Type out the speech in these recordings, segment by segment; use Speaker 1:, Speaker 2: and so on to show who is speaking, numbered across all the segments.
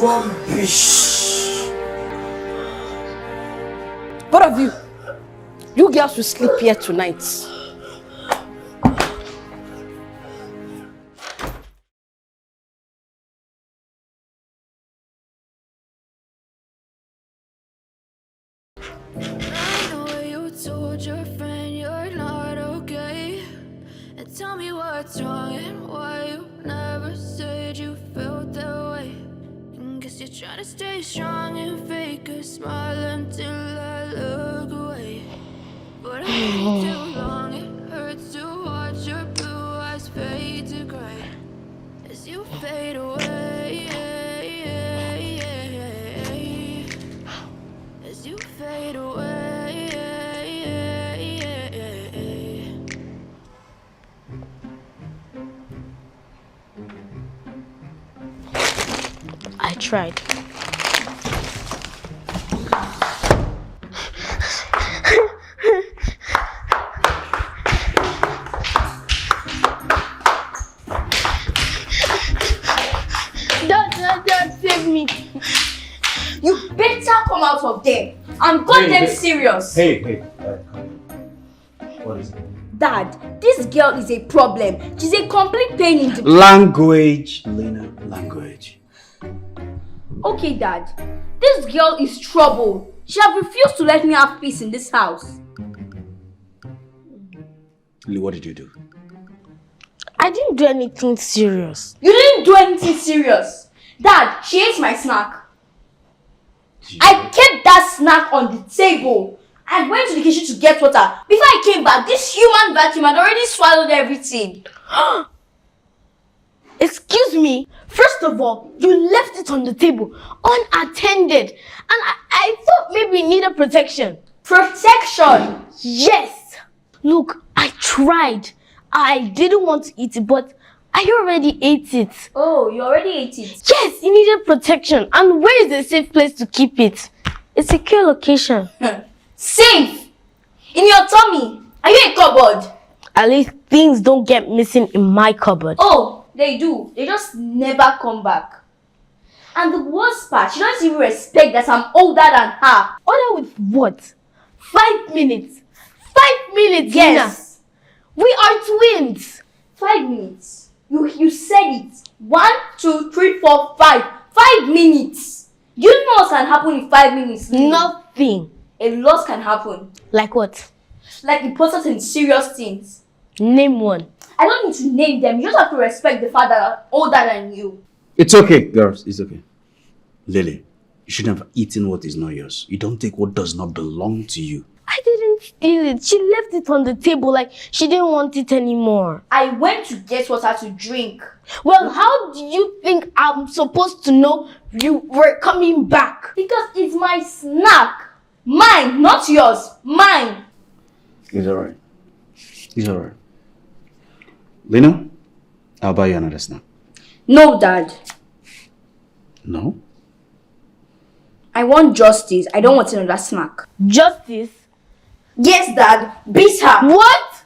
Speaker 1: Rubbish.
Speaker 2: Both of you, you girls will sleep here tonight.
Speaker 3: Tell me what's wrong and why you never said you felt that way. And guess you're trying to stay strong and fake a smile until I look away. But I wait too long, it hurts to watch your blue eyes fade to gray as you fade away. As you fade away.
Speaker 4: I tried. Dad, save me.
Speaker 5: You better come out of there. I'm goddamn serious.
Speaker 1: Hey. What is it?
Speaker 5: Dad, this girl is a problem. She's a complete pain in the...
Speaker 1: Language, Lena, language.
Speaker 5: Okay, Dad. This girl is trouble. She has refused to let me have peace in this house.
Speaker 1: Lee, what did you do?
Speaker 4: I didn't do anything serious.
Speaker 5: You didn't do anything serious. Dad, she ate my snack. I kept that snack on the table. I went to the kitchen to get water. Before I came back, this human vacuum had already swallowed everything.
Speaker 4: Excuse me. First of all, you left it on the table unattended. And I thought maybe it needed protection.
Speaker 5: Protection?
Speaker 4: Yes. Look, I tried. I didn't want to eat it, but I already ate it.
Speaker 5: Oh, you already ate it?
Speaker 4: Yes, it needed protection. And where is a safe place to keep it? A secure location.
Speaker 5: Safe? In your tummy? Are you a cupboard?
Speaker 4: At least things don't get missing in my cupboard.
Speaker 5: Oh, they do. They just never come back. And the worst part, she doesn't even respect that I'm older than her.
Speaker 4: Older with what? 5 minutes. 5 minutes,
Speaker 5: Yes.
Speaker 4: Nina. We are twins.
Speaker 5: 5 minutes. You said it. 1, 2, 3, 4, 5. 5 minutes. You know what can happen in 5 minutes?
Speaker 4: Nothing.
Speaker 5: A lot can happen.
Speaker 4: Like what?
Speaker 5: Like important and serious things.
Speaker 4: Name one.
Speaker 5: I don't need to name them. You just have to respect the fact that I'm older than you.
Speaker 1: It's okay, girls. It's okay. Lily, you shouldn't have eaten what is not yours. You don't take what does not belong to you.
Speaker 4: I didn't steal it. She left it on the table like she didn't want it anymore.
Speaker 5: I went to get water to drink.
Speaker 4: Well, how do you think I'm supposed to know you were coming back?
Speaker 5: Because it's my snack. Mine, not yours. Mine.
Speaker 1: It's alright. It's alright. Lena, I'll buy you another snack.
Speaker 5: No, Dad.
Speaker 1: No?
Speaker 5: I want justice. I don't want another snack.
Speaker 4: Justice?
Speaker 5: Yes, Dad. Beat her.
Speaker 4: What?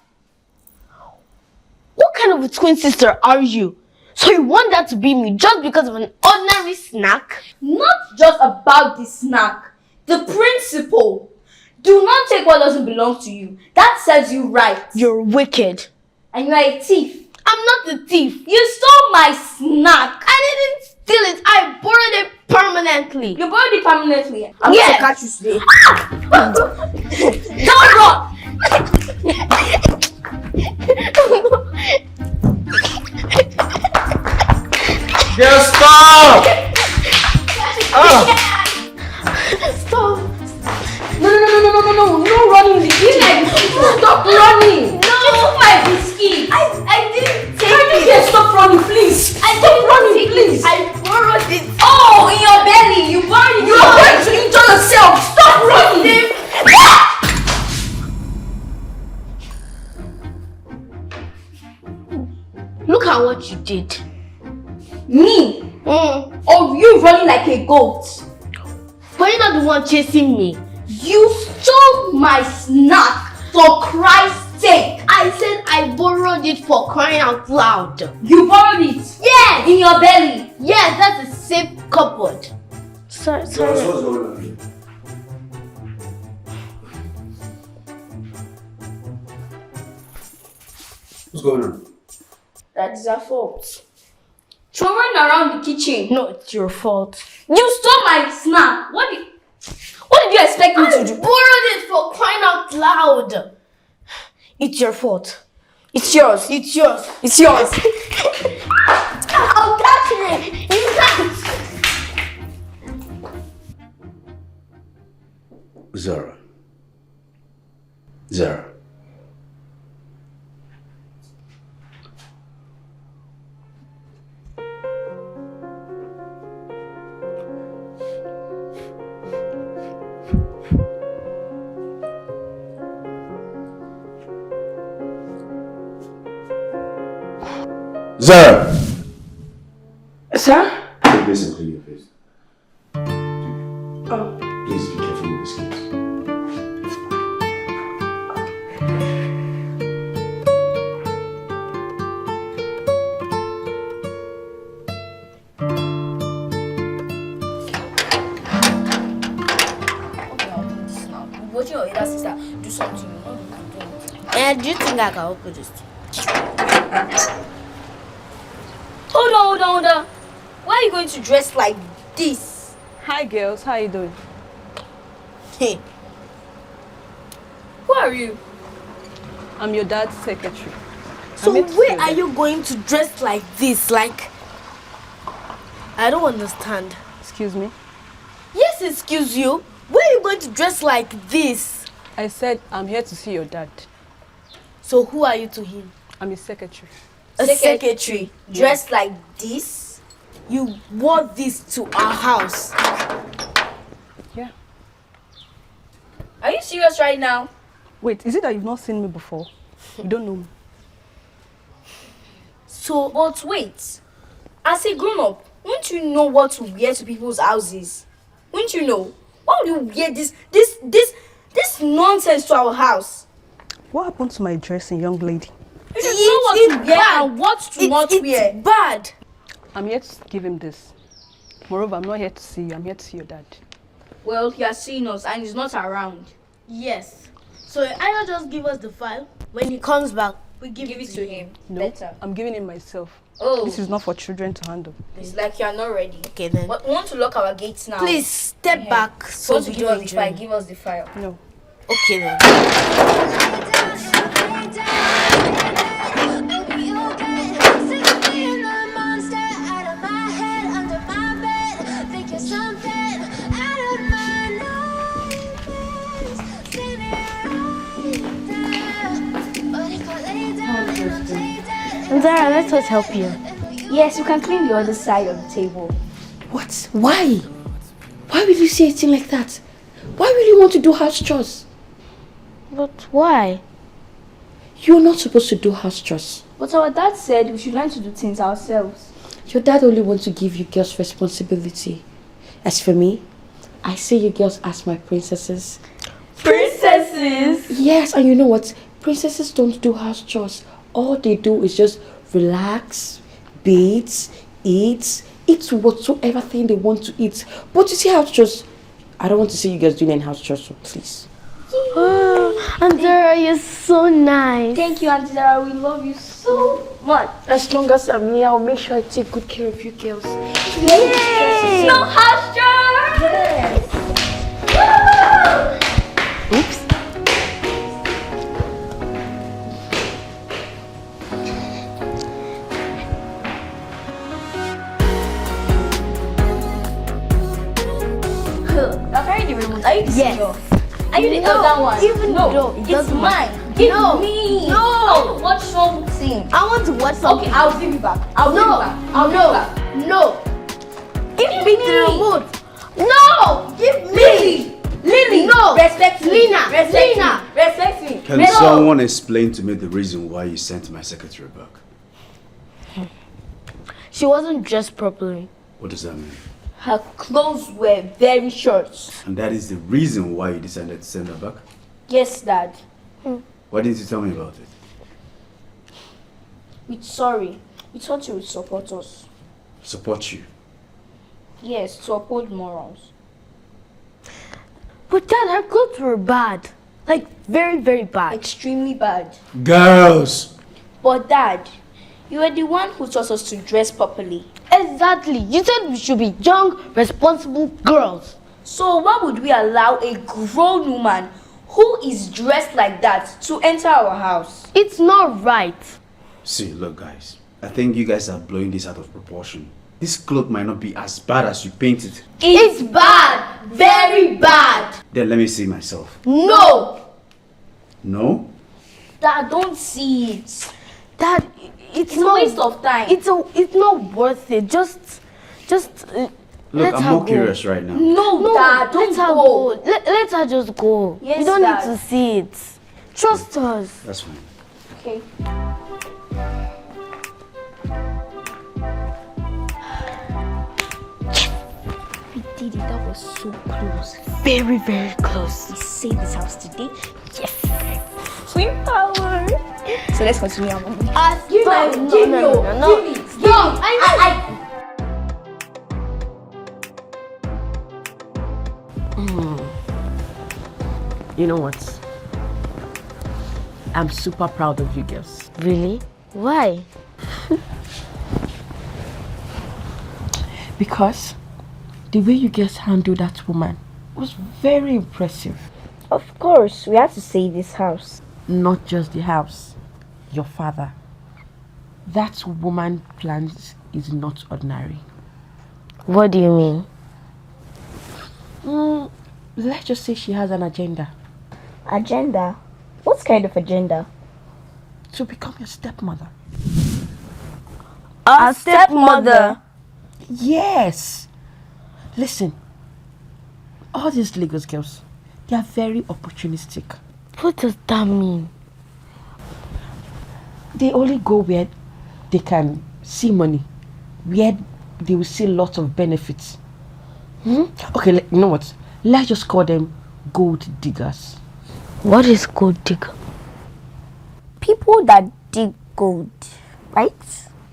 Speaker 4: What kind of a twin sister are you? So you want that to be me just because of an ordinary snack?
Speaker 5: Not just about the snack. The principle. Do not take what doesn't belong to you. That serves you right.
Speaker 4: You're wicked.
Speaker 5: And you are a thief.
Speaker 4: I'm not a thief.
Speaker 5: You stole my snack.
Speaker 4: I didn't steal it. I borrowed it permanently.
Speaker 5: You borrowed it permanently. I'm
Speaker 4: Yes.
Speaker 5: going to catch you today. Don't run.
Speaker 1: Just stop!
Speaker 4: Stop.
Speaker 5: No running. Stop running.
Speaker 4: No.
Speaker 5: You took my biscuit.
Speaker 4: I didn't take
Speaker 5: Can you just stop running, please? Stop running, please.
Speaker 4: I borrowed it.
Speaker 5: Oh, in your belly. You borrowed it. You are going to enjoy yourself. Stop running.
Speaker 4: Look at what you did.
Speaker 5: Me? Or you running like a goat?
Speaker 4: But you're not the one chasing me.
Speaker 5: You stole my snack, for Christ's sake.
Speaker 4: I said I borrowed it for crying out loud.
Speaker 5: You borrowed it?
Speaker 4: Yes!
Speaker 5: Yes, in your belly.
Speaker 4: Yes, that's a safe cupboard. Sorry.
Speaker 1: What's going on here? What's going on?
Speaker 5: That is our fault. Throwing around the kitchen.
Speaker 4: No, it's your fault.
Speaker 5: You stole my snack. What did you expect me to do?
Speaker 4: Borrowed it for crying out loud. It's your fault.
Speaker 5: It's yours.
Speaker 4: It's yours.
Speaker 5: It's yours.
Speaker 4: I'll catch you. You can't.
Speaker 1: Zara. Zara!
Speaker 5: Sir?
Speaker 1: Take this and clean your face.
Speaker 5: Oh.
Speaker 1: Please be careful with these kids.
Speaker 5: Watching your elder sister do something.
Speaker 4: And do you think I can open this?
Speaker 5: Hold on. Why are you going to dress like this?
Speaker 2: Hi girls, how you doing?
Speaker 4: Hey,
Speaker 5: Who are you?
Speaker 2: I'm your dad's secretary.
Speaker 4: so
Speaker 2: I'm here to
Speaker 4: where
Speaker 2: see
Speaker 4: are
Speaker 2: you.
Speaker 4: you going to dress like this? Like, I don't understand.
Speaker 2: Excuse me?
Speaker 4: Yes, excuse you. Where are you going to dress like this?
Speaker 2: I said I'm here to see your dad.
Speaker 4: So who are you to him?
Speaker 2: I'm his secretary.
Speaker 4: A secretary.
Speaker 5: Dressed like this?
Speaker 4: You wore this to our house.
Speaker 2: Yeah.
Speaker 5: Are you serious right now?
Speaker 2: Wait, is it that you've not seen me before? You don't know me.
Speaker 4: So,
Speaker 5: But wait. As a grown-up, wouldn't you know what to wear to people's houses? Wouldn't you know? Why would you wear this nonsense to our house?
Speaker 2: What happened to my dressing, young lady?
Speaker 5: You should know what to wear and what to not wear.
Speaker 4: It's bad.
Speaker 2: I'm here to give him this. Moreover, I'm not here to see you. I'm here to see your dad.
Speaker 5: Well, he has seen us and he's not around.
Speaker 4: Yes. So either just give us the file. When he comes back, we give
Speaker 5: Give
Speaker 4: it
Speaker 5: it to him.
Speaker 2: No,
Speaker 5: Better.
Speaker 2: I'm giving him myself.
Speaker 5: Oh,
Speaker 2: This is not for children to handle.
Speaker 5: it's like you are not ready.
Speaker 4: Okay then.
Speaker 5: But we want to lock our gates now.
Speaker 4: Please step
Speaker 5: Yeah.
Speaker 4: back so
Speaker 5: Want to
Speaker 4: we
Speaker 5: give
Speaker 4: don't
Speaker 5: us the file?
Speaker 4: enjoy.
Speaker 5: Give us the file.
Speaker 2: No.
Speaker 4: Okay then. Zara, let us help you.
Speaker 5: Yes, you can clean the other side of the table.
Speaker 6: What? Why? Why will you say a thing like that? Why will you want to do house chores?
Speaker 4: But why?
Speaker 6: You're not supposed to do house chores.
Speaker 5: But our dad said we should learn to do things ourselves.
Speaker 6: Your dad only wants to give you girls responsibility. As for me, I see you girls as my princesses.
Speaker 5: Princesses?
Speaker 6: Yes, and you know what? Princesses don't do house chores. All they do is just relax, bathe, eat whatsoever thing they want to eat. But you see house chores, I don't want to see you guys doing any house chores, so please.
Speaker 4: Oh, and Zara, you're so nice.
Speaker 5: Thank you, Auntie Zara. We love you so much.
Speaker 6: As long as I'm here, I'll make sure I take good care of you girls.
Speaker 5: Yay! No house chores!
Speaker 6: Oops.
Speaker 5: You're carrying the remote. Are you the
Speaker 4: Yes.
Speaker 5: senior? Are you the elder one?
Speaker 4: even
Speaker 5: no,
Speaker 4: though it
Speaker 5: it's
Speaker 4: doesn't
Speaker 5: mine.
Speaker 4: matter.
Speaker 5: Give
Speaker 4: No,
Speaker 5: me.
Speaker 4: no.
Speaker 5: I want to watch something.
Speaker 4: I want to watch something.
Speaker 5: Okay, I'll give you back. I'll give you
Speaker 4: No,
Speaker 5: back. I'll give you back.
Speaker 4: no. Give me the remote. No, give
Speaker 5: Lily! Lily!
Speaker 4: No.
Speaker 5: Respect me.
Speaker 4: Lina,
Speaker 5: Respect
Speaker 4: Lina.
Speaker 5: me. Respect me.
Speaker 1: Can
Speaker 5: No.
Speaker 1: someone explain to me the reason why you sent my secretary back?
Speaker 4: She wasn't dressed properly.
Speaker 1: What does that mean?
Speaker 5: Her clothes were very short.
Speaker 1: And that is the reason why you decided to send her back?
Speaker 5: Yes, Dad.
Speaker 1: Why didn't you tell me about it?
Speaker 5: We're sorry. We thought you would support us.
Speaker 1: support you.
Speaker 5: Yes, to uphold morals.
Speaker 4: But Dad, her clothes were bad. Like, very, very bad.
Speaker 5: Extremely bad.
Speaker 1: Girls!
Speaker 5: But Dad, you are the one who taught us to dress properly.
Speaker 4: Exactly. You said we should be young, responsible girls.
Speaker 5: So why would we allow a grown woman who is dressed like that to enter our house?
Speaker 4: It's not right.
Speaker 1: See, look guys, I think you guys are blowing this out of proportion. This cloth might not be as bad as you painted.
Speaker 5: It's bad. Very bad.
Speaker 1: Then let me see myself.
Speaker 5: No.
Speaker 1: No?
Speaker 5: Dad, don't see it.
Speaker 4: Dad,
Speaker 5: It's a waste of time.
Speaker 4: It's not worth it. Just
Speaker 1: Look,
Speaker 4: let
Speaker 1: I'm
Speaker 4: her
Speaker 1: more
Speaker 4: go.
Speaker 1: curious right now.
Speaker 5: No, Dad, don't
Speaker 4: let her
Speaker 5: go.
Speaker 4: go. Let her just go.
Speaker 5: Yes,
Speaker 4: you don't
Speaker 5: Dad.
Speaker 4: need to see it. Trust us.
Speaker 1: That's fine.
Speaker 5: Okay.
Speaker 4: We did it. That was so close. Very, very close.
Speaker 5: We saved this house today.
Speaker 4: Yes.
Speaker 5: Twin power. So let's continue our movie.
Speaker 4: Give
Speaker 5: No,
Speaker 4: me.
Speaker 5: give me.
Speaker 4: No.
Speaker 5: Give it. No, I
Speaker 6: You know what? I'm super proud of you girls.
Speaker 4: Really? Why?
Speaker 6: Because the way you guys handled that woman was very impressive.
Speaker 5: Of course, we have to save this house.
Speaker 6: Not just the house, your father. That woman plans is not ordinary.
Speaker 4: What do you mean?
Speaker 6: Let's just say she has an agenda.
Speaker 5: Agenda? What kind of agenda?
Speaker 6: To become your stepmother.
Speaker 4: Our stepmother.
Speaker 6: Yes. Listen, all these Lagos girls, they are very opportunistic.
Speaker 4: What does that mean?
Speaker 6: They only go where they can see money, where they will see lots of benefits. Okay, you know what? Let's just call them gold diggers.
Speaker 4: What is gold digger?
Speaker 5: People that dig gold, right?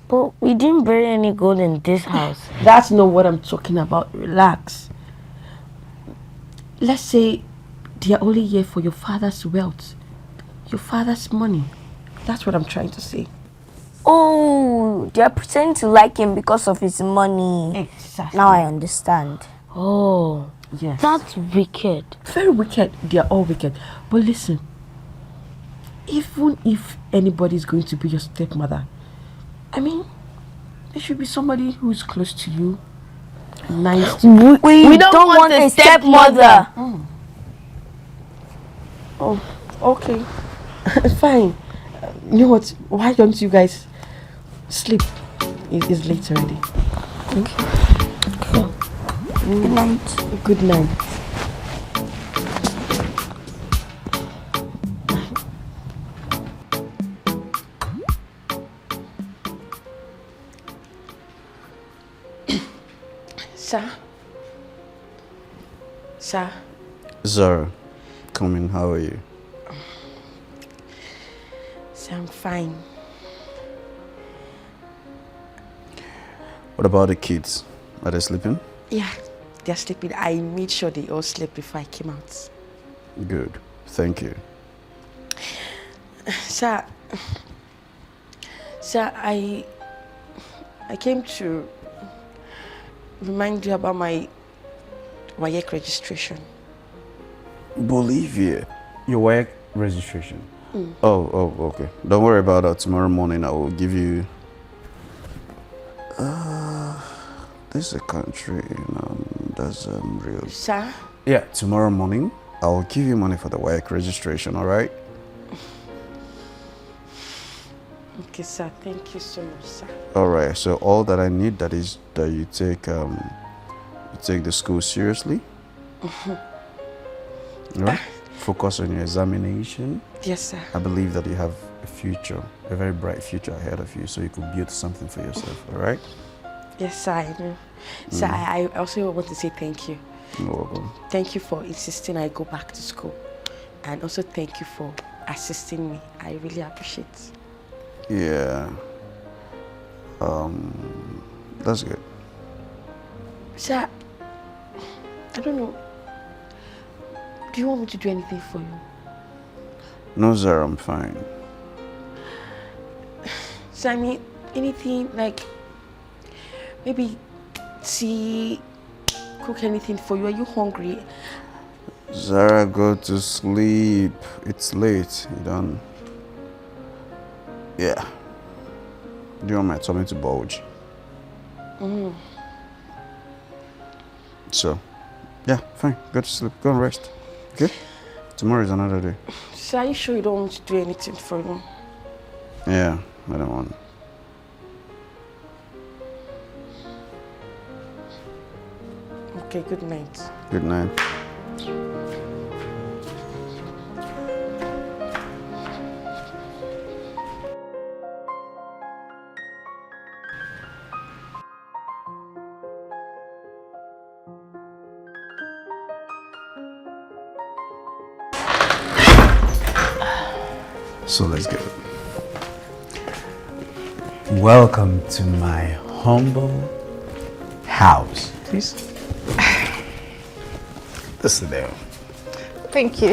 Speaker 4: But we didn't bury any gold in this house.
Speaker 6: That's not what I'm talking about. Relax. Let's say they are only here for your father's wealth, your father's money. That's what I'm trying to say.
Speaker 5: Oh, they are pretending to like him because of his money.
Speaker 6: Exactly.
Speaker 5: Now I understand.
Speaker 4: Oh,
Speaker 6: Yes.
Speaker 4: that's wicked.
Speaker 6: Very wicked. They are all wicked. But listen, even if anybody is going to be your stepmother, I mean, there should be somebody who's close to you, nice to you.
Speaker 4: We don't want a stepmother.
Speaker 6: Oh, okay. Fine. You know what? Why don't you guys sleep? It's late already.
Speaker 5: Good night.
Speaker 6: Good night. Sir.
Speaker 1: Zara, come in, how are you?
Speaker 6: Sir, I'm fine.
Speaker 1: What about the kids? Are they sleeping?
Speaker 6: Yeah, they're sleeping. I made sure they all slept before I came out.
Speaker 1: Good, thank you.
Speaker 6: Sir, I came to remind you about my WAEC registration.
Speaker 1: Bolivia. Your work registration? Oh, okay. Don't worry about that. Tomorrow morning I will give you... this is a country, that's real.
Speaker 6: Sir?
Speaker 1: Yeah, tomorrow morning I will give you money for the work registration, alright?
Speaker 6: Okay, sir. Thank you so much, sir.
Speaker 1: Alright, so all that I need that is that you take the school seriously. Right? Focus on your examination.
Speaker 6: Yes, sir.
Speaker 1: I believe that you have a future, a very bright future ahead of you, so you could build something for yourself, alright?
Speaker 6: Yes, sir, I know. Sir, I also want to say thank you.
Speaker 1: You're welcome.
Speaker 6: Thank you for insisting I go back to school. And also thank you for assisting me. I really appreciate it.
Speaker 1: Yeah. That's good.
Speaker 6: Sir, I don't know. Do you want me to do anything for you?
Speaker 1: No, sir, I'm fine.
Speaker 6: So I mean, anything like maybe tea, cook anything for you. Are you hungry?
Speaker 1: Zara, go to sleep. It's late. You done? Yeah. Do you want my tummy to bulge? So, yeah, fine. Go to sleep. Go and rest. Okay? Tomorrow is another day.
Speaker 6: So are you sure you don't want to do anything for you?
Speaker 1: Yeah, I don't want.
Speaker 6: Okay, good night.
Speaker 1: Good night. So let's go. Welcome to my humble house. Please. This is there.
Speaker 7: Thank you.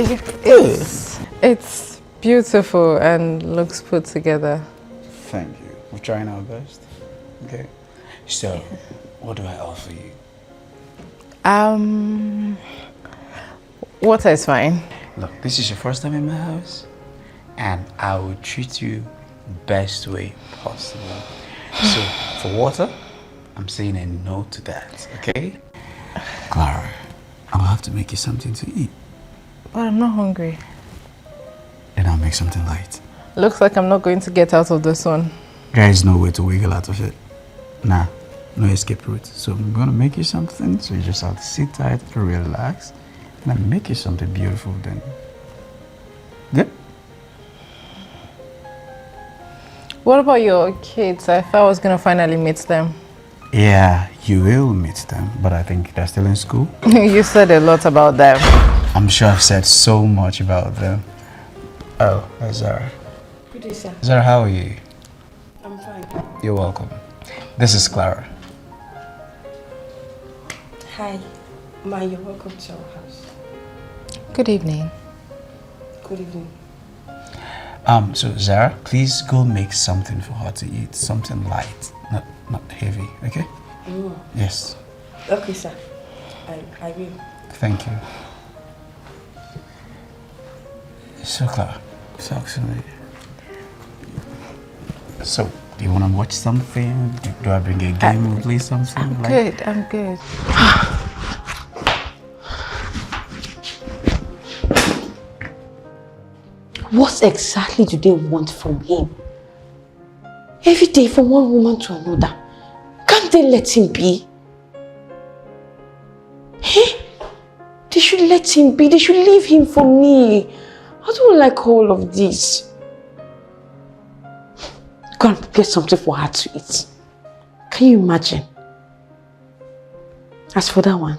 Speaker 7: It's beautiful and looks put together.
Speaker 1: Thank you. We're trying our best. Okay. So, what do I offer you?
Speaker 7: Water is fine.
Speaker 1: Look, this is your first time in my house, and I will treat you best way possible. So, for water, I'm saying a no to that, okay? Clara, I'll have to make you something to eat.
Speaker 7: But I'm not hungry.
Speaker 1: Then I'll make something light.
Speaker 7: Looks like I'm not going to get out of this one.
Speaker 1: There is no way to wiggle out of it. Nah, no escape route. So I'm gonna make you something, so you just have to sit tight, relax, and I'll make you something beautiful then. Good?
Speaker 7: What about your kids? I thought I was going to finally meet them.
Speaker 1: Yeah, you will meet them, but I think they're still in school.
Speaker 7: You said a lot about them.
Speaker 1: I'm sure I've said so much about them. Oh, that's Zara.
Speaker 6: Good day, sir.
Speaker 1: Zara, how are you?
Speaker 6: I'm fine.
Speaker 1: You're welcome. This is Clara.
Speaker 6: Hi. Ma, you're welcome to our house.
Speaker 7: Good evening.
Speaker 6: Good evening.
Speaker 1: So Zara, please go make something for her to eat. Something light, not heavy, okay? Yes.
Speaker 6: Okay, sir. I will.
Speaker 1: Thank you. So Clara, talk to me. So, do you want to watch something? Do I bring a game or play something?
Speaker 7: I'm good.
Speaker 6: What exactly do they want from him? Every day from one woman to another. Can't they let him be? Hey, they should let him be. They should leave him for me. I don't like all of this. Go and get something for her to eat. Can you imagine? As for that one,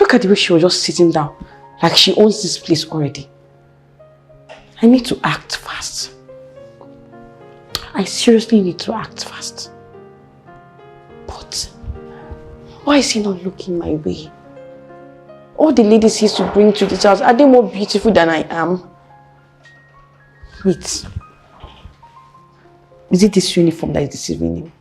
Speaker 6: look at the way she was just sitting down, like she owns this place already. I need to act fast. I seriously need to act fast. But why is he not looking my way? All the ladies he used to bring to this house, are they more beautiful than I am? Wait. Is it this uniform that is deceiving him?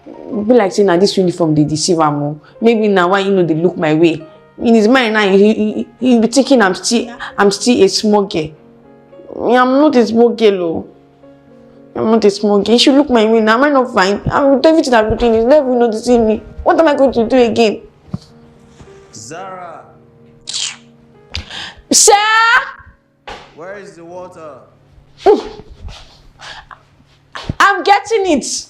Speaker 6: It be like saying that this uniform they deceive him. Maybe now why they look my way. In his mind now, he be thinking I'm still a small girl. I'm not a small girl, oh. I'm not a small girl. He should look my way now. Am I not fine? I'm everything I'm looking. He's never noticing me. What am I going to do again?
Speaker 1: Zara,
Speaker 6: Sir!
Speaker 1: where is the water?
Speaker 6: I'm getting it.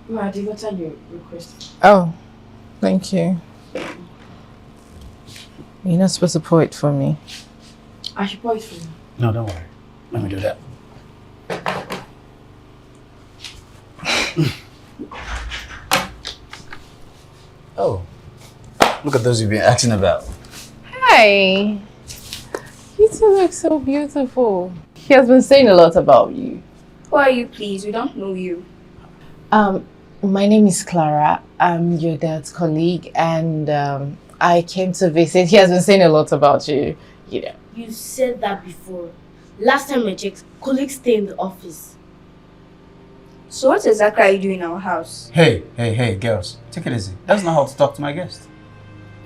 Speaker 6: Madi, what are you requesting?
Speaker 7: Oh, thank you. You're not supposed to pour it for me.
Speaker 6: I should pour it for you.
Speaker 1: No, don't worry. Let me do that. Look at those you've been asking about.
Speaker 7: Hi. You two look so beautiful. He has been saying a lot about you.
Speaker 5: Who are you, please? We don't know you.
Speaker 7: My name is Clara. I'm your dad's colleague, and I came to visit. He has been saying a lot about you. You know.
Speaker 4: You said that before. Last time I checked, colleagues stay in the office.
Speaker 5: So what exactly are you doing in our house?
Speaker 1: Hey, girls. Take it easy. That's not how to talk to my guest.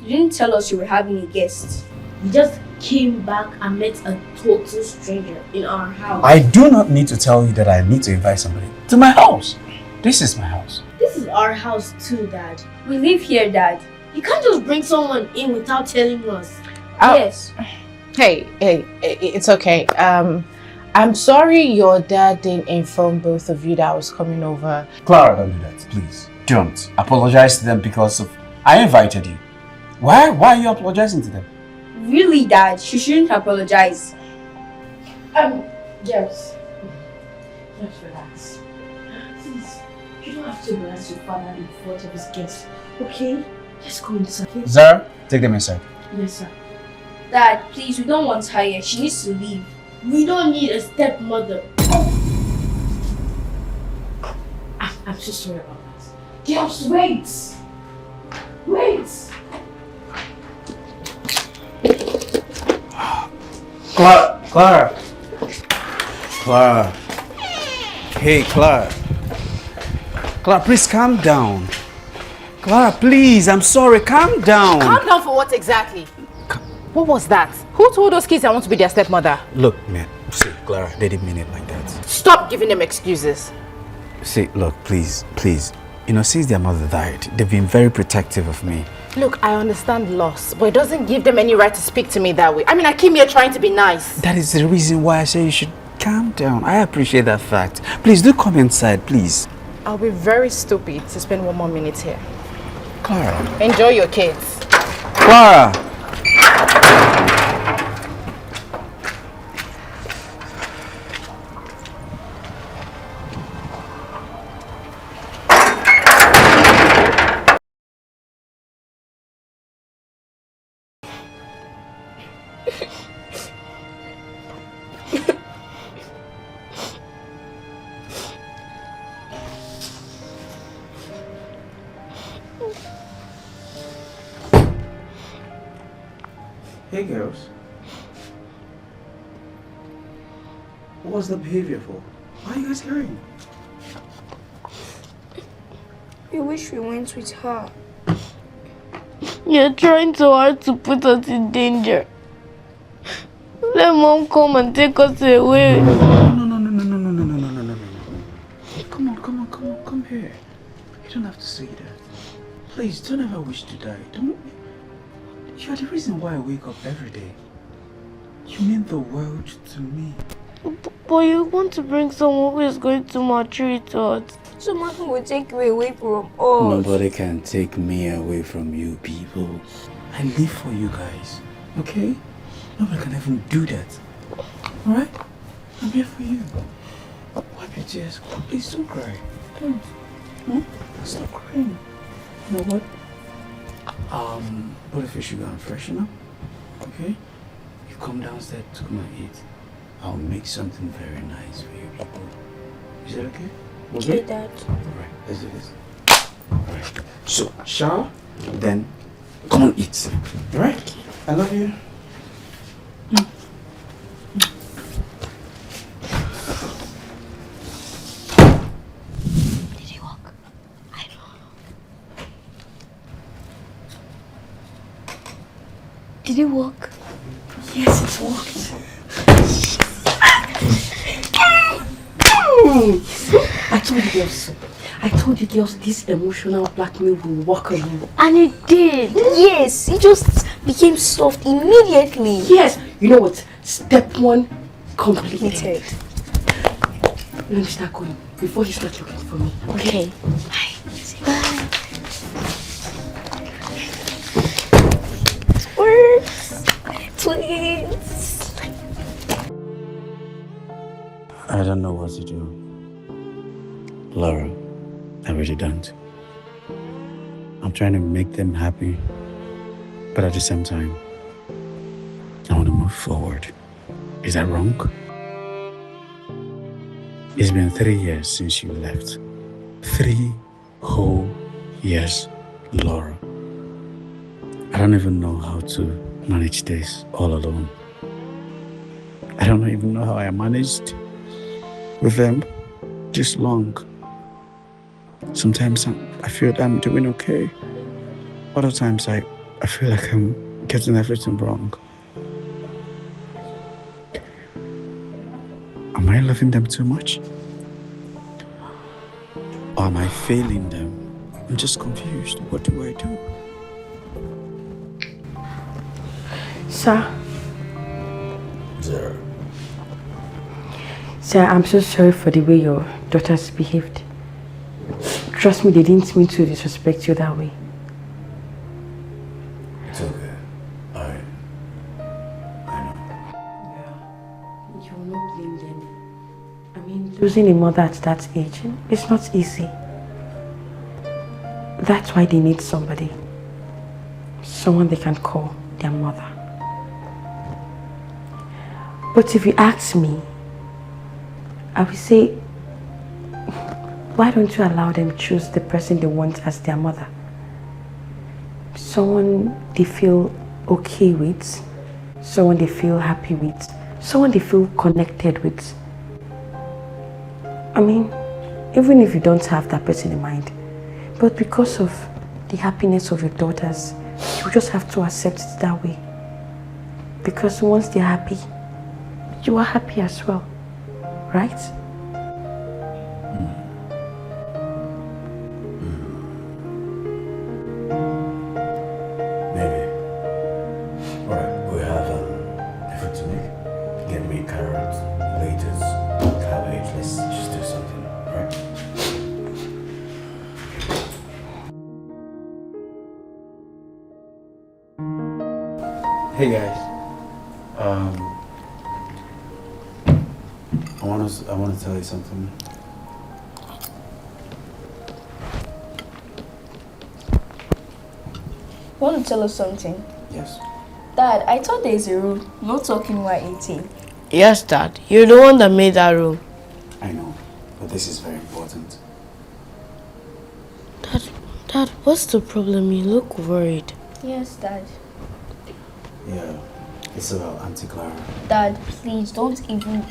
Speaker 5: You didn't tell us you were having a guest.
Speaker 4: You just came back and met a total stranger in our house.
Speaker 1: I do not need to tell you that I need to invite somebody to my house. This is my house.
Speaker 4: This is our house too, Dad.
Speaker 5: We live here, Dad.
Speaker 4: You can't just bring someone in without telling us.
Speaker 5: Yes.
Speaker 7: Hey, it's okay. I'm sorry your dad didn't inform both of you that I was coming over.
Speaker 1: Clara, don't do that, please. Don't. Apologize to them because of... I invited you. Why are you apologizing to them?
Speaker 5: Really, Dad? She shouldn't apologize.
Speaker 6: Girls. Just relax. Please, you don't have to embarrass your father in front of his guests, okay? Let's go inside. Okay?
Speaker 1: Zara, take them inside.
Speaker 6: Yes, sir.
Speaker 5: Dad, please, we don't want her here. She needs to leave.
Speaker 4: We don't need a stepmother.
Speaker 6: I'm so sorry about that. Girls, wait! Wait!
Speaker 1: Clara. Hey, Clara. Clara, please calm down. Clara, please, I'm sorry, calm down.
Speaker 7: Calm down for what exactly? What was that? Who told those kids I want to be their stepmother?
Speaker 1: Look, man, see, Clara, they didn't mean it like that.
Speaker 7: Stop giving them excuses.
Speaker 1: See, look, please. You know, since their mother died, they've been very protective of me.
Speaker 7: Look, I understand loss, but it doesn't give them any right to speak to me that way. I mean, I came here trying to be nice.
Speaker 1: That is the reason why I say you should calm down. I appreciate that fact. Please, do come inside, please.
Speaker 7: I'll be very stupid to spend one more minute here.
Speaker 1: Clara.
Speaker 7: Enjoy your kids.
Speaker 1: Clara! Hey girls. What was the behavior for? Why are you guys crying?
Speaker 5: We wish we went with her.
Speaker 4: You're trying so hard to put us in danger. Let Mom come and take us away.
Speaker 1: No. Come here. You don't have to say that. Please, don't ever wish to die. Don't. You're the reason why I wake up every day. You mean the world to me.
Speaker 4: But you want to bring someone who is going to maltreat us.
Speaker 5: Someone who will take you away from us.
Speaker 1: Nobody can take me away from you people. I live for you guys, okay? Nobody can even do that. Alright? I'm here for you. Wipe your tears. Please don't cry. Don't. Stop crying. You know what? Put a fish sugar and freshen up. Okay? You come downstairs to come and eat. I'll make something very nice for you people. Is that okay?
Speaker 5: Okay, Dad.
Speaker 1: Alright, let's do this. Alright. So, shower, then come on eat. Alright? I love you.
Speaker 4: Did he walk? I don't know. Did he walk?
Speaker 6: Yes, it's walked. I told you girls this emotional blackmail will work on you.
Speaker 4: And it did.
Speaker 5: Yes, he just became soft immediately.
Speaker 6: Yes, you know what? Step one completed. Let me start going before he starts looking for me.
Speaker 4: Okay.
Speaker 6: Bye.
Speaker 5: Works. Twins.
Speaker 1: I don't know what to do. Laura, I really don't. I'm trying to make them happy, But at the same time, I want to move forward. Is that wrong? It's been 3 years since you left. 3 whole years, Laura. I don't even know how to manage this all alone. I don't even know how I managed with them this long. Sometimes I feel that I'm doing okay. Other times I feel like I'm getting everything wrong. Am I loving them too much? Or am I failing them? I'm just confused. What do I do?
Speaker 6: Sir.
Speaker 1: Sir.
Speaker 6: Sir, I'm so sorry for the way your daughters behaved. Trust me, they didn't mean to disrespect you that way.
Speaker 1: It's okay. I know.
Speaker 6: Yeah. You will not blame them. I mean, losing a mother at that age, it's not easy. That's why they need somebody. Someone they can call their mother. But if you ask me, I would say, why don't you allow them choose the person they want as their mother? Someone they feel okay with, someone they feel happy with, someone they feel connected with. I mean, even if you don't have that person in mind, but because of the happiness of your daughters, you just have to accept it that way. Because once they're happy, you are happy as well, right?
Speaker 1: Maybe. Alright, we have effort to make. Get me carrots, lettuce, cabbage. Let's just do something, right? Hey guys. I want to tell you something.
Speaker 5: You want to tell us something?
Speaker 1: Yes.
Speaker 5: Dad, I thought there's a rule, no talking while eating.
Speaker 4: Yes, Dad. You're the one that made that rule.
Speaker 1: I know, but this is very important.
Speaker 4: Dad, what's the problem? You look worried.
Speaker 5: Yes, Dad.
Speaker 1: Yeah, it's about Auntie Clara.
Speaker 5: Dad, please don't even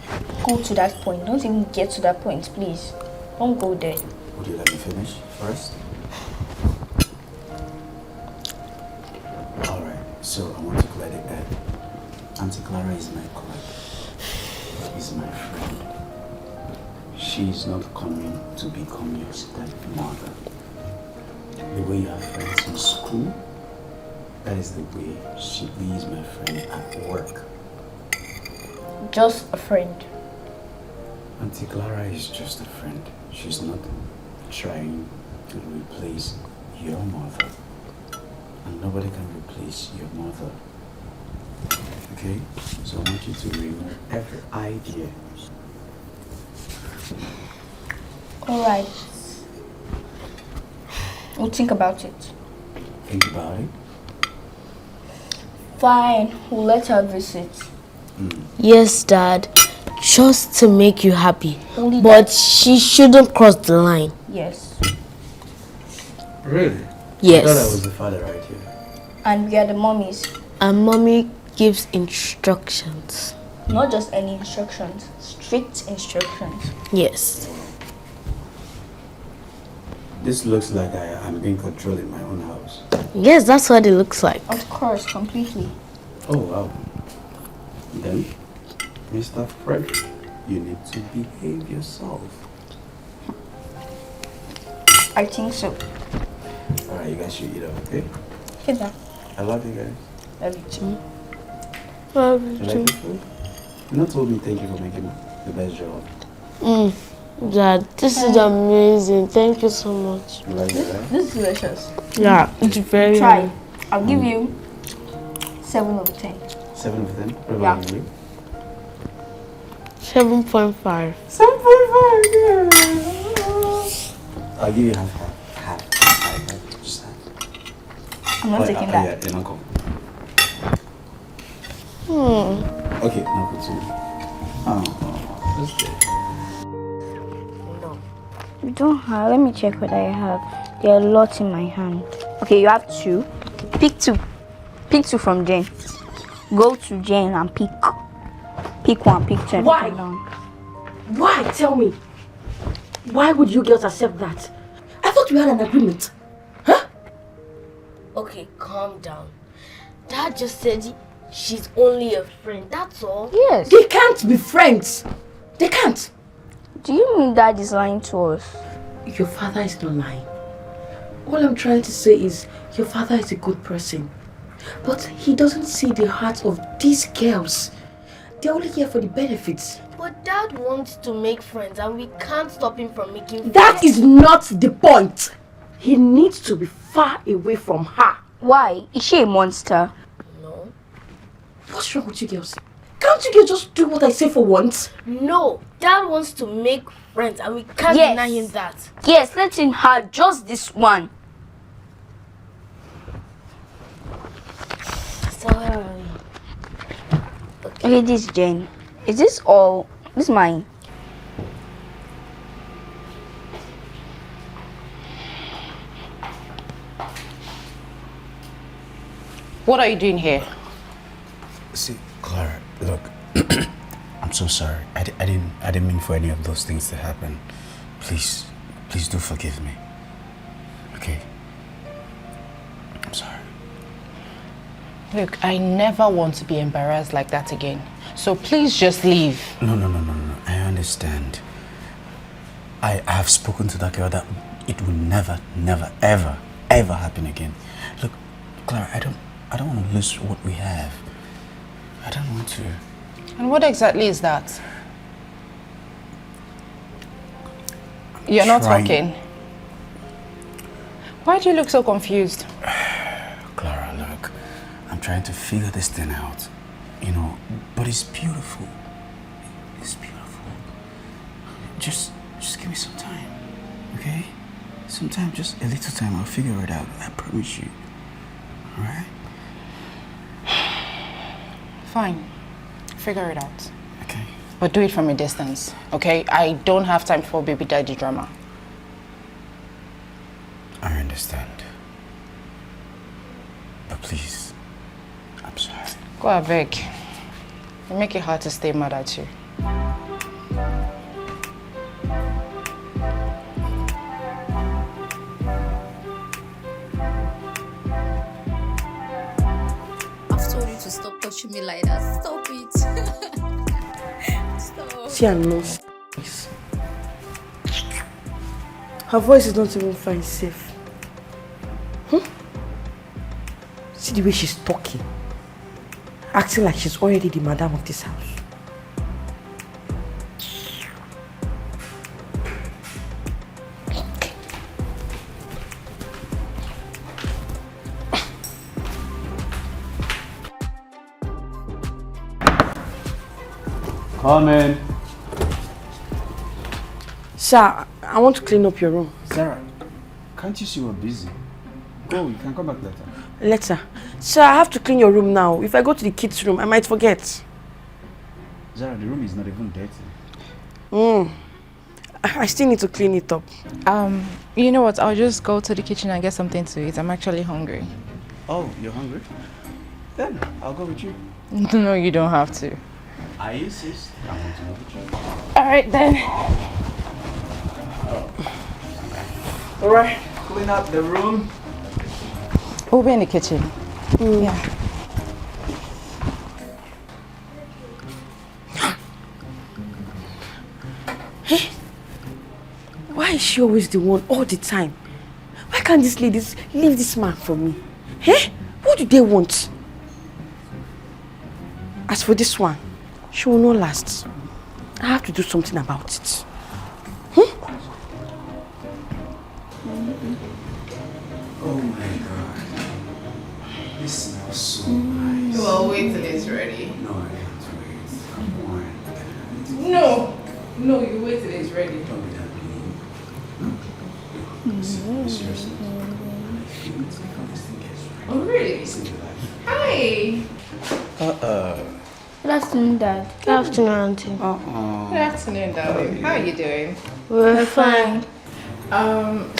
Speaker 5: go to that point. Don't even get to that point, please. Don't go there.
Speaker 1: Would you let me finish first? Alright, so I want to clear the air. Auntie Clara is my colleague. Is my friend. She's not coming to become your stepmother. The way you have friends in school, that is the way she is my friend at work.
Speaker 5: Just a friend.
Speaker 1: Auntie Clara is just a friend. She's not trying to replace your mother. And nobody can replace your mother. Okay? So I want you to remove every idea.
Speaker 5: Alright. We'll think about it.
Speaker 1: Think about it.
Speaker 5: Fine, we'll let her visit.
Speaker 4: Yes, Dad. Just to make you happy.
Speaker 5: Only
Speaker 4: But she shouldn't cross the line.
Speaker 5: Yes.
Speaker 1: Really?
Speaker 4: Yes.
Speaker 1: I thought I was the father right here.
Speaker 5: And we are the mummies.
Speaker 4: And Mommy gives instructions.
Speaker 5: Not just any instructions, strict instructions.
Speaker 4: Yes.
Speaker 1: This looks like I'm being controlled in my own house.
Speaker 4: Yes, that's what it looks like.
Speaker 5: Of course, completely.
Speaker 1: Oh, wow. Then, Mr. Frederick, you need to behave yourself.
Speaker 5: I think so.
Speaker 1: Alright, you guys should eat up, okay?
Speaker 5: Okay, then.
Speaker 1: I love you guys.
Speaker 5: Love you too.
Speaker 4: Love
Speaker 1: You
Speaker 4: you
Speaker 1: like
Speaker 4: too.
Speaker 1: the food? You not told me thank you for making the best job.
Speaker 4: Dad, this is amazing. Thank you so much.
Speaker 1: You like it, right?
Speaker 5: This is delicious.
Speaker 4: Yeah, it's very
Speaker 5: Try. I'll give you 7 over 10.
Speaker 1: 7 of them? What
Speaker 5: Yeah.
Speaker 1: about you?
Speaker 4: 7.5.
Speaker 1: 7.5, yeah. I'll give you half. Just half.
Speaker 5: I'm not taking that.
Speaker 1: Yeah, then I'll come. Okay, now go to me. Oh, that's good.
Speaker 5: No. You don't have. Let me check what I have. There are lots in my hand. Okay, you have 2. Pick 2. Pick 2 from Jane. Go to Jane and pick. Pick 1, pick 2.
Speaker 6: Why? Why? Tell me. Why would you girls accept that? I thought we had an agreement. Huh?
Speaker 4: Okay, calm down. Dad just said she's only a friend, that's all.
Speaker 5: Yes.
Speaker 6: They can't be friends. They can't.
Speaker 5: Do you mean Dad is lying to us?
Speaker 6: Your father is not lying. All I'm trying to say is your father is a good person. But he doesn't see the heart of these girls. They're only here for the benefits.
Speaker 4: But Dad wants to make friends and we can't stop him from making friends.
Speaker 6: That is not the point. He needs to be far away from her.
Speaker 5: Why? Is she a monster?
Speaker 4: No.
Speaker 6: What's wrong with you girls? Can't you girls just do what I say for once?
Speaker 4: No. Dad wants to make friends and we can't
Speaker 5: Yes.
Speaker 4: deny him that.
Speaker 5: Yes, let him have just this one.
Speaker 4: Sorry.
Speaker 5: Okay, this is Jane. Is this all? This is mine.
Speaker 7: What are you doing here?
Speaker 1: See, Clara, look, I'm so sorry. I didn't mean for any of those things to happen. Please do forgive me. Okay? I'm sorry.
Speaker 7: Look, I never want to be embarrassed like that again. So please just leave.
Speaker 1: No. I understand. I have spoken to that girl that it will never, ever happen again. Look, Clara, I don't want to lose what we have. I don't want to.
Speaker 7: And what exactly is that? You're not talking. Why do you look so confused?
Speaker 1: Clara, look, I'm trying to figure this thing out, you know, but it's beautiful. It's beautiful. Just give me some time, okay? Some time, just a little time, I'll figure it out. I promise you. All right?
Speaker 7: Fine. Figure it out.
Speaker 1: Okay.
Speaker 7: But do it from a distance, okay? I don't have time for baby daddy drama.
Speaker 1: I understand. But please, I'm sorry.
Speaker 7: Go I beg. You make it hard to stay mad at you.
Speaker 3: I've told you to stop touching me like that. Stop it. Stop.
Speaker 6: See her nose. Her voice is not even fine safe. See the way she's talking. Acting like she's already the madam of this house.
Speaker 1: Come in.
Speaker 6: Sir, I want to clean up your room.
Speaker 1: Sarah, can't you see we're busy? Go, you can come back later.
Speaker 6: Later. Sir, I have to clean your room now. If I go to the kids' room, I might forget.
Speaker 1: Zara, the room is not even dirty.
Speaker 6: I still need to clean it up.
Speaker 7: You know what? I'll just go to the kitchen and get something to eat. I'm actually hungry.
Speaker 1: Oh, you're hungry? Then I'll go with you.
Speaker 7: No, you don't have to.
Speaker 1: I insist. I want to go with you.
Speaker 7: Alright then.
Speaker 1: Alright, clean up the room.
Speaker 7: We'll be in the kitchen. Yeah.
Speaker 6: Why is she always the one all the time? Why can't these ladies leave this man for me? Hey, what do they want? As for this one, she will not last. I have to do something about it.
Speaker 1: Oh my god. This smells so nice.
Speaker 7: Well, wait till it's ready.
Speaker 1: No, I can't wait. Come on.
Speaker 7: No, you wait till it's ready.
Speaker 1: Don't be that mean. Seriously. I feel it's because this thing gets ready.
Speaker 7: Oh, really? Hi.
Speaker 4: Good afternoon, Dad. Good afternoon, Auntie.
Speaker 7: Good afternoon, darling. How are you doing?
Speaker 4: We're fine.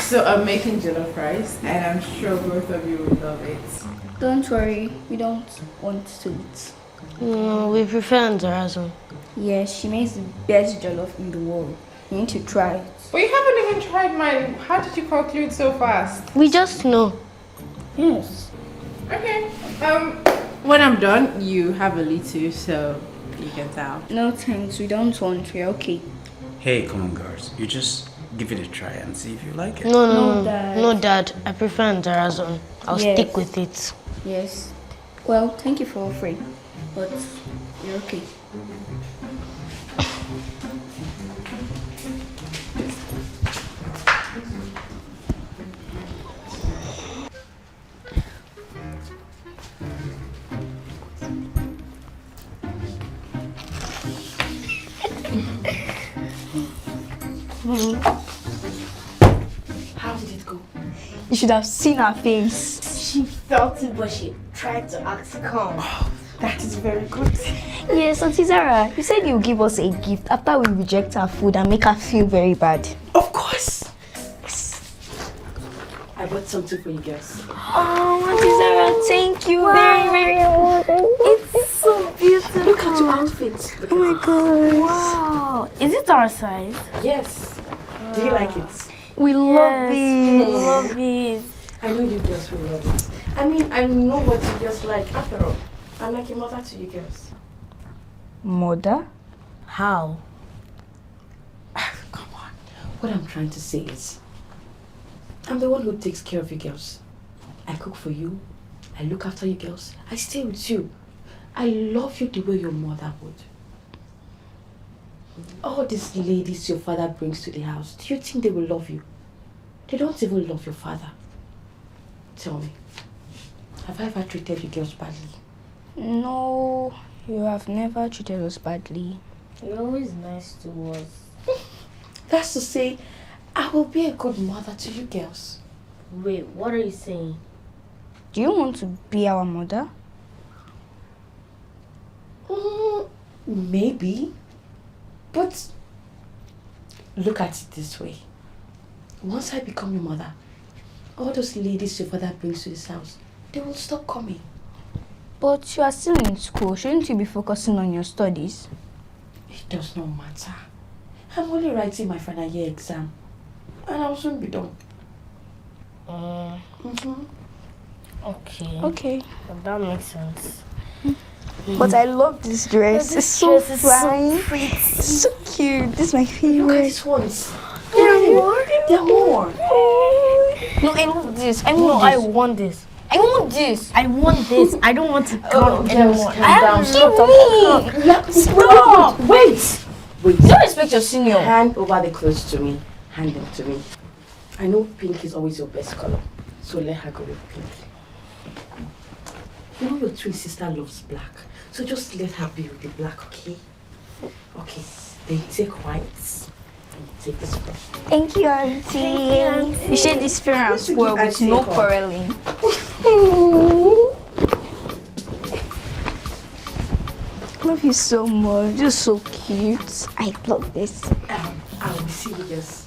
Speaker 7: So I'm making jollof rice, and I'm sure both of you will love it.
Speaker 5: Don't worry, we don't want to eat.
Speaker 4: No, we prefer Anzarazum.
Speaker 5: Yes, she makes the best jollof in the world. You need to try it.
Speaker 7: Well, you haven't even tried mine. How did you conclude so fast?
Speaker 4: We just know.
Speaker 5: Yes.
Speaker 7: Okay. When I'm done, you have a little, so you can tell.
Speaker 5: No thanks, we don't want. We're okay.
Speaker 1: Hey, come on, girls. You just give it a try and see if you like it.
Speaker 4: No,
Speaker 5: Dad.
Speaker 4: No, Dad. I prefer Anzarazum. I'll
Speaker 5: Yes.
Speaker 4: stick with it.
Speaker 5: Yes. Well, thank you for offering, but you're okay.
Speaker 6: How did it go?
Speaker 5: You should have seen her face.
Speaker 6: She felt it, but she tried to act calm. That is very good.
Speaker 5: Yes, Auntie Zara, you said you'll give us a gift after we reject her food and make her feel very bad.
Speaker 6: Of course. I bought something for you guys.
Speaker 5: Oh, Auntie Zara, thank you very, very much.
Speaker 4: It's so beautiful.
Speaker 6: Look at your outfit.
Speaker 5: Oh my god.
Speaker 4: Wow. Is it our size?
Speaker 6: Yes. Do you like it?
Speaker 5: We love
Speaker 4: We
Speaker 5: it.
Speaker 4: love it.
Speaker 6: I know you girls will love it. I mean, I know what you girls like. After all, I'm like a mother to you girls.
Speaker 5: Mother?
Speaker 4: How?
Speaker 6: Come on. What I'm trying to say is, I'm the one who takes care of you girls. I cook for you. I look after you girls. I stay with you. I love you the way your mother would. All these ladies your father brings to the house, do you think they will love you? They don't even love your father. Tell me, have I ever treated you girls badly?
Speaker 5: No, you have never treated us badly.
Speaker 4: You're always nice to us.
Speaker 6: That's to say, I will be a good mother to you girls.
Speaker 4: Wait, what are you saying?
Speaker 5: Do you want to be our mother?
Speaker 6: Maybe. But look at it this way. Once I become your mother, all those ladies your father brings to this house, they will stop coming.
Speaker 5: But you are still in school. Shouldn't you be focusing on your studies?
Speaker 6: It does not matter. I'm only writing my final year exam. And I'll soon be done.
Speaker 4: Okay.
Speaker 5: Okay.
Speaker 4: That makes sense.
Speaker 5: But I love this dress. It's so fine. It's so cute. This is my
Speaker 6: Look at
Speaker 5: favorite.
Speaker 6: these ones. There are more. There are more.
Speaker 5: No, I love this. I
Speaker 4: No,
Speaker 5: want
Speaker 4: I
Speaker 5: this.
Speaker 4: want this.
Speaker 5: I want this.
Speaker 4: I want this. I don't want to come anymore.
Speaker 6: Calm down.
Speaker 5: Stop.
Speaker 6: Wait. Wait.
Speaker 5: Don't respect your senior.
Speaker 6: Hand over the clothes to me. Hand them to me. I know pink is always your best color. So let her go with pink. You know your twin sister loves black. So just let her be with the black, okay? Okay. Then take whites. And take this one.
Speaker 5: Thank you, Auntie. You share this fair and square with
Speaker 6: Auntie
Speaker 5: no
Speaker 6: a hug.
Speaker 5: quarreling. Love you so much. You're so cute. I love this.
Speaker 6: I will see you guys.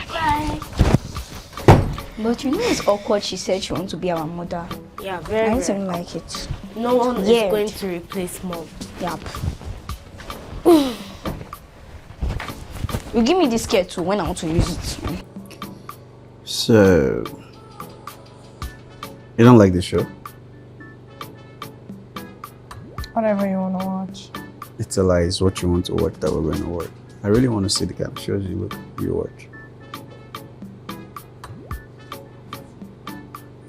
Speaker 5: Bye. But you know it's awkward. She said she wants to be our mother.
Speaker 4: Yeah,
Speaker 5: I
Speaker 4: very
Speaker 5: don't like it.
Speaker 4: No one is
Speaker 5: Yeah.
Speaker 4: going to replace mom.
Speaker 5: Yep. You give me this care too when I want to use it.
Speaker 8: So, you don't like the show?
Speaker 7: Whatever you want to watch.
Speaker 8: It's a lie. It's what you want to watch that we're going to watch. I really want to see the kind of shows you watch.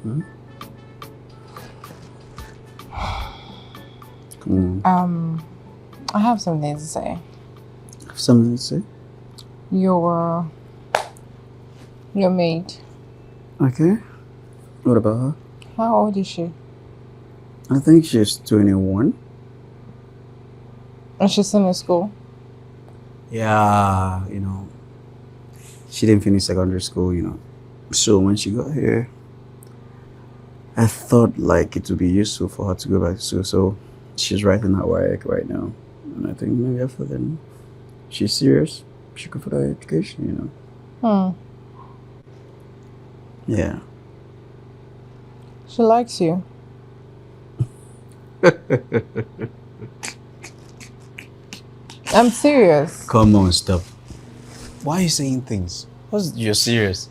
Speaker 8: Hmm? Come on.
Speaker 7: I have something to say.
Speaker 8: Have something to say?
Speaker 7: Your maid.
Speaker 8: Okay. What about her?
Speaker 7: How old is she?
Speaker 8: I think she's 21.
Speaker 7: And she's still in school.
Speaker 8: Yeah, she didn't finish secondary school, So when she got here, I thought like it would be useful for her to go back to school. So she's writing her work right now. And I think maybe after then, she's serious. She could further education, you know. Yeah.
Speaker 7: She likes you. I'm serious.
Speaker 1: Come on, stop. Why are you saying things? You're serious.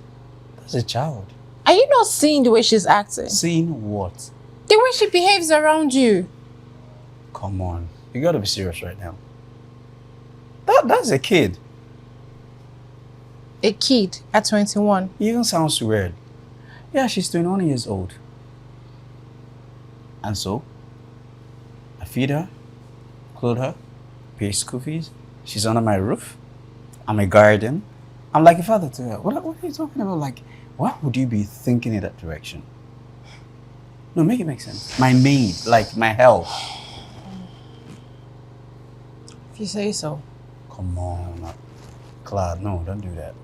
Speaker 1: That's a child.
Speaker 7: Are you not seeing the way she's acting?
Speaker 1: Seeing what?
Speaker 7: The way she behaves around you.
Speaker 1: Come on. You gotta be serious right now. That's a kid.
Speaker 7: A kid at 21.
Speaker 1: It even sounds weird. Yeah, she's 21 years old. And so, I feed her, clothe her, pay school fees. She's under my roof. I'm a guardian. I'm like a father to her. What are you talking about? Like, why would you be thinking in that direction? No, make it make sense. My maid, like my help.
Speaker 7: If you say so.
Speaker 1: Come on, Claude, no, don't do that.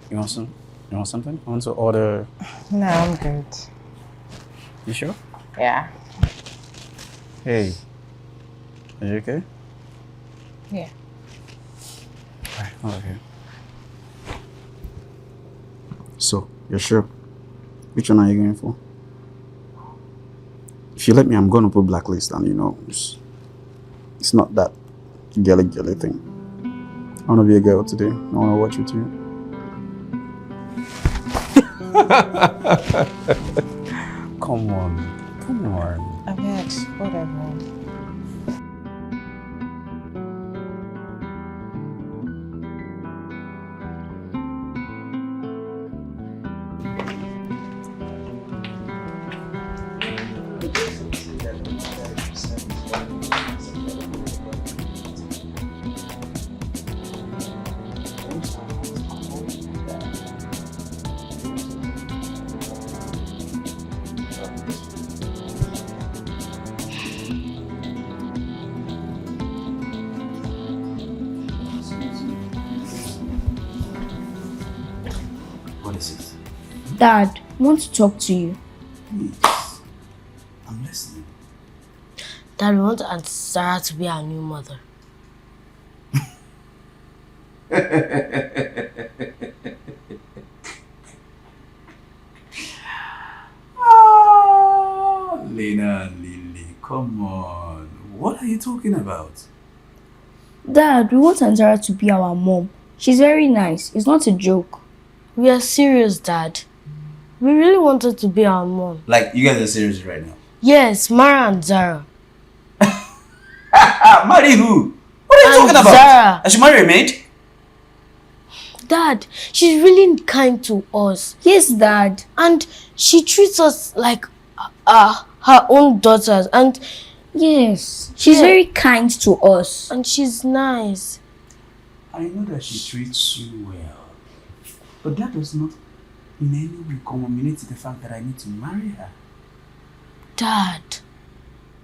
Speaker 1: You want something? I want to order.
Speaker 7: No, I'm good.
Speaker 1: You sure?
Speaker 7: Yeah.
Speaker 1: Hey, are you okay?
Speaker 7: Yeah.
Speaker 1: Alright, okay.
Speaker 8: So, you're sure? Which one are you going for? If you let me, I'm going to put blacklist and you know, it's not that girly thing. I want to be a girl today. I want to watch with you.
Speaker 1: Come on.
Speaker 7: I'm next. Whatever.
Speaker 5: Dad, I want to talk to you.
Speaker 1: Please. I'm listening.
Speaker 4: Dad, we want Aunt Sarah to be our new mother.
Speaker 1: Oh, Lena, Lily, come on. What are you talking about?
Speaker 5: Dad, we want Aunt Sarah to be our mom. She's very nice. It's not a joke.
Speaker 4: We are serious, Dad. We really want her to be our mom.
Speaker 1: Like, you guys are serious right now?
Speaker 4: Yes, Mara and Zara.
Speaker 1: Marry who? What are you talking about?
Speaker 4: Zara.
Speaker 1: I should marry a maid?
Speaker 4: Dad, she's really kind to us.
Speaker 5: Yes, Dad.
Speaker 4: And she treats us like her own daughters. And
Speaker 5: yes, she's very kind to us.
Speaker 4: And she's nice.
Speaker 1: I know that she treats you well. But that does not in any way culminate the fact that I need to marry her.
Speaker 4: Dad,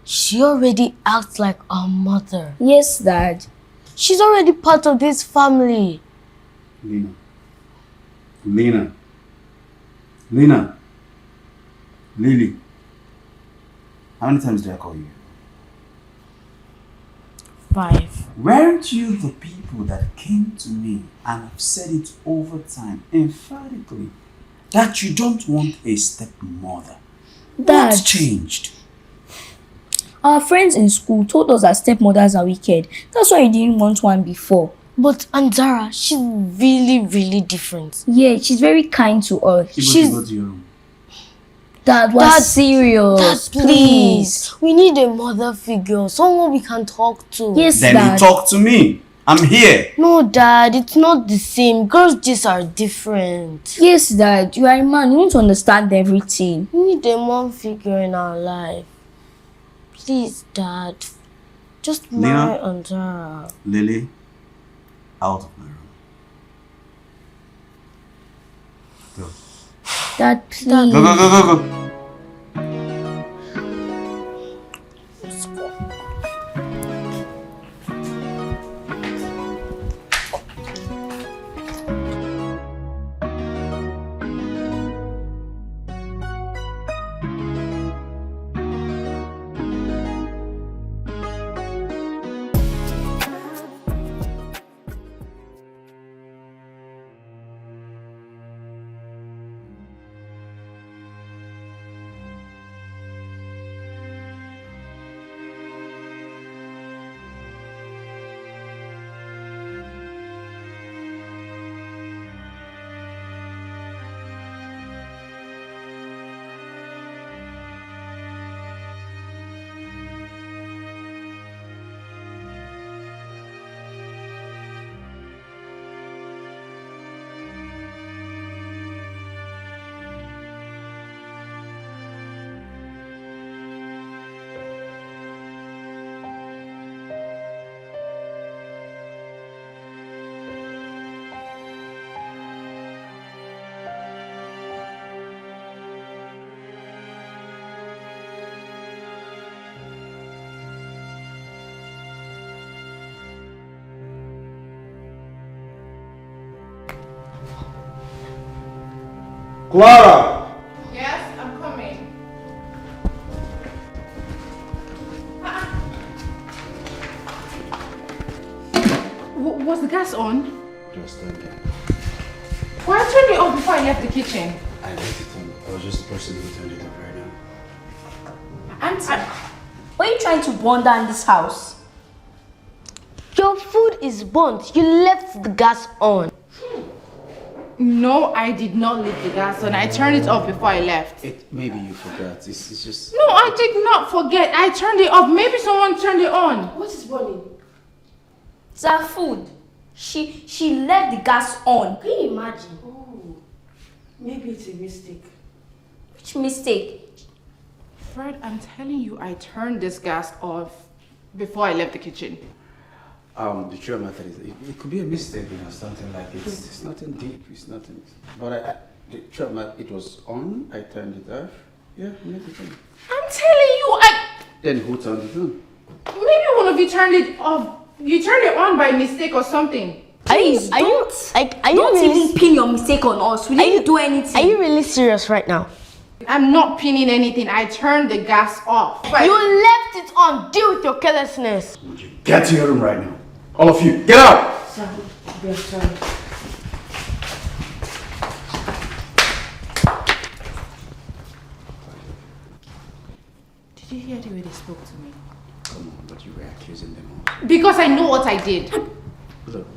Speaker 4: she already acts like our mother.
Speaker 5: Yes, Dad.
Speaker 4: She's already part of this family.
Speaker 1: Lena. Lily. How many times did I call you?
Speaker 4: 5.
Speaker 1: Weren't you the people that came to me and have said it over time, emphatically, that you don't want a stepmother?
Speaker 5: Dad.
Speaker 1: What's changed?
Speaker 5: Our friends in school told us that stepmothers are wicked. That's why you didn't want one before.
Speaker 4: But Aunt Zara, she's really, really different.
Speaker 5: Yeah, she's very kind to us.
Speaker 1: She's... Go to your room.
Speaker 5: Dad, we're serious.
Speaker 4: Dad, please. We need a mother figure, someone we can talk to.
Speaker 5: Yes,
Speaker 1: then
Speaker 5: Dad.
Speaker 1: you talk to me. I'm here.
Speaker 4: No, Dad, it's not the same. Girls just are different.
Speaker 5: Yes, Dad. You are a man. You need to understand everything.
Speaker 4: We need a mom figure in our life. Please, Dad. Just marry Aunt Zara.
Speaker 1: Lily, out of my room. Go.
Speaker 5: Dad, please.
Speaker 1: Go.
Speaker 4: Let's go.
Speaker 8: Clara!
Speaker 7: Yes, I'm coming. Was the gas on?
Speaker 8: Just turned it.
Speaker 7: Well, I turned it off before I left the kitchen.
Speaker 8: I left it on. I was just the person who turned it off right now.
Speaker 5: Auntie, why are you trying to burn down this house?
Speaker 4: Your food is burnt. You left the gas on.
Speaker 7: No, I did not leave the gas on. I turned it off before I left.
Speaker 8: Maybe you forgot. It's just...
Speaker 7: No, I did not forget. I turned it off. Maybe someone turned it on.
Speaker 6: What is burning?
Speaker 5: It's her food. She left the gas on.
Speaker 6: Can you imagine? Oh, maybe it's a mistake.
Speaker 5: Which mistake?
Speaker 7: Fred, I'm telling you, I turned this gas off before I left the kitchen.
Speaker 8: The true method is, it could be a mistake, something like it's nothing deep, it's nothing. But the true method, it was on, I turned it off. Yeah, made it on.
Speaker 7: I'm telling you,
Speaker 8: Then who turned it on?
Speaker 7: maybe one of you turned it off. You turned it on by mistake or something.
Speaker 5: Please, don't even pin your mistake on us. We didn't do anything.
Speaker 4: Are you really serious right now?
Speaker 7: I'm not pinning anything. I turned the gas off.
Speaker 4: You left it on. Deal with your carelessness.
Speaker 8: Get to your room right now. All of you, get out!
Speaker 6: Sorry, we are sorry.
Speaker 7: Did you hear the way they spoke to me?
Speaker 8: Come on, but you were accusing them all.
Speaker 7: Because I know what I did.
Speaker 8: Look,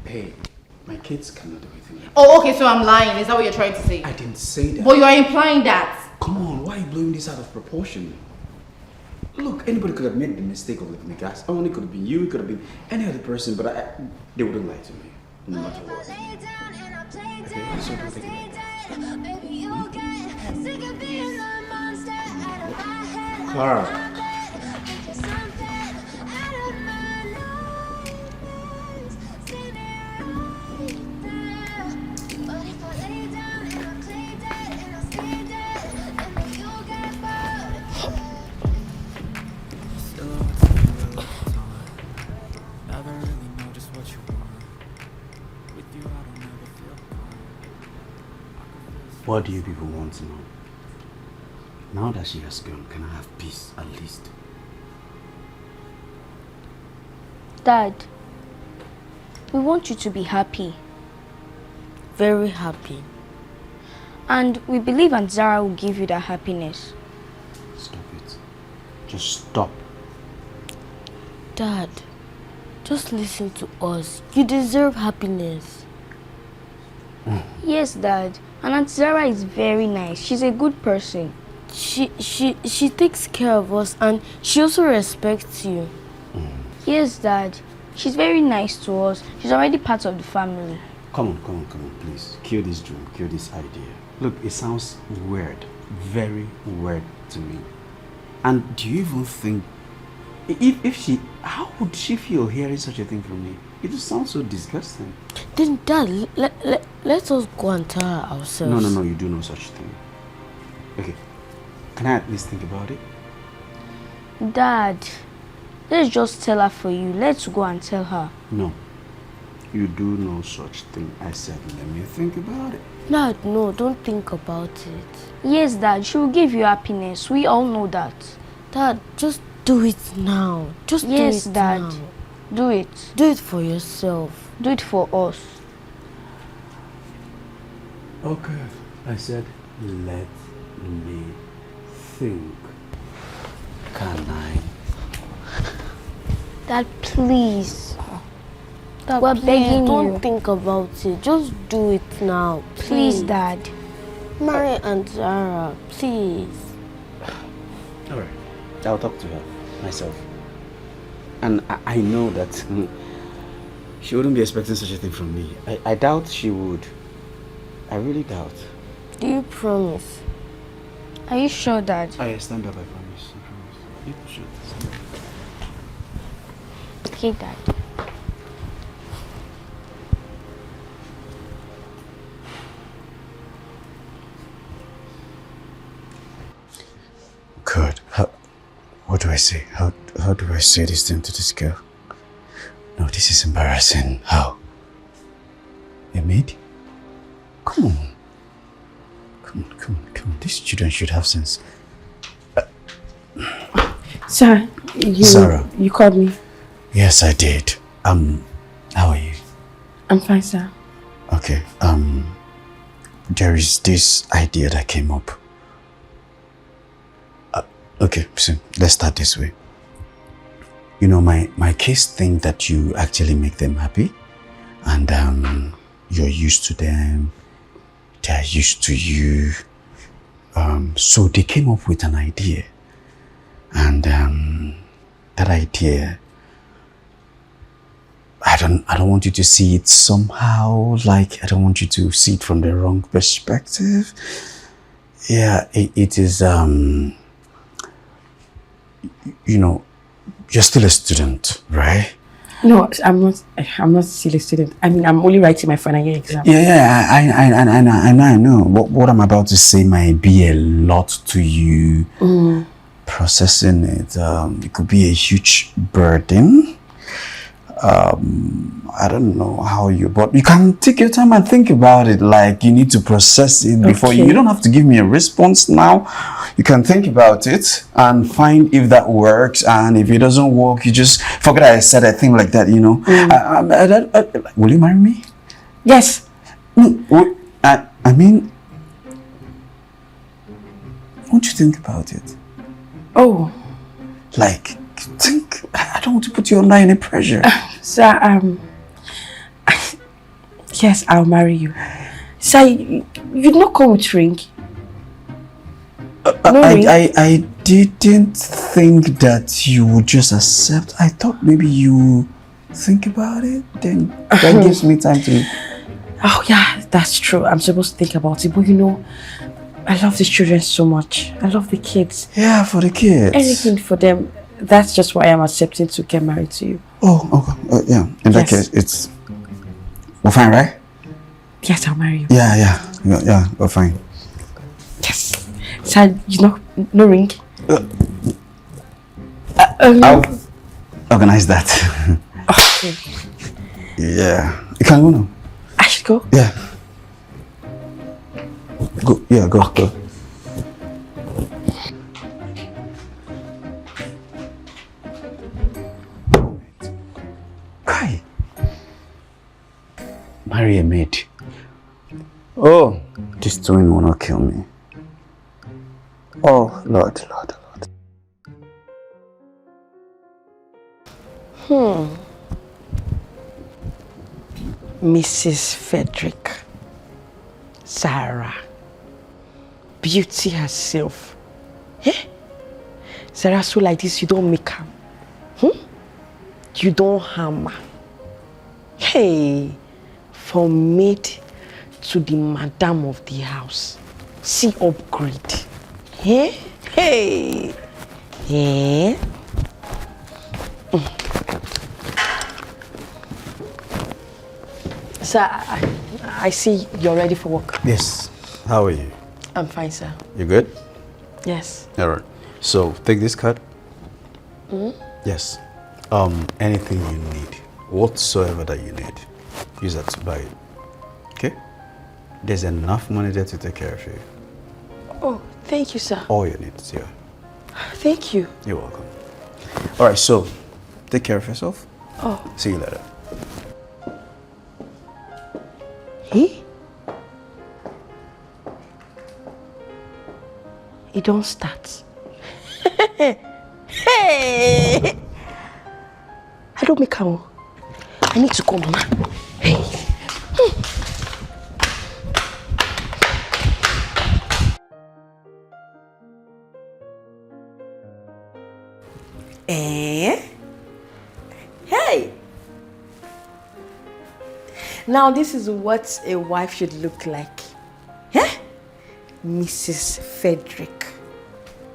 Speaker 8: hey, my kids cannot do anything like that.
Speaker 7: Oh, okay, so I'm lying. Is that what you're trying to say?
Speaker 8: I didn't say that.
Speaker 7: But you're implying that.
Speaker 8: Come on, why are you blowing this out of proportion? Look, anybody could have made the mistake of leaving the gas on. It could have been you, it could have been any other person, but they wouldn't lie to me, no matter what. Okay, so don't take it like that. Clara. What do you people want to know? Now that she has gone, can I have peace at least?
Speaker 9: Dad, we want you to be happy.
Speaker 4: Very happy.
Speaker 9: And we believe Aunt Zara will give you that happiness.
Speaker 8: Stop it. Just stop.
Speaker 4: Dad, just listen to us. You deserve happiness.
Speaker 9: Yes, Dad. And Aunt Zara is very nice. She's a good person.
Speaker 4: She takes care of us and she also respects you.
Speaker 9: Yes, Dad. She's very nice to us. She's already part of the family.
Speaker 8: Come on, please. Kill this dream, kill this idea. Look, it sounds weird. Very weird to me. And do you even think, if she, how would she feel hearing such a thing from me? It just sounds so disgusting.
Speaker 4: Then Dad, let us go and tell her ourselves.
Speaker 8: No, you do no such thing. Okay, can I at least think about it?
Speaker 9: Dad, let's just tell her for you. Let's go and tell her.
Speaker 8: No, you do no such thing. I said let me think about it.
Speaker 4: Dad, no, don't think about it.
Speaker 9: Yes, Dad, she will give you happiness. We all know that.
Speaker 4: Dad, just do it now. Just
Speaker 9: yes,
Speaker 4: do it
Speaker 9: Dad.
Speaker 4: now.
Speaker 9: Do it.
Speaker 4: Do it for yourself.
Speaker 9: Do it for us.
Speaker 8: Okay, I said let me think. Can I?
Speaker 9: Dad, please.
Speaker 4: Dad,
Speaker 9: we're
Speaker 4: please,
Speaker 9: begging
Speaker 4: don't
Speaker 9: you.
Speaker 4: think about it. Just do it now.
Speaker 9: Please, Dad.
Speaker 4: Marry Aunt Zara, please.
Speaker 8: Alright, I'll talk to her myself. And I know that she wouldn't be expecting such a thing from me. I doubt she would. I really doubt.
Speaker 4: Do you promise?
Speaker 9: Are you sure, Dad?
Speaker 8: I stand up, I promise. You should stand up.
Speaker 9: Okay, Dad.
Speaker 8: God, what do I say? How do I say this thing to this girl? No, this is embarrassing. How? A maid? Come on. Come on. These children should have sense.
Speaker 6: Sir,
Speaker 8: Sarah.
Speaker 6: You called me?
Speaker 8: Yes, I did. How are you?
Speaker 6: I'm fine, sir.
Speaker 8: Okay, there is this idea that came up. Okay, so let's start this way. You know, my kids think that you actually make them happy, and you're used to them, they're used to you. So they came up with an idea, and that idea, I don't want you to see it somehow, like I don't want you to see it from the wrong perspective. Yeah, it is, you know, you're still a student, right?
Speaker 6: No, I'm not still a student. I mean, I'm only writing my final year exam.
Speaker 8: Yeah, I know. What I'm about to say might be a lot to you. Processing it, it could be a huge burden. I don't know how but you can take your time and think about it. Like, you need to process it before you don't have to give me a response now. You can think about it and find if that works, and if it doesn't work, you just forget I said a thing like that, you know. Will you marry me?
Speaker 6: Yes.
Speaker 8: I mean, won't you think about it?
Speaker 6: Oh.
Speaker 8: Like, think, I don't want to put you under any pressure.
Speaker 6: Sir, yes, I'll marry you. Sir, you not come with ring? No ring?
Speaker 8: I didn't think that you would just accept. I thought maybe you think about it, then that gives me time to...
Speaker 6: Oh yeah, that's true. I'm supposed to think about it, but you know, I love these children so much. I love the kids.
Speaker 8: Yeah, for the kids.
Speaker 6: Anything for them. That's just why I'm accepting to get married to you.
Speaker 8: Oh, okay. Yeah. In that case, we're fine, right?
Speaker 6: Yes, I'll marry you.
Speaker 8: Yeah, we're fine.
Speaker 6: Yes. Sir, you know, no ring.
Speaker 8: I'll organize that.
Speaker 6: Okay.
Speaker 8: Yeah. You can go now.
Speaker 6: I should go?
Speaker 8: Yeah. Go. Yeah, go. Okay. Go. Kai. Marry a maid. Oh, this twin will not kill me. Oh, Lord.
Speaker 6: Mrs. Frederick. Sarah. Beauty herself. Sarah, so like this, you don't make her. You don't hammer. Hey, from maid to the madam of the house. See upgrade. Hey. Sir, I see you're ready for work.
Speaker 8: Yes. How are you?
Speaker 6: I'm fine, sir.
Speaker 8: You good?
Speaker 6: Yes.
Speaker 8: All right. So take this card. Yes. Anything you need, whatsoever that you need, use that to buy it. Okay? There's enough money there to take care of you.
Speaker 6: Oh, thank you, sir.
Speaker 8: All your needs, yeah.
Speaker 6: Thank you.
Speaker 8: You're welcome. All right. So take care of yourself.
Speaker 6: Oh.
Speaker 8: See you later.
Speaker 6: It don't start. Hey! I don't make her. I need to go, Mama. Hey. Hey! Now this is what a wife should look like. Mrs. Frederick.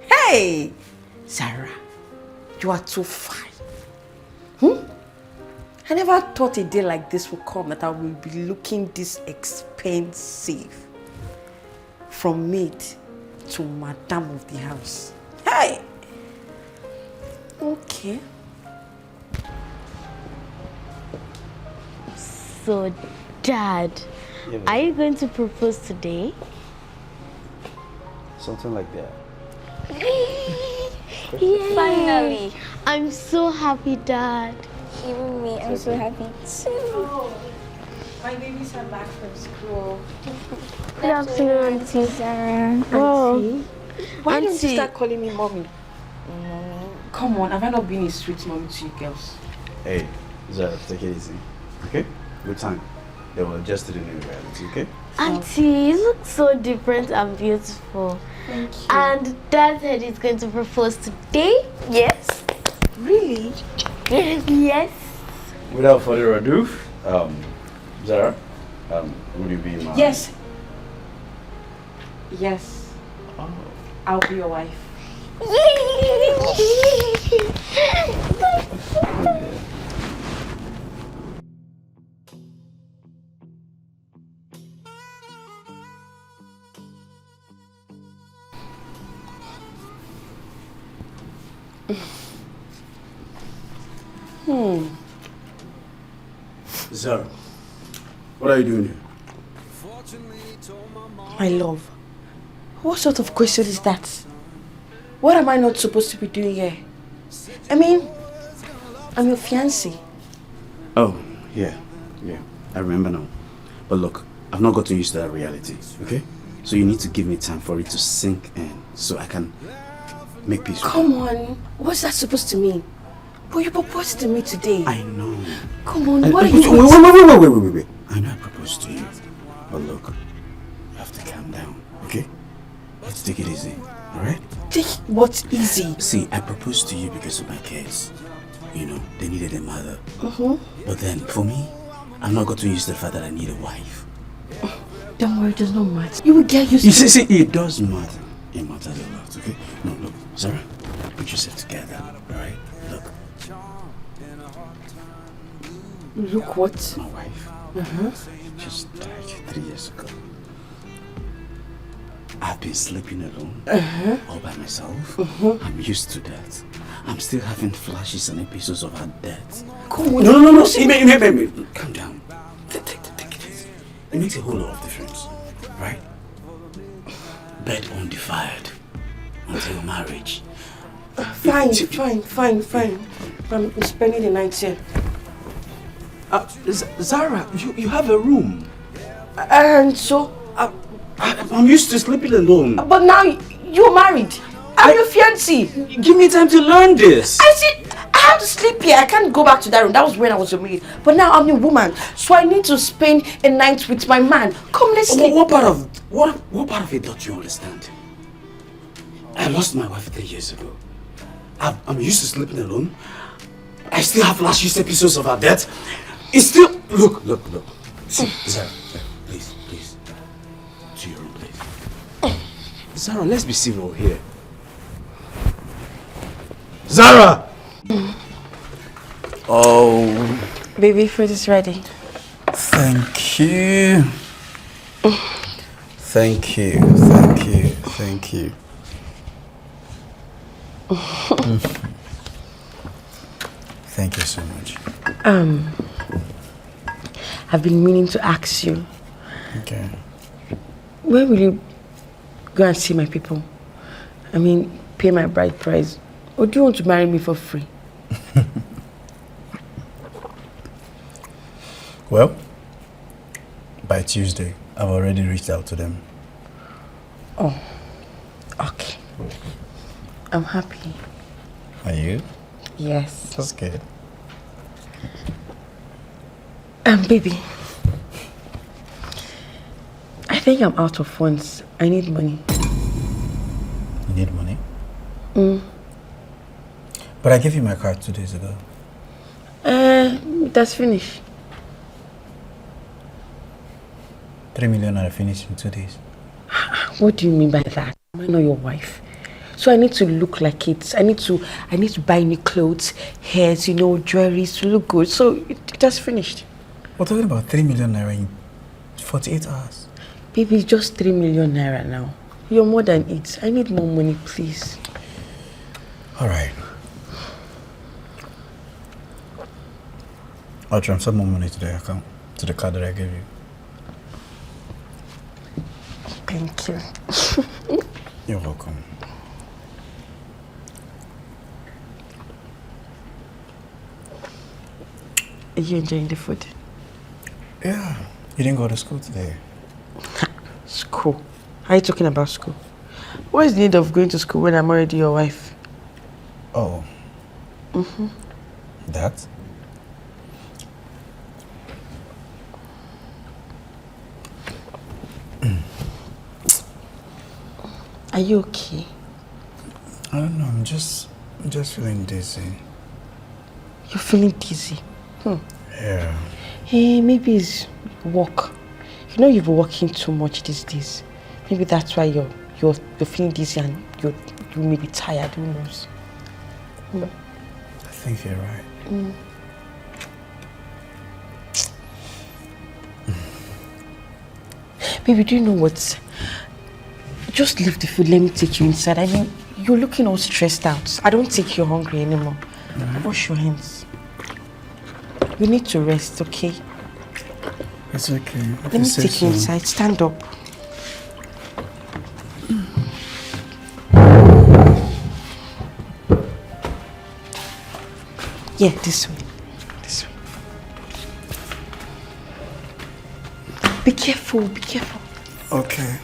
Speaker 6: Hey! Sarah, you are too fine. I never thought a day like this would come, that I will be looking this expensive. From maid to madam of the house. Hey! Okay.
Speaker 9: So, Dad, are you going to propose today?
Speaker 8: Something like that.
Speaker 4: Yay.
Speaker 9: Finally.
Speaker 4: I'm so happy, Dad.
Speaker 9: Even me, I'm so happy too.
Speaker 6: Oh, my babies are back from school.
Speaker 9: Good afternoon, Auntie Sarah.
Speaker 6: Auntie, why don't you
Speaker 9: Auntie.
Speaker 6: start calling me mommy? Come on, have I not been a sweet mommy to you girls?
Speaker 8: Hey, Zara, take it easy. Okay? Good time. They will adjust to the new reality, okay?
Speaker 4: Auntie, you look so different and beautiful.
Speaker 6: Thank you.
Speaker 4: And Dad said he's going to propose today. Yes.
Speaker 6: Really?
Speaker 4: Yes.
Speaker 8: Without further ado, Zara, will you be my...
Speaker 6: Yes. Yes.
Speaker 8: Oh.
Speaker 6: I'll be your wife.
Speaker 8: Zara, what are you doing here?
Speaker 6: My love, what sort of question is that? What am I not supposed to be doing here? I mean, I'm your fiancé.
Speaker 8: Oh, yeah, I remember now. But look, I've not gotten used to that reality, okay? So you need to give me time for it to sink in so I can make peace with it.
Speaker 6: Come on, what's that supposed to mean? But you proposed to me today.
Speaker 8: I know.
Speaker 6: Come on, what are you
Speaker 8: Wait. I know I proposed to you. But look, you have to calm down, okay? Let's take it easy, alright?
Speaker 6: Take what's easy?
Speaker 8: See, I proposed to you because of my kids. You know, they needed a mother. But then, for me, I'm not gotten used to the fact that I need a wife.
Speaker 6: Don't worry, it does not matter. You will get used to it.
Speaker 8: See, it does matter. It matters a lot, okay? No, look, Zara, put yourself together, alright? Look.
Speaker 6: Look what?
Speaker 8: My wife. Just died 3 years ago. I've been sleeping alone, all by myself. I'm used to that. I'm still having flashes and episodes of her death.
Speaker 6: Come on.
Speaker 8: No. Calm down. Take it easy. It makes a whole lot of difference, right? Bed undefiled until marriage.
Speaker 6: Fine. I'm spending the night here.
Speaker 8: Zara, you have a room.
Speaker 6: And so?
Speaker 8: I'm used to sleeping alone.
Speaker 6: But now you're married. I'm your fiancé.
Speaker 8: Give me time to learn this.
Speaker 6: I said I have to sleep here. I can't go back to that room. That was when I was your maid. But now I'm a woman, so I need to spend a night with my man. Come, let's sleep.
Speaker 8: What part of it don't you understand? I lost my wife 3 years ago. I'm used to sleeping alone. I still have flashy episodes of her death. It's still look. See, Zara, please. To your room, please. Zara, let's be civil here. Zara! Oh.
Speaker 6: Baby, food is ready.
Speaker 8: Thank you. Thank you. Thank you so much.
Speaker 6: I've been meaning to ask you.
Speaker 8: Okay.
Speaker 6: Where will you go and see my people? I mean, pay my bride price. Or do you want to marry me for free?
Speaker 8: Well, by Tuesday, I've already reached out to them.
Speaker 6: Oh, okay. I'm happy.
Speaker 8: Are you?
Speaker 6: Yes.
Speaker 8: That's good.
Speaker 6: Baby, I think I'm out of funds. I need money.
Speaker 8: You need money? But I gave you my card 2 days ago.
Speaker 6: That's finished.
Speaker 8: 3 million are finished in 2 days.
Speaker 6: What do you mean by that? Am I not your wife? So I need to look like it. I need to buy new clothes, hairs, jewelry to look good. So it has finished.
Speaker 8: We're talking about 3 million naira in 48 hours.
Speaker 6: Baby, it's just 3 million naira now. You're more than it. I need more money, please.
Speaker 8: All right. I'll transfer more money to the account, to the card that I gave you.
Speaker 6: Thank you.
Speaker 8: You're welcome.
Speaker 6: Are you enjoying the food?
Speaker 8: Yeah. You didn't go to school today.
Speaker 6: School? How are you talking about school? What is the need of going to school when I'm already your wife?
Speaker 8: Oh. That?
Speaker 6: Are you okay?
Speaker 8: I don't know. I'm just feeling dizzy.
Speaker 6: You're feeling dizzy?
Speaker 8: Yeah.
Speaker 6: Hey, maybe it's work. You know you've been working too much these days. Maybe that's why you're feeling dizzy and you may be tired. Who knows?
Speaker 8: I think you're right.
Speaker 6: Baby, do you know what? Just leave the food. Let me take you inside. I mean, you're looking all stressed out. I don't think you're hungry anymore. Wash your hands. You need to rest, okay?
Speaker 8: It's okay.
Speaker 6: Let me take you inside. Stand up. Yeah, this way. This way. Be careful, be careful.
Speaker 8: Okay.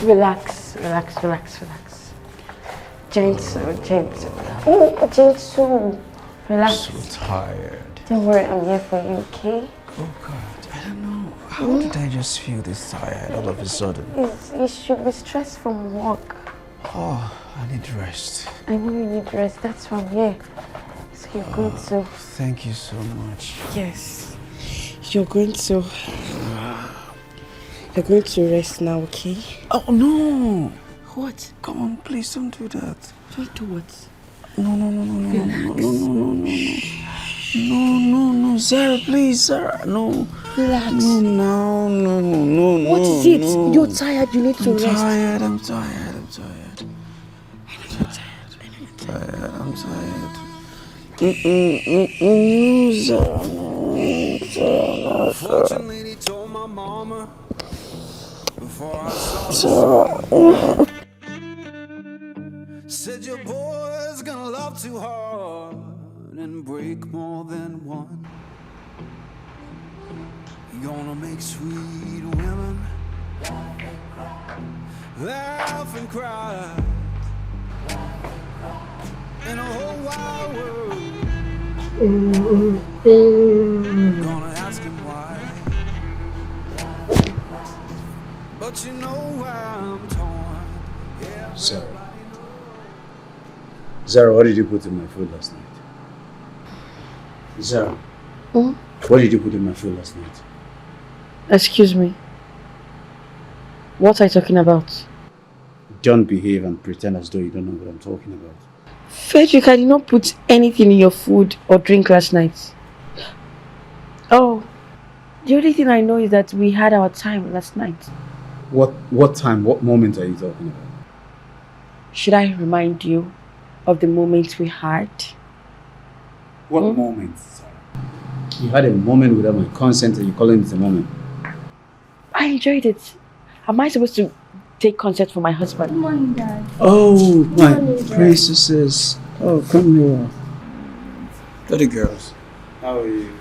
Speaker 6: Relax, relax, relax, relax. Gentle, gentle. Oh, gentle. Relax.
Speaker 8: I'm so tired.
Speaker 6: Don't worry, I'm here for you, okay?
Speaker 8: Oh God, I don't know. How did I just feel this tired all of a sudden?
Speaker 6: You should be stressed from work.
Speaker 8: Oh, I need rest.
Speaker 6: I know you need rest, that's why I'm here. So you're going to...
Speaker 8: Thank you so much.
Speaker 6: Yes. You're going to rest now, okay?
Speaker 8: Oh, no.
Speaker 6: What?
Speaker 8: Come on, please don't do that.
Speaker 6: Don't do what?
Speaker 8: No, Sarah, please, Sarah, no.
Speaker 6: Relax.
Speaker 8: No.
Speaker 6: What is it? You're tired, you need to rest.
Speaker 8: I'm tired. I'm tired.
Speaker 10: Fortunately, told my mama before I said your boy's gonna love too hard and break more than one. You're gonna make sweet women laugh and cry in a whole wide world. Gonna ask him why, but you know I'm torn. Yeah.
Speaker 8: Zara, what did you put in my food last night? Zara, what did you put in my food last night?
Speaker 6: Excuse me. What are you talking about?
Speaker 8: Don't behave and pretend as though you don't know what I'm talking about.
Speaker 6: Frederick, I did not put anything in your food or drink last night. Oh, the only thing I know is that we had our time last night.
Speaker 8: What time, what moment are you talking about?
Speaker 6: Should I remind you of the moments we had?
Speaker 8: What moment, Sarah? You had a moment without my consent and you're calling it a moment.
Speaker 6: I enjoyed it. Am I supposed to take consent from my husband?
Speaker 9: Good morning, Dad.
Speaker 8: Oh, my princesses. Oh, come here. Dirty girls. How are you?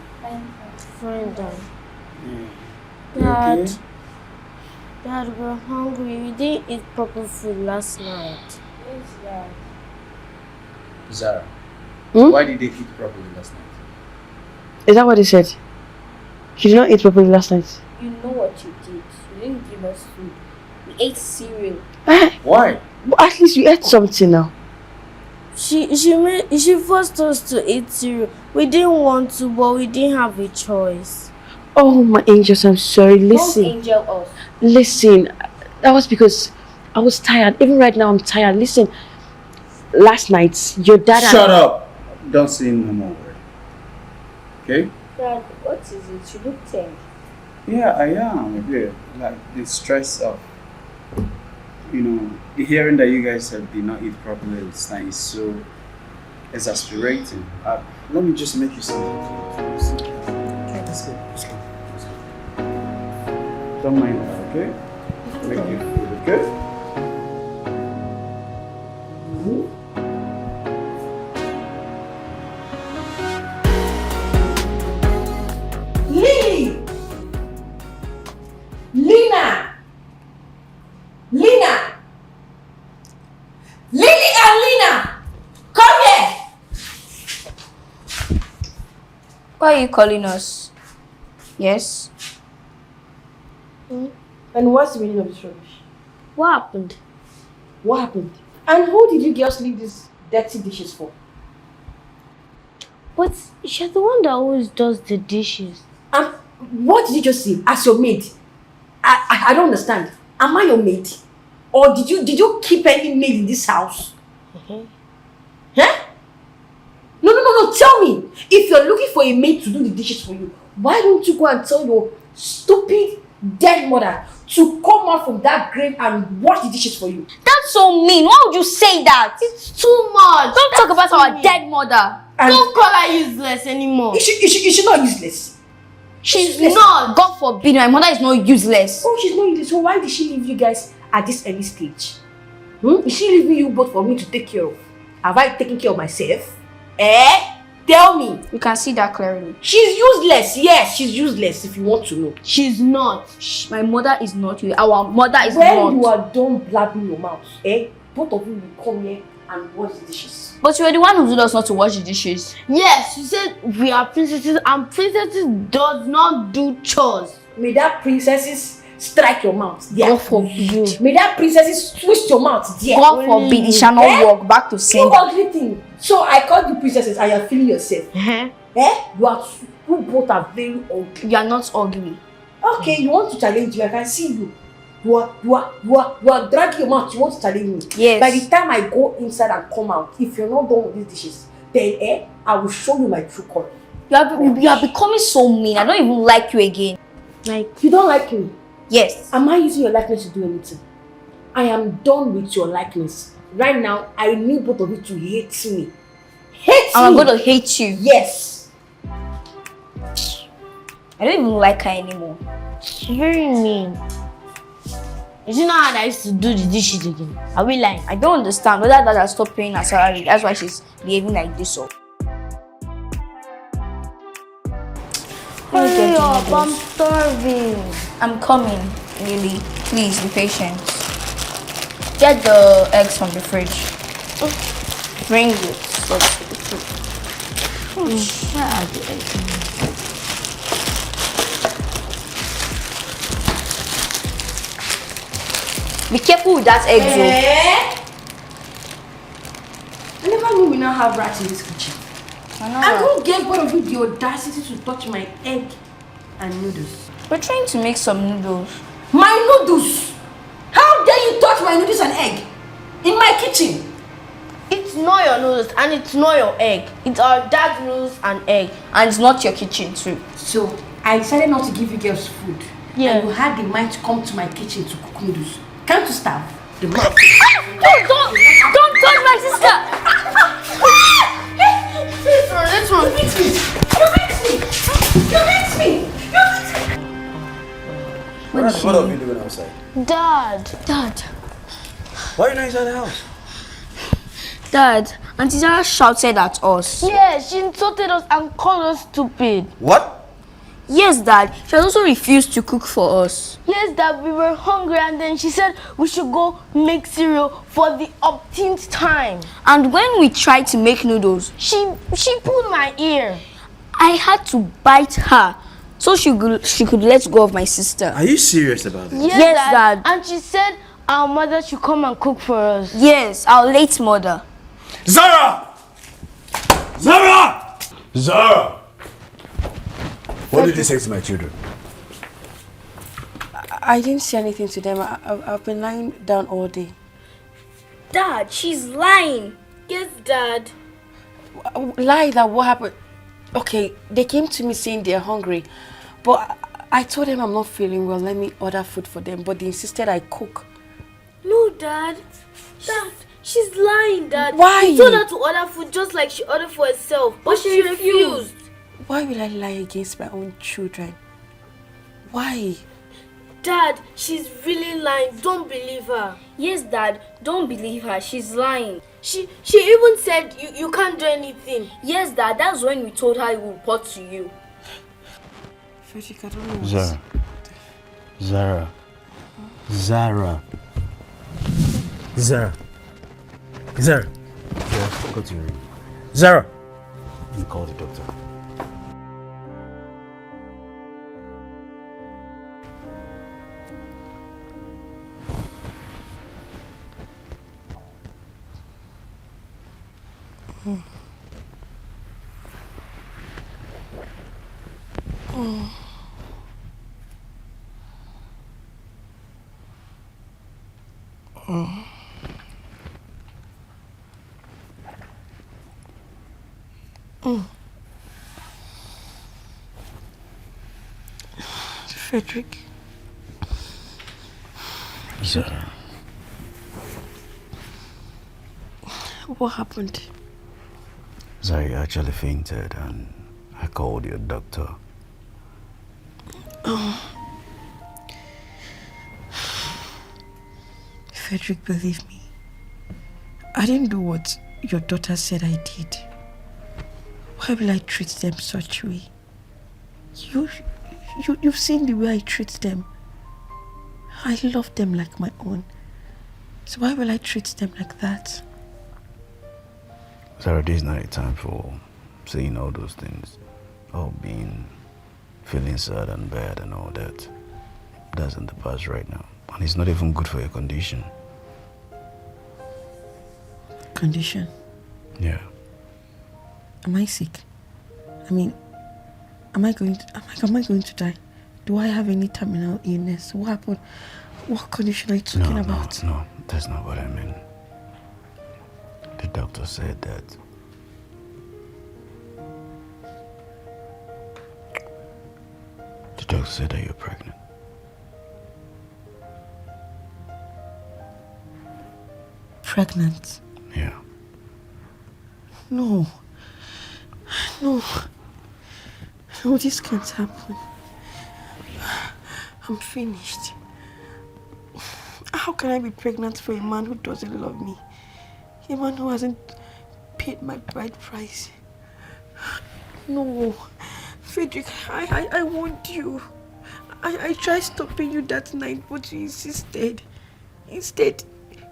Speaker 4: Fine, Dad.
Speaker 8: Yeah.
Speaker 4: Dad, Dad, we're hungry. We didn't eat proper food last night. Yes, Dad.
Speaker 8: Zara, why did they eat properly last night?
Speaker 6: Is that what they said? You did not eat properly last night?
Speaker 4: You know what you did. You didn't give us food. We ate cereal.
Speaker 8: Why?
Speaker 6: But at least you ate something now.
Speaker 4: She forced us to eat cereal. We didn't want to, but we didn't have a choice.
Speaker 6: Oh, my angels, I'm sorry. Listen.
Speaker 4: Don't angel us.
Speaker 6: Listen, that was because I was tired. Even right now, I'm tired. Listen, last night, your dad...
Speaker 8: Shut up! Don't say no more word. Okay?
Speaker 4: Dad, what is it? You look tense.
Speaker 8: Yeah, I am a bit. Like the stress of, hearing that you guys did not eat properly last night is so exasperating. Let me just make you something. Okay, let's go. Don't mind that, okay? Make you food, okay?
Speaker 6: Lily! Lina! Lina! Lily and Lina! Come here!
Speaker 9: Why are you calling us? Yes?
Speaker 6: And what's the meaning of this rubbish?
Speaker 9: What happened?
Speaker 6: What happened? And who did you girls leave these dirty dishes for?
Speaker 4: But you're the one that always does the dishes.
Speaker 6: What did you just say? As your maid? I don't understand. Am I your maid? Or did you keep any maid in this house? Huh? No. Tell me. If you're looking for a maid to do the dishes for you, why don't you go and tell your stupid dead mother to come out from that grave and wash the dishes for you?
Speaker 5: That's so mean. Why would you say that?
Speaker 4: It's too much.
Speaker 5: Don't talk about our dead mother.
Speaker 6: And
Speaker 4: don't call her useless anymore.
Speaker 6: Is she not useless?
Speaker 5: She's not. God forbid, my mother is not useless.
Speaker 6: Oh, she's not useless. So why did she leave you guys at this early stage? Is she leaving you both for me to take care of? Have I taken care of myself? Tell me.
Speaker 5: You can see that clearly.
Speaker 6: She's useless. Yes, she's useless if you want to know.
Speaker 4: She's not.
Speaker 5: My mother is not. Our mother is
Speaker 6: when
Speaker 5: not.
Speaker 6: When you are done blabbing your mouth, both of you will come here and wash the dishes.
Speaker 5: But you were the one who told us not to wash the dishes.
Speaker 4: Yes, she said we are princesses and princesses does not do chores.
Speaker 6: May that princesses strike your mouth.
Speaker 5: God forbid.
Speaker 6: May that princesses twist your mouth. Dear.
Speaker 5: God forbid. It shall not walk back to sin.
Speaker 6: You ugly thing. So I called you princesses and you're feeling yourself. You both are very ugly.
Speaker 5: You are not ugly.
Speaker 6: Okay, you want to challenge me? I can see you. You are dragging your mouth. You want to challenge me?
Speaker 5: Yes.
Speaker 6: By the time I go inside and come out, if you're not done with these dishes, then I will show you my true color.
Speaker 5: You are becoming so mean. I don't even like you again.
Speaker 6: Like, you don't like me?
Speaker 5: Yes.
Speaker 6: Am I using your likeness to do anything? I am done with your likeness. Right now, I need both of you to hate me.
Speaker 5: I'm going to hate you.
Speaker 6: Yes.
Speaker 5: I don't even like her anymore.
Speaker 4: She's very mean. Is it not how I used to do the dishes again? Are we lying?
Speaker 5: I don't understand whether that has stopped paying her salary. That's why she's behaving like this. So.
Speaker 4: Hurry up, I'm starving.
Speaker 5: I'm coming, Lily. Please be patient. Get the eggs from the fridge. Bring it.
Speaker 4: Where are the eggs?
Speaker 5: Be careful with that egg,
Speaker 6: I never knew we now have rats in this kitchen. And who gave both of you the audacity to touch my egg and noodles?
Speaker 5: We're trying to make some noodles.
Speaker 6: My noodles? How dare you touch my noodles and egg? In my kitchen?
Speaker 4: It's not your noodles and it's not your egg. It's our dad's noodles and egg.
Speaker 5: And it's not your kitchen too.
Speaker 6: So, I decided not to give you girls food.
Speaker 4: Yeah.
Speaker 6: And you had the mind to come to my kitchen to cook noodles. Can't you starve? The mouth.
Speaker 5: Don't touch my sister!
Speaker 6: Let's run. You beat me!
Speaker 8: What are you doing outside?
Speaker 4: Dad.
Speaker 8: Why are you not inside the house?
Speaker 5: Dad, Auntie Zara shouted at us.
Speaker 4: Yeah, she insulted us and called us stupid.
Speaker 8: What?
Speaker 5: Yes, Dad. She has also refused to cook for us.
Speaker 4: Yes, Dad, we were hungry and then she said we should go make cereal for the umpteenth time.
Speaker 5: And when we tried to make noodles,
Speaker 4: she pulled my ear.
Speaker 5: I had to bite her so she could let go of my sister.
Speaker 8: Are you serious about this?
Speaker 5: Yes, Dad.
Speaker 4: And she said our mother should come and cook for us.
Speaker 5: Yes, our late mother.
Speaker 8: Zara! What did you say to my children?
Speaker 6: I didn't say anything to them. I've been lying down all day.
Speaker 5: Dad, she's lying.
Speaker 4: Yes, Dad.
Speaker 6: Lie that what happened? Okay, they came to me saying they're hungry. But I told them I'm not feeling well. Let me order food for them. But they insisted I cook.
Speaker 4: No, Dad. Dad, she's lying, Dad.
Speaker 6: Why?
Speaker 4: You told her to order food just like she ordered for herself. But she refused.
Speaker 6: Why will I lie against my own children? Why?
Speaker 4: Dad, she's really lying. Don't believe her.
Speaker 5: Yes, Dad. Don't believe her. She's lying.
Speaker 4: She even said you can't do anything.
Speaker 5: Yes, Dad, that's when we told her we will report to you.
Speaker 6: Frederick, I don't know.
Speaker 8: Zara. Go to your room.
Speaker 11: Zara!
Speaker 8: You call the doctor.
Speaker 6: Frederick.
Speaker 8: Zara.
Speaker 6: What happened?
Speaker 8: Zara actually fainted and I called your doctor.
Speaker 6: Frederick, believe me. I didn't do what your daughter said I did. Why will I treat them such way? You've seen the way I treat them. I love them like my own. So why will I treat them like that?
Speaker 8: Sarah, this is not a time for saying all those things. Or feeling sad and bad and all that. That's in the past right now. And it's not even good for your condition.
Speaker 6: Condition?
Speaker 8: Yeah.
Speaker 6: Am I sick? I mean, am I going to die? Do I have any terminal illness? What happened? What condition are you talking about?
Speaker 8: No, that's not what I mean. The doctor said that you're pregnant.
Speaker 6: Pregnant?
Speaker 8: Yeah.
Speaker 6: No, this can't happen. I'm finished. How can I be pregnant for a man who doesn't love me? A man who hasn't paid my bride price. No, Frederick, I want you. I tried stopping you that night, but you insisted. Instead,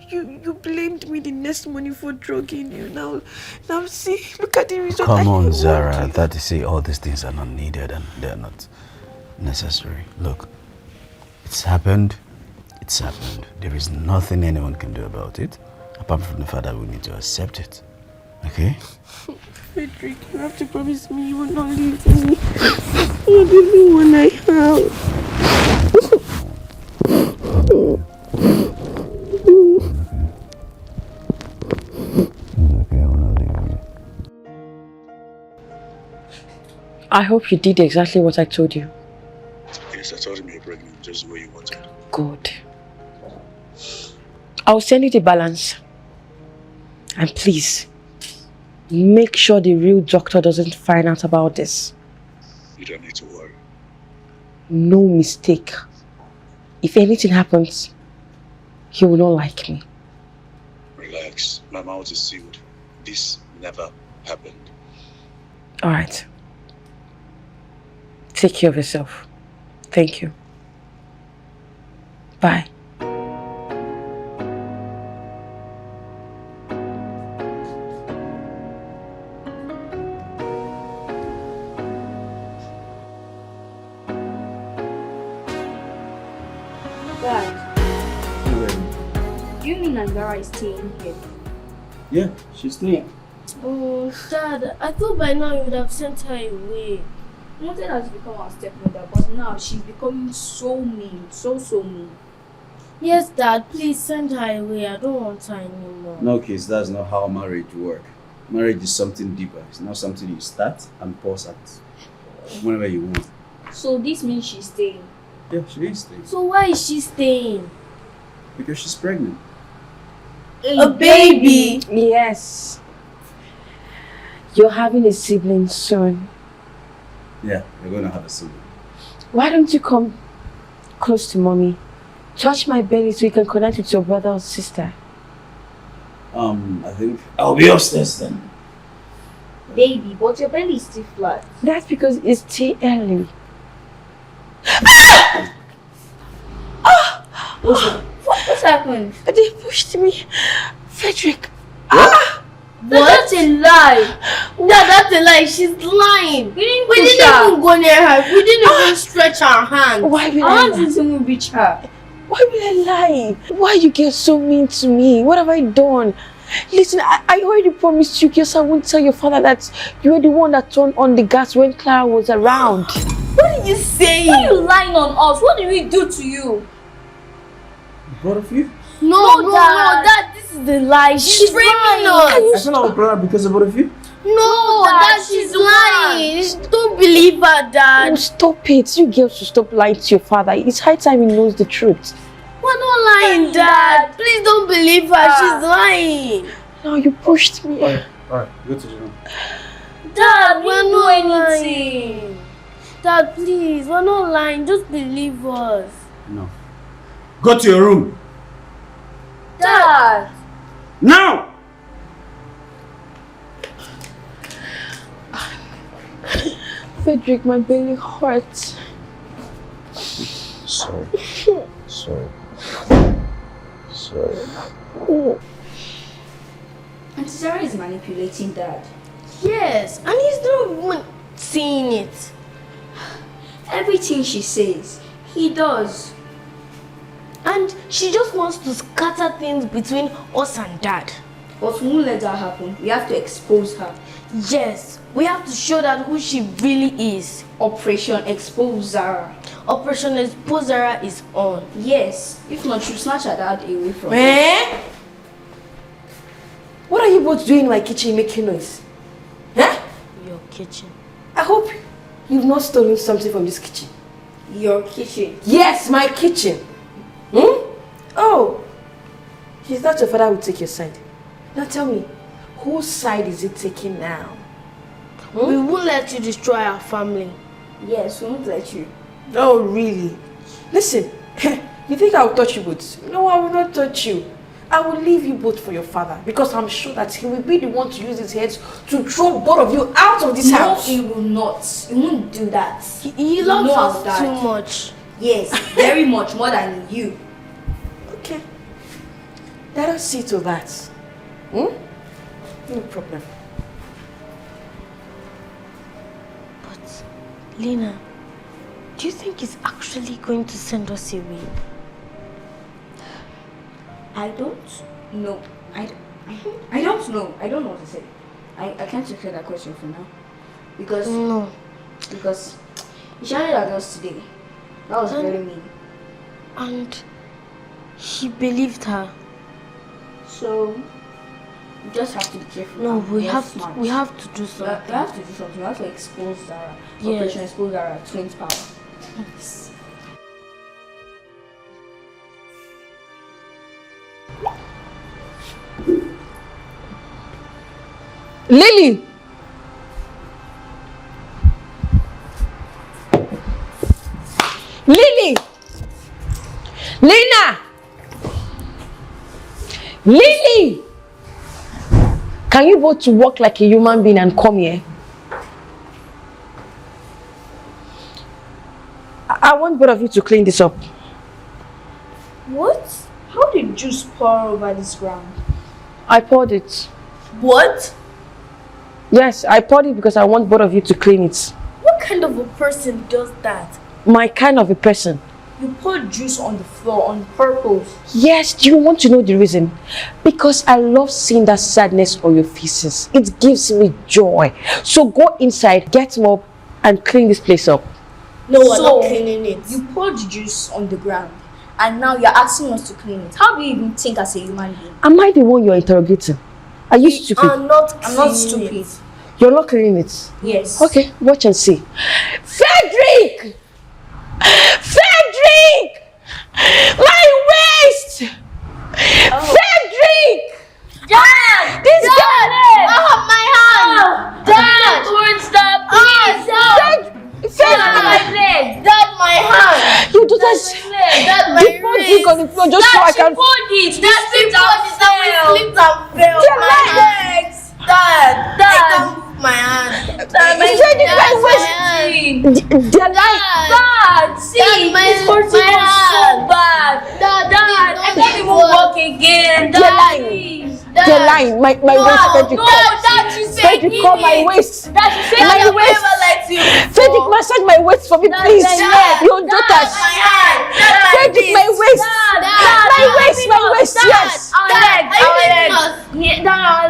Speaker 6: you blamed me the next morning for drugging you. Now see, look at the result.
Speaker 8: Come on, Zara. That is say all these things are not needed and they're not necessary. Look, it's happened. It's happened. There is nothing anyone can do about it, apart from the fact that we need to accept it. Okay?
Speaker 6: Frederick, you have to promise me you will not leave me. You're the only one I have. I hope you did exactly what I told you.
Speaker 12: Yes, I told him you're pregnant, just the way you wanted.
Speaker 6: Good. I'll send you the balance. And please, make sure the real doctor doesn't find out about this.
Speaker 12: You don't need to worry.
Speaker 6: No mistake. If anything happens, he will not like me.
Speaker 12: Relax. My mouth is sealed. This never happened.
Speaker 6: Alright. Take care of yourself. Thank you. Bye.
Speaker 5: You mean Angara is staying here?
Speaker 8: Yeah, she's staying.
Speaker 4: Oh, Dad, I thought by now you would have sent her away.
Speaker 5: I wanted her to become our stepmother, but now she's becoming so mean, so mean.
Speaker 4: Yes, Dad, please send her away. I don't want her anymore.
Speaker 8: No, kids, that's not how marriage works. Marriage is something deeper. It's not something you start and pause at whenever you want.
Speaker 5: So this means she's staying?
Speaker 8: Yeah, she is staying.
Speaker 4: So why is she staying?
Speaker 8: Because she's pregnant.
Speaker 4: A baby?
Speaker 6: Yes. You're having a sibling soon.
Speaker 8: Yeah, you're going to have a sibling.
Speaker 6: Why don't you come close to mommy? Touch my belly so you can connect with your brother or sister.
Speaker 8: I think I'll be upstairs then.
Speaker 5: Baby, but your belly is still flat.
Speaker 6: That's because it's too early.
Speaker 5: What's happened?
Speaker 6: They pushed me. Frederick.
Speaker 4: That's a lie. No, that's a lie. She's lying. We didn't even go near her. We didn't even stretch our hand.
Speaker 6: Why will
Speaker 5: Our
Speaker 6: I
Speaker 5: hands
Speaker 6: lie?
Speaker 5: didn't even reach her.
Speaker 6: Why will I lie? Why you get so mean to me? What have I done? Listen, I already promised you, yes, I won't tell your father that you were the one that turned on the gas when Clara was around.
Speaker 4: What are you saying?
Speaker 5: Why are you lying on us? What did we do to you?
Speaker 8: Both of you?
Speaker 4: No, Dad, this is the lie. She's framing us.
Speaker 8: I thought I was glad because of both of you.
Speaker 4: No, Dad, she's lying. Don't believe her, Dad.
Speaker 6: Oh, stop it. You girls should stop lying to your father. It's high time he knows the truth.
Speaker 4: We're not lying, Dad. Please don't believe her. She's lying.
Speaker 6: No, you pushed me.
Speaker 8: Alright, go to the room.
Speaker 4: Dad, we're not lying. Dad, please, we're not lying. Just believe us.
Speaker 8: No. Go to your room.
Speaker 5: Dad!
Speaker 8: Now!
Speaker 6: Frederick, my belly hurts.
Speaker 8: Sorry. Sorry.
Speaker 5: Auntie Sarah is manipulating Dad.
Speaker 4: Yes, and he's not even seeing it.
Speaker 5: Everything she says, he does.
Speaker 4: And she just wants to scatter things between us and Dad.
Speaker 5: But we won't let that happen. We have to expose her.
Speaker 4: Yes, we have to show that who she really is.
Speaker 5: Operation Expose Zara.
Speaker 4: Operation Expose Zara is on.
Speaker 5: Yes. If not, she'll snatch her dad away from us.
Speaker 6: What are you both doing in my kitchen making noise? Huh?
Speaker 4: Your kitchen.
Speaker 6: I hope you've not stolen something from this kitchen.
Speaker 5: Your kitchen.
Speaker 6: Yes, my kitchen. Oh, he's not your father will take your side. Now tell me, whose side is it taking now?
Speaker 4: We won't let you destroy our family.
Speaker 5: Yes, we won't let you.
Speaker 6: Oh, really? Listen, you think I'll touch you both? No, I will not touch you. I will leave you both for your father because I'm sure that he will be the one to use his head to throw both of you out of this house.
Speaker 5: No, he will not. He won't do that.
Speaker 4: He loves us too much.
Speaker 5: Yes, very much more than you.
Speaker 6: Okay. Let us see to that. No problem.
Speaker 4: But, Lena, do you think he's actually going to send us away?
Speaker 5: I don't know. I don't know. I don't know what to say. I can't answer that question for now. Because he shouted at us today. That was very mean.
Speaker 4: And he believed her.
Speaker 5: So we just have to be careful.
Speaker 4: No, we have to do something.
Speaker 5: We have to do something. We have to expose Zara.
Speaker 4: Yes.
Speaker 5: Operation Expose Zara, twins power.
Speaker 4: Yes.
Speaker 6: Lily! Lily! Lena! Lily! Can you both walk like a human being and come here? I want both of you to clean this up.
Speaker 5: What? How did juice pour over this ground?
Speaker 6: I poured it.
Speaker 4: What?
Speaker 6: Yes, I poured it because I want both of you to clean it.
Speaker 4: What kind of a person does that?
Speaker 6: My kind of a person.
Speaker 5: You poured juice on the floor on purpose.
Speaker 6: Yes, do you want to know the reason? Because I love seeing that sadness on your faces. It gives me joy. So go inside, get mop, and clean this place up.
Speaker 4: No, we're not cleaning it.
Speaker 5: You poured juice on the ground and now you're asking us to clean it. How do you even think as a human being?
Speaker 6: Am I the one you're interrogating? Are you stupid?
Speaker 4: I'm not
Speaker 5: stupid.
Speaker 4: It.
Speaker 6: You're not cleaning it?
Speaker 5: Yes.
Speaker 6: Okay, watch and see. Frederick! Frederick! My waist! Frederick!
Speaker 4: Dad!
Speaker 6: This guy!
Speaker 4: My hand! Dad! Towards the please!
Speaker 6: Frederick!
Speaker 4: Dad, my leg! Dad, my hand!
Speaker 6: You do this!
Speaker 4: Dad, my
Speaker 6: Before you sleeping on the floor just so I can.
Speaker 5: Dad, she slipped and fell. My legs. Dad, I can't move my hand. Dad, my
Speaker 6: Dad,
Speaker 5: see, it's hurting so bad. Dad, I can't even walk again.
Speaker 6: They're lying. They're lying. My waist, Frederick.
Speaker 5: No, Dad, she said
Speaker 6: Frederick, call my waist.
Speaker 5: Dad, she said
Speaker 6: my waist.
Speaker 5: never let you.
Speaker 6: Frederick, massage my waist for me, please. Your daughters. Frederick, my waist. My waist, yes.
Speaker 5: Our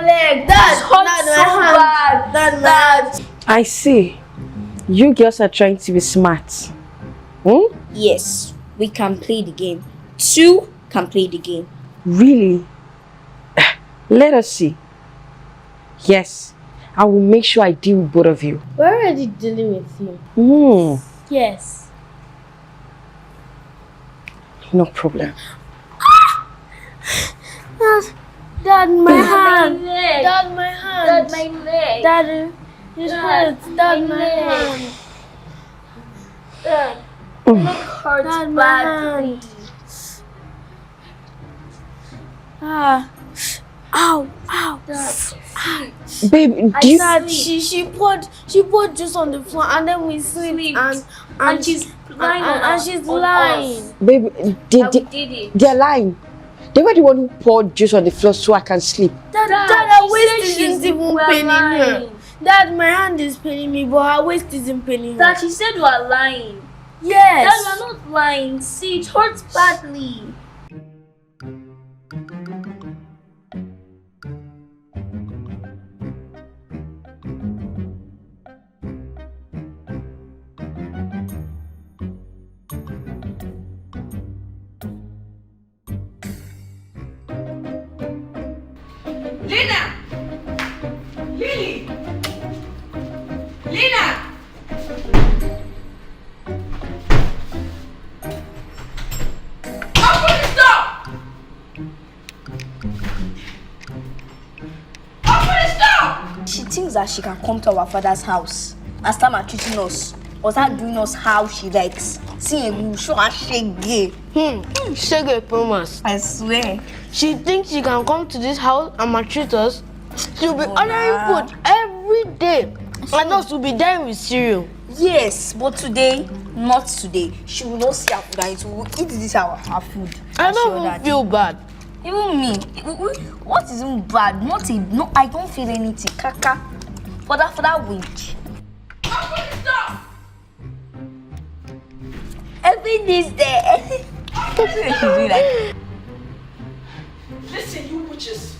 Speaker 5: leg. Dad, hurts so bad. Dad.
Speaker 6: I see. You girls are trying to be smart.
Speaker 5: Yes, we can play the game. 2 can play the game.
Speaker 6: Really? Let us see. Yes, I will make sure I deal with both of you.
Speaker 4: We're already dealing with you.
Speaker 5: Yes.
Speaker 6: No problem.
Speaker 4: Dad, my hand.
Speaker 5: Dad, my hand. Dad, my leg.
Speaker 4: Dad, it hurts. Dad, my hand.
Speaker 5: Dad, my leg hurts badly.
Speaker 4: Ow.
Speaker 6: Babe, do you...
Speaker 4: Dad, she poured juice on the floor and then we slept and she's lying and she's lying.
Speaker 6: Babe,
Speaker 5: We did it.
Speaker 6: they're lying. They were the one who poured juice on the floor so I can sleep.
Speaker 4: Dad, her waist isn't even paining her. Dad, my hand is paining me, but her waist isn't paining her.
Speaker 5: Dad, she said we are lying.
Speaker 4: Yes.
Speaker 5: Dad, we are not lying. See, it hurts badly.
Speaker 11: Lina! Lily! Lina! Open the door! Open the door!
Speaker 5: She thinks that she can come to our father's house and start maltreating us or start doing us how she likes. See, we show her shaggy.
Speaker 4: Shaggy promise.
Speaker 5: I swear.
Speaker 4: She thinks she can come to this house and maltreat us. She'll be ordering food every day. And us will be dying with cereal.
Speaker 5: Yes, but today, not today. She will not see our food and we will eat this our food.
Speaker 4: I don't even feel bad.
Speaker 5: Even me. What is even bad? No, I don't feel anything. Kaka. For that week.
Speaker 11: Open the door!
Speaker 5: Everything is there.
Speaker 11: Listen, you witches.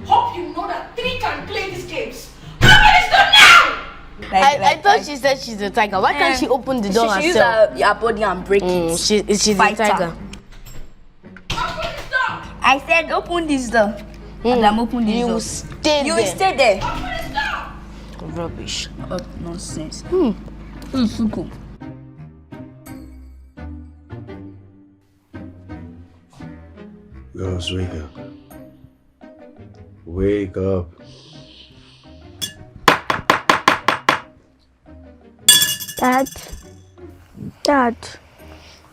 Speaker 11: Hope you know that 3 can play these games. Open this door now!
Speaker 4: I thought she said she's a tiger. Why can't she open the door
Speaker 5: she
Speaker 4: herself?
Speaker 5: She use her body and break it.
Speaker 4: She's a tiger.
Speaker 11: Open this door!
Speaker 5: I said open this door. And I'm open this door.
Speaker 4: You will stay
Speaker 5: You
Speaker 4: there.
Speaker 5: will stay there.
Speaker 11: Open this door!
Speaker 4: Rubbish.
Speaker 5: Nonsense.
Speaker 8: Girls, wake up. Wake up.
Speaker 9: Dad,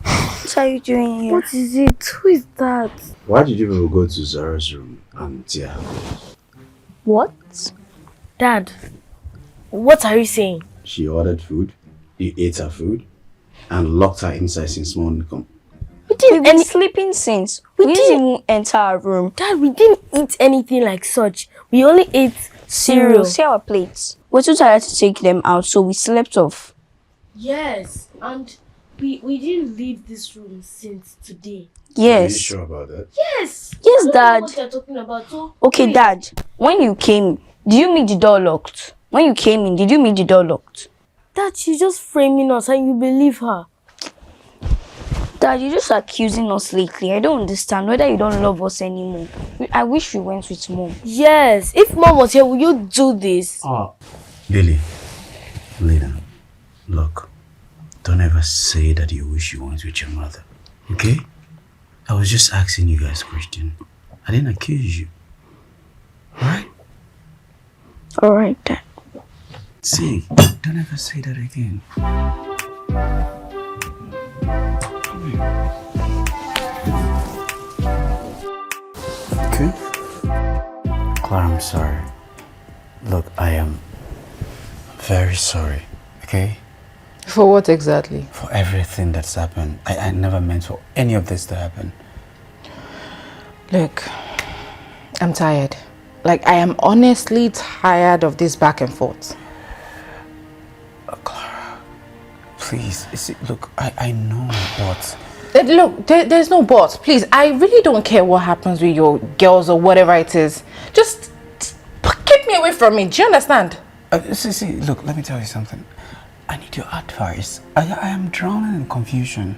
Speaker 9: what are you doing here?
Speaker 4: What is it? Who is that?
Speaker 8: Why did you people go to Zara's room and tear her clothes?
Speaker 4: What? Dad, what are you saying?
Speaker 8: She ordered food, you ate her food, and locked her inside since morning come.
Speaker 9: We've been sleeping since. We didn't even enter our room.
Speaker 4: Dad, we didn't eat anything like such. We only ate cereal.
Speaker 9: See our plates. We're too tired to take them out, so we slept off.
Speaker 4: Yes, and we didn't leave this room since today.
Speaker 9: Yes.
Speaker 8: Are you sure about that?
Speaker 4: Yes.
Speaker 9: Yes,
Speaker 4: I don't
Speaker 9: Dad.
Speaker 4: know what you're talking about. So,
Speaker 9: Okay, Dad. When you came, did you make the door locked? When you came in, did you make the door locked?
Speaker 4: Dad, she's just framing us and you believe her.
Speaker 9: Dad, you're just accusing us lately. I don't understand whether you don't love us anymore. I wish we went with Mom.
Speaker 4: Yes. If Mom was here, would you do this?
Speaker 8: Lily, Lena, look, don't ever say that you wish you went with your mother, okay? I was just asking you guys a question. I didn't accuse you, alright?
Speaker 9: Alright, Dad.
Speaker 8: See, don't ever say that again. Come here. Okay? Clara, I'm sorry. Look, I am very sorry, okay?
Speaker 7: For what exactly?
Speaker 8: For everything that's happened. I never meant for any of this to happen.
Speaker 7: Look, I'm tired. Like, I am honestly tired of this back and forth.
Speaker 8: Clara, please. Look, I know, but...
Speaker 7: Look, there's no but. Please, I really don't care what happens with your girls or whatever it is. Just keep me away from me. Do you understand?
Speaker 8: See, look, let me tell you something. I need your advice. I am drowning in confusion.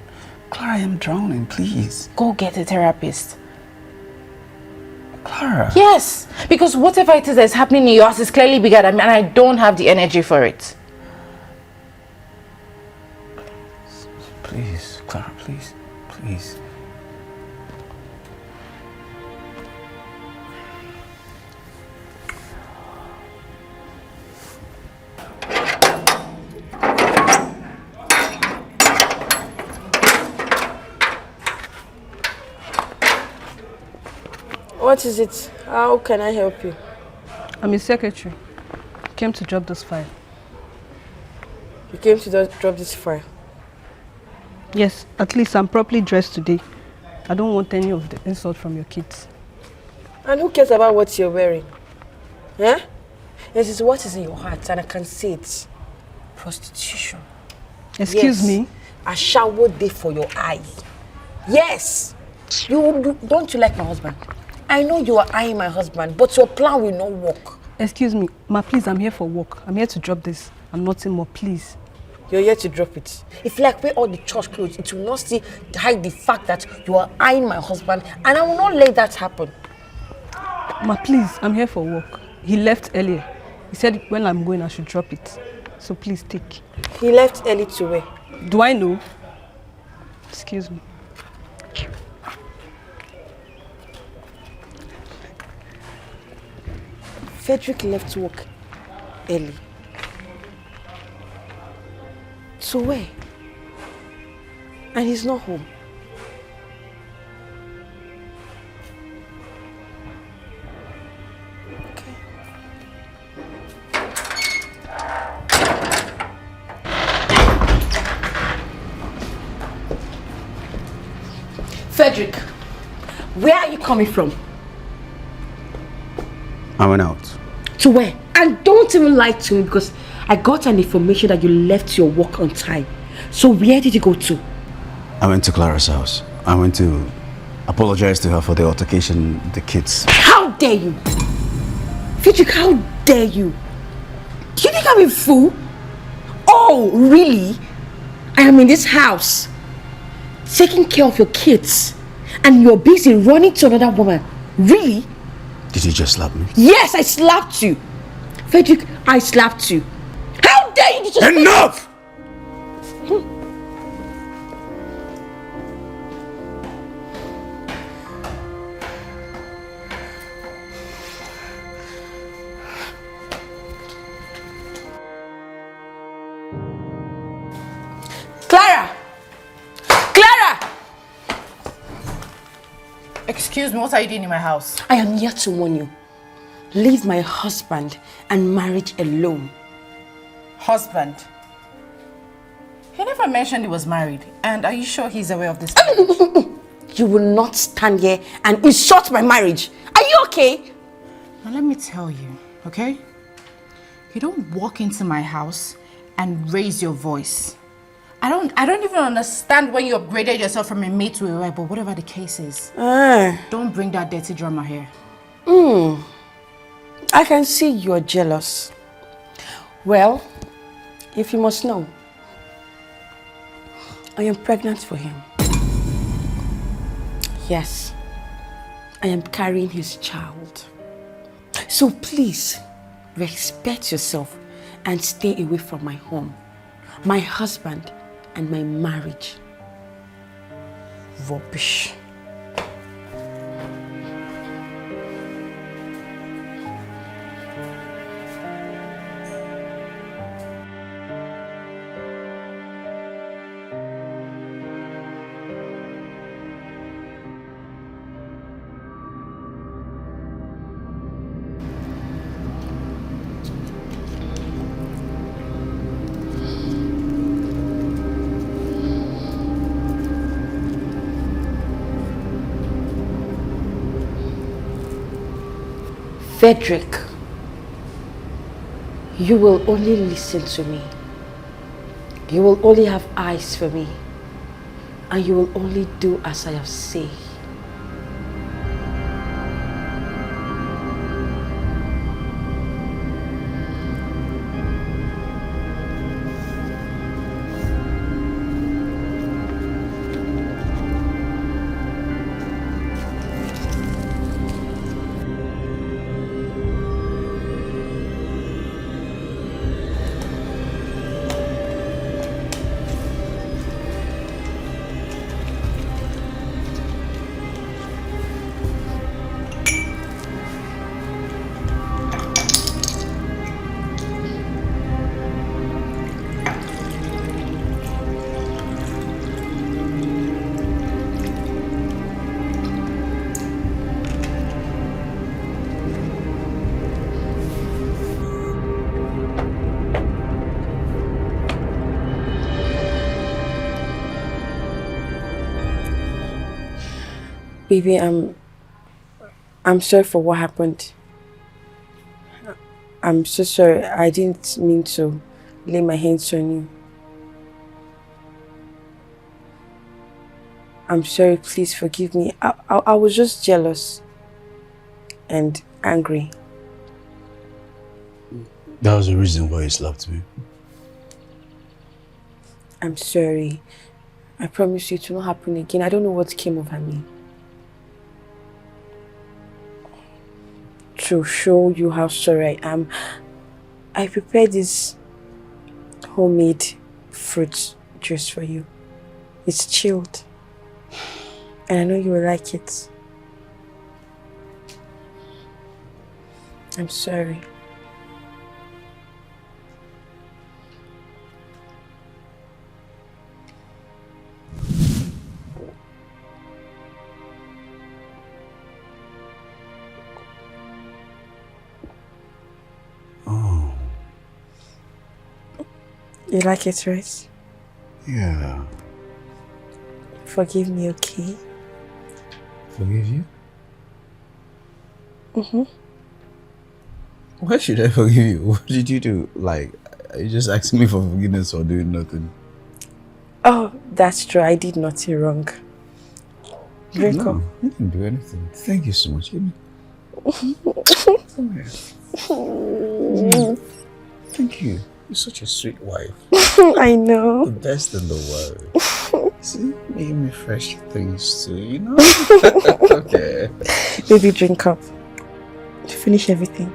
Speaker 8: Clara, I am drowning, please.
Speaker 7: Go get a therapist.
Speaker 8: Clara?
Speaker 7: Yes, because whatever it is that's happening in your house is clearly bigger than me, and I don't have the energy for it.
Speaker 8: Please, Clara, please. Please.
Speaker 6: What is it? How can I help you?
Speaker 2: I'm his secretary. Came to drop this file.
Speaker 6: You came to drop this file?
Speaker 2: Yes, at least I'm properly dressed today. I don't want any of the insult from your kids.
Speaker 6: And who cares about what you're wearing? Yeah? This is what is in your heart, and I can see it. Prostitution.
Speaker 2: Excuse me?
Speaker 6: A shower day for your eyes. Yes! Don't you like my husband? I know you are eyeing my husband, but your plan will not work.
Speaker 2: Excuse me, ma, please, I'm here for work. I'm here to drop this and nothing more, please.
Speaker 6: You're here to drop it. If you like wear all the church clothes, it will not still hide the fact that you are eyeing my husband, and I will not let that happen.
Speaker 2: Ma, please, I'm here for work. He left earlier. He said when I'm going, I should drop it. So please take.
Speaker 6: He left early to where?
Speaker 2: Do I know? Excuse me.
Speaker 6: Frederick left work early. So where? And he's not home. Okay. Frederick, where are you coming from?
Speaker 8: I went out.
Speaker 6: To where? And don't even lie to me, because I got an information that you left your work on time. So where did you go to?
Speaker 8: I went to Clara's house. I went to apologize to her for the altercation, the kids.
Speaker 6: How dare you? Frederick, how dare you? Do you think I'm a fool? Oh, really? I am in this house, taking care of your kids, and you're busy running to another woman. Really?
Speaker 8: Did you just slap me?
Speaker 6: Yes, I slapped you. Frederick, I slapped you. How dare you?
Speaker 8: Enough!
Speaker 6: Clara! Clara!
Speaker 7: Excuse me, what are you doing in my house?
Speaker 6: I am here to warn you. Leave my husband and marriage alone.
Speaker 7: Husband? He never mentioned he was married. And are you sure he's aware of this?
Speaker 6: You will not stand here and insult my marriage. Are you okay?
Speaker 7: Now let me tell you, okay? You don't walk into my house and raise your voice. I don't even understand when you upgraded yourself from a maid to a wife, but whatever the case is, don't bring that dirty drama here.
Speaker 6: I can see you're jealous. Well, if you must know, I am pregnant for him. Yes, I am carrying his child. So please, respect yourself and stay away from my home, my husband, and my marriage. Rubbish. Frederick, you will only listen to me. You will only have eyes for me. And you will only do as I have said. Baby, I'm sorry for what happened. I'm so sorry. I didn't mean to lay my hands on you. I'm sorry, please forgive me. I was just jealous and angry.
Speaker 8: That was the reason why you slapped me.
Speaker 6: I'm sorry. I promise you it will not happen again. I don't know what came over me. To show you how sorry I am, I prepared this homemade fruit juice for you. It's chilled. And I know you will like it. I'm sorry.
Speaker 8: Oh.
Speaker 6: You like it, right?
Speaker 8: Yeah.
Speaker 6: Forgive me, okay?
Speaker 8: Forgive you?
Speaker 6: Mm-hmm.
Speaker 8: Why should I forgive you? What did you do? Like, are you just asking me for forgiveness or doing nothing?
Speaker 6: Oh, that's true. I did nothing wrong. Drink up.
Speaker 8: You didn't do anything. Thank you so much. Give me. Come here. Thank you. You're such a sweet wife.
Speaker 6: I know.
Speaker 8: The best in the world. See, making me fresh things too, you know? Okay.
Speaker 6: Baby, drink up. Finish everything.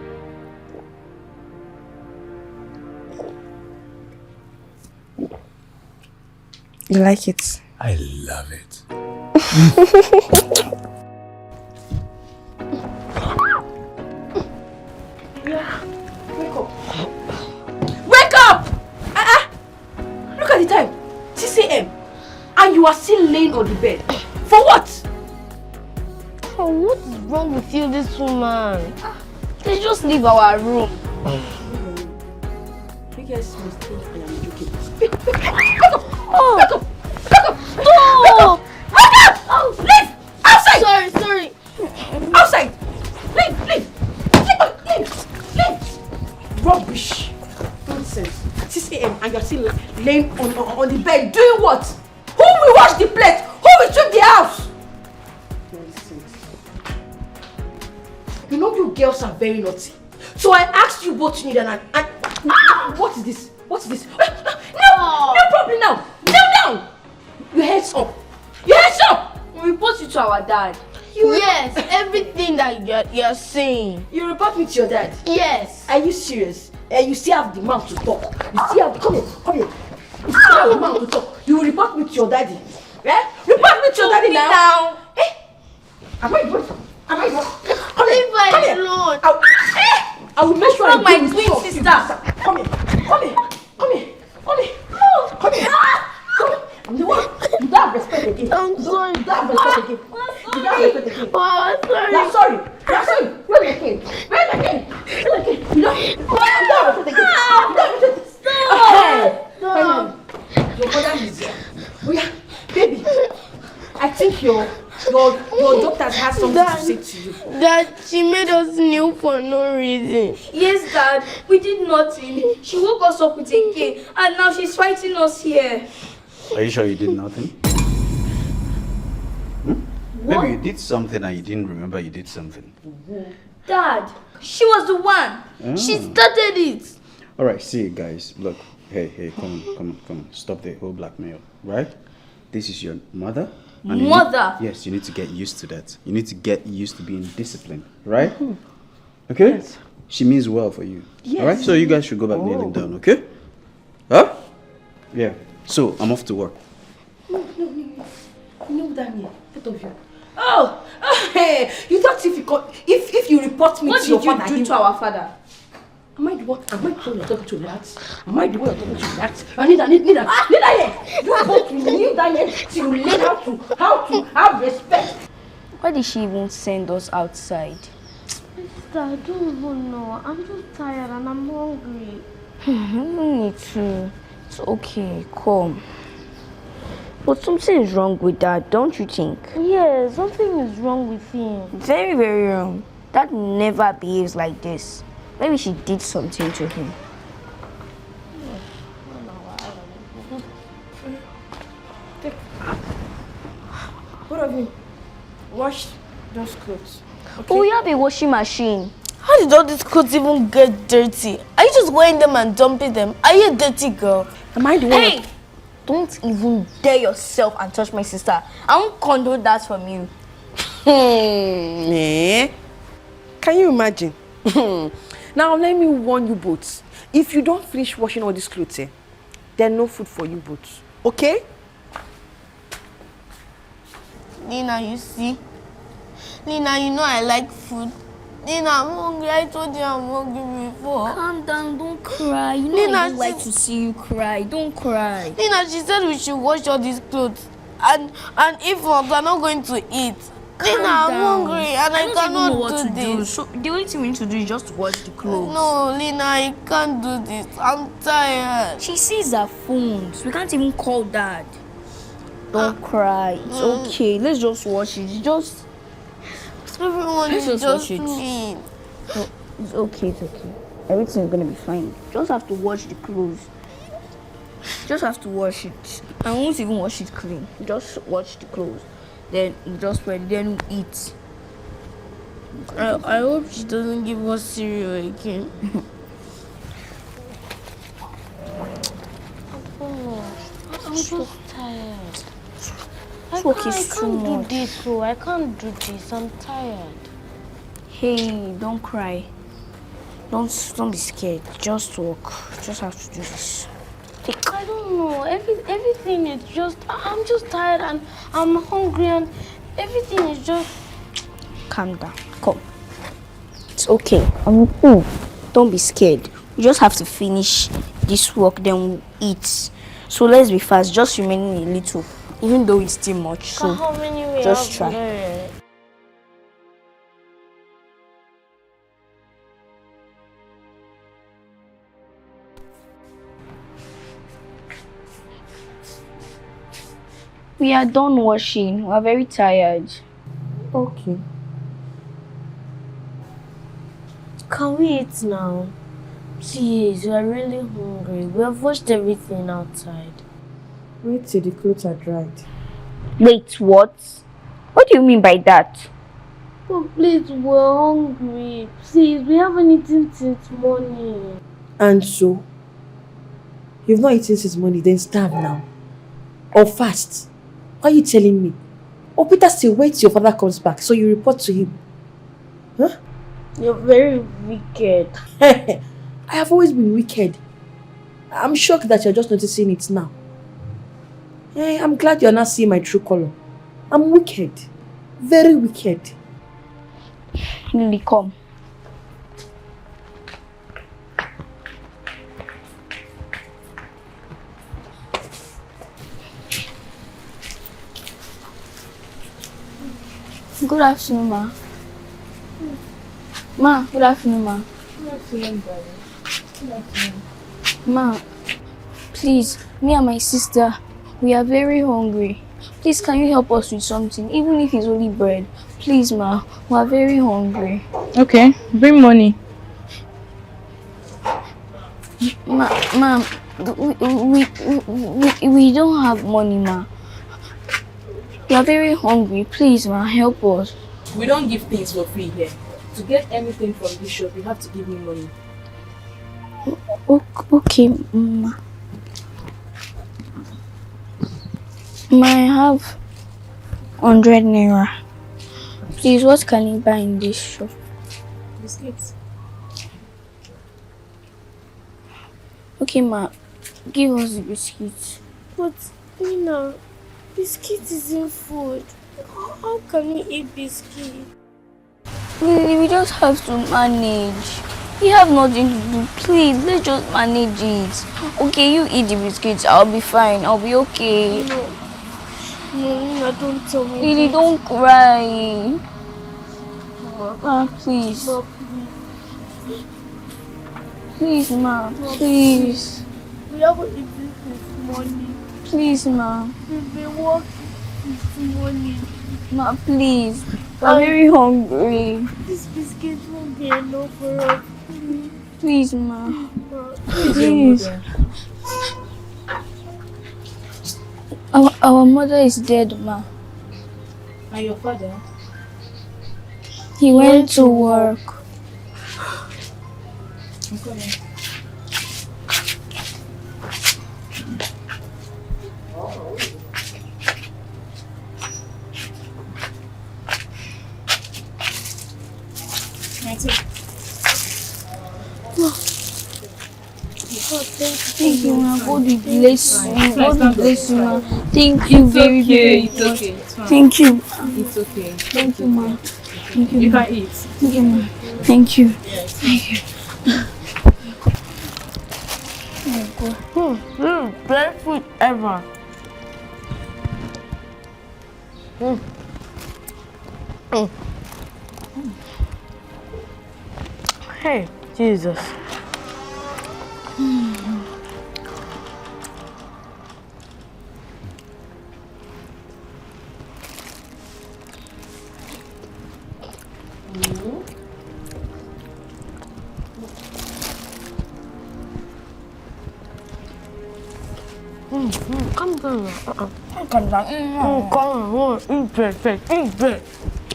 Speaker 6: You like it?
Speaker 8: I love it.
Speaker 11: Yeah, wake up. Wake up! Look at the time. 6 a.m. And you are still laying on the bed. For what?
Speaker 4: Oh, what is wrong with you, this woman? Let's just leave our room.
Speaker 11: You guys must think I am joking.
Speaker 4: Oh!
Speaker 11: Wake up!
Speaker 4: No!
Speaker 11: Wake up! Oh, leave! Outside!
Speaker 4: Sorry.
Speaker 11: Outside! Leave! Rubbish! Nonsense. 6 a.m. and you're still laying on the bed doing what? Who will wash the plate? Who will sweep the house? Nonsense. You know you girls are very naughty. So I asked you both to kneel down and what is this? What is this? No problem now. Kneel down. Your head's up. Your head's up.
Speaker 4: We'll report you to our dad. Yes, everything that you're saying.
Speaker 11: You report me to your dad?
Speaker 4: Yes.
Speaker 11: Are you serious? You still have the mouth to talk. You still have come here. You still have the mouth to talk. You will report me to your daddy. Eh? Report me to your daddy now. Eh? Am I good?
Speaker 4: Leave my alone.
Speaker 11: I will make sure
Speaker 4: my twin sister.
Speaker 11: Come here. I'm the one. You don't have respect again.
Speaker 4: I'm sorry.
Speaker 11: You don't have respect again.
Speaker 4: Oh, I'm sorry.
Speaker 11: You're sorry. Where the king? You don't have respect again. Stop. Your mother is here. Oh yeah, baby. I think your Your doctors have something to say to you.
Speaker 4: Dad, she made us kneel for no reason.
Speaker 5: Yes, Dad. We did nothing. She woke us up with a cane, and now she's fighting us here.
Speaker 8: Are you sure you did nothing? Maybe you did something and you didn't remember you did something.
Speaker 5: Dad, she was the one. She started it.
Speaker 8: Alright, see guys, look. Hey, come on. Stop the whole blackmail, right? This is your mother. And
Speaker 5: Mother?
Speaker 8: Yes, you need to get used to that. You need to get used to being disciplined, right? Okay? Yes. She means well for you. Yes. Alright? So you guys should go back kneeling down, okay? Huh? Yeah. So, I'm off to work.
Speaker 11: No, Daniel, both of you. Oh, hey, you thought if you report me to your father... What did you do to our father? Am I the one you're talking to that? Am I the one you're talking to that? Neither here. You are both to kneel down here till you learn how to have respect.
Speaker 9: Why did she even send us outside?
Speaker 4: Sister, I don't even know. I'm just tired and I'm hungry.
Speaker 9: Me too. It's okay, come. But something is wrong with Dad, don't you think?
Speaker 4: Yeah, something is wrong with him.
Speaker 9: Very, very wrong. Dad never behaves like this. Maybe she did something to him.
Speaker 11: What have you washed those clothes? Okay.
Speaker 9: Oh, you have a washing machine.
Speaker 4: How did all these clothes even get dirty? Are you just wearing them and dumping them? Are you a dirty girl?
Speaker 11: Am I the one?
Speaker 5: Hey! Don't even dare yourself and touch my sister. I won't condone that from you.
Speaker 11: Can you imagine? Now let me warn you both. If you don't finish washing all these clothes, there's no food for you both. Okay?
Speaker 4: Nina, you see? Nina, you know I like food. Nina, I'm hungry. I told you I'm hungry before.
Speaker 9: Calm down, don't cry. You know
Speaker 4: Nina,
Speaker 9: I don't like to see you cry. Don't cry.
Speaker 4: Nina, she said we should wash all these clothes. And if not, we're not going to eat. Nina, I'm hungry and I cannot do this.
Speaker 9: So the only thing we need to do is just wash the clothes.
Speaker 4: No, Lina, I can't do this. I'm tired.
Speaker 9: She sees her phones. We can't even call Dad. Don't cry. It's okay. Let's just wash it.
Speaker 4: Everyone is just me.
Speaker 9: No, it's okay. Everything's gonna be fine. Just have to wash the clothes. Just have to wash it. I won't even wash it clean. Just wash the clothes. Then you just wear. Then we eat.
Speaker 4: I hope she doesn't give us cereal again. I'm just tired. I can't do this, so I can't do this. I'm tired.
Speaker 9: Hey, don't cry. Don't be scared. Just walk. Just have to do this.
Speaker 4: I don't know. Everything is just. I'm just tired and I'm hungry and everything is just.
Speaker 9: Calm down. Come. It's okay. Don't be scared. We just have to finish this work, then we'll eat. So let's be fast. Just remaining a little, even though it's still much. So
Speaker 4: how many we
Speaker 9: just
Speaker 4: have
Speaker 9: try.
Speaker 4: There?
Speaker 9: We are done washing. We are very tired.
Speaker 11: Okay.
Speaker 4: Can we eat now? Please, we are really hungry. We have washed everything outside.
Speaker 11: Wait till the clothes are dried.
Speaker 9: Wait, what? What do you mean by that?
Speaker 4: Oh, please, we're hungry. Please, we haven't eaten since morning.
Speaker 11: And so? You've not eaten since morning, then starve now. Or fast. What are you telling me? Or Peter still wait till your father comes back, so you report to him. Huh?
Speaker 4: You're very wicked.
Speaker 11: I have always been wicked. I'm shocked that you're just noticing it now. I'm glad you're not seeing my true color. I'm wicked. Very wicked.
Speaker 9: Lily, come. Good afternoon, ma. Ma, good afternoon, ma.
Speaker 4: Good afternoon, brother. Good afternoon.
Speaker 9: Ma, please, me and my sister, we are very hungry. Please, can you help us with something? Even if it's only bread. Please, ma. We are very hungry.
Speaker 7: Okay, bring money.
Speaker 9: Ma'am, we don't have money, ma. We are very hungry. Please, ma, help us.
Speaker 11: We don't give things for free here. To get anything from this shop, you have to give me money.
Speaker 9: Okay, ma. Ma, I have 100 naira. Please, what can you buy in this shop?
Speaker 11: Biscuits.
Speaker 9: Okay, ma. Give us the biscuits.
Speaker 4: But, Nina, biscuit isn't food. How can we eat biscuit?
Speaker 9: We just have to manage. We have nothing to do. Please, let's just manage it. Okay, you eat the biscuits. I'll be fine. I'll be okay.
Speaker 4: No, Nina, don't tell me.
Speaker 9: Lily, don't cry. Ma, please.
Speaker 4: Ma,
Speaker 9: Please, ma. Please.
Speaker 4: we haven't eaten this money.
Speaker 9: Please, ma.
Speaker 4: We've been working this money.
Speaker 9: Ma, please. We're very hungry.
Speaker 4: This biscuit won't be enough for us.
Speaker 9: Please, ma.
Speaker 4: Ma,
Speaker 9: Please. Our mother is dead, ma.
Speaker 11: And your father?
Speaker 9: He went to work.
Speaker 11: I'm coming.
Speaker 9: Thank you, ma. God will bless you. God will bless you, ma. Thank you very, very much.
Speaker 11: It's okay. It's fine.
Speaker 9: Thank you.
Speaker 11: It's okay.
Speaker 9: Thank you, ma. Thank you,
Speaker 11: You
Speaker 9: ma.
Speaker 11: can eat.
Speaker 9: Thank you, ma. Thank you. Thank you. Oh, God.
Speaker 4: best food ever. Hey, Jesus. Come down.
Speaker 9: Come down.
Speaker 4: Come on. Eat bread first. Eat bread.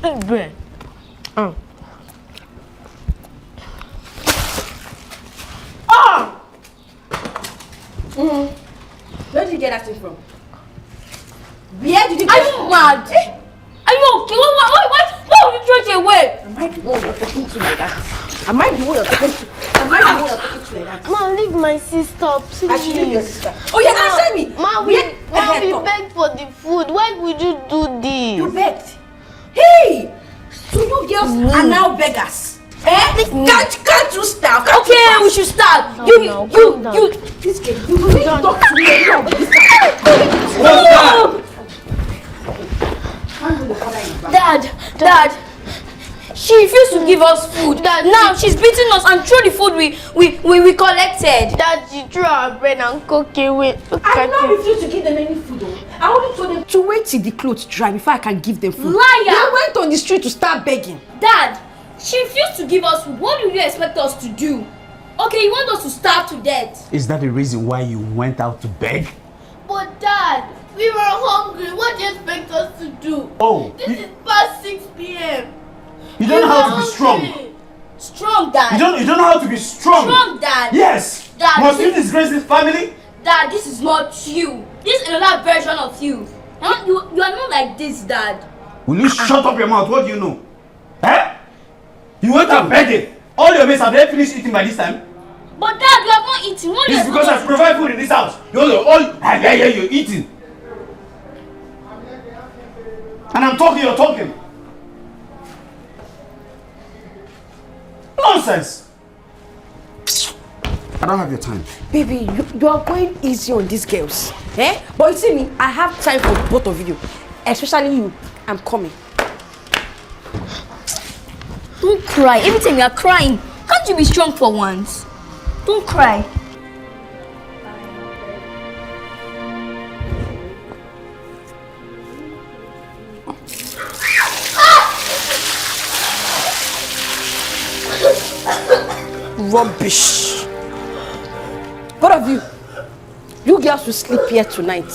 Speaker 4: Eat bread.
Speaker 11: Where did you get that thing from? Where did you get
Speaker 9: Are you mad? Are you okay? Why would you throw it away?
Speaker 11: Am I the one you're talking to like that? Am I the one you're talking to? Am I the one you're talking to like that?
Speaker 4: Ma, leave my sister, please.
Speaker 11: I should leave your sister. Oh, you're answering me.
Speaker 4: Ma, we begged for the food. Why would you do this?
Speaker 11: You begged. Hey! So you girls are now beggars. Eh? Can't you stop?
Speaker 9: Okay, we should start. You.
Speaker 11: This kid, you really talk to me about this
Speaker 9: Dad, she refused to give us food. Now she's beating us and throw the food we collected.
Speaker 4: Dad, she threw our bread and cook away.
Speaker 11: I now refuse to give them any food. I only told them to wait till the clothes dry before I can give them food.
Speaker 9: Liar!
Speaker 11: They went on the street to start begging.
Speaker 9: Dad, she refused to give us food. What do you expect us to do? Okay, you want us to starve to death?
Speaker 8: Is that the reason why you went out to beg?
Speaker 4: But Dad, we were hungry. What do you expect us to do?
Speaker 8: Oh,
Speaker 4: This is past 6 p.m.
Speaker 8: you don't know how to be strong.
Speaker 9: Strong, Dad.
Speaker 8: You don't know how to be strong.
Speaker 9: Strong, Dad.
Speaker 8: Yes.
Speaker 9: Dad,
Speaker 8: Must you disgrace this family?
Speaker 9: Dad, this is not you. This is another version of you. You are not like this, Dad.
Speaker 8: Will you shut up your mouth? What do you know? Eh? You went out begging. All your mates have they finished eating by this time?
Speaker 9: But Dad, you have not eaten. What
Speaker 8: It's because I provide food in this house. I hear you're eating. And I'm talking, you're talking. Nonsense. I don't have your time.
Speaker 11: Baby, you are going easy on these girls. Eh? But you see me, I have time for both of you. Especially you. I'm coming.
Speaker 9: Don't cry. Every time you are crying, can't you be strong for once? Don't cry.
Speaker 6: Rubbish. Both of you, you girls will sleep here tonight.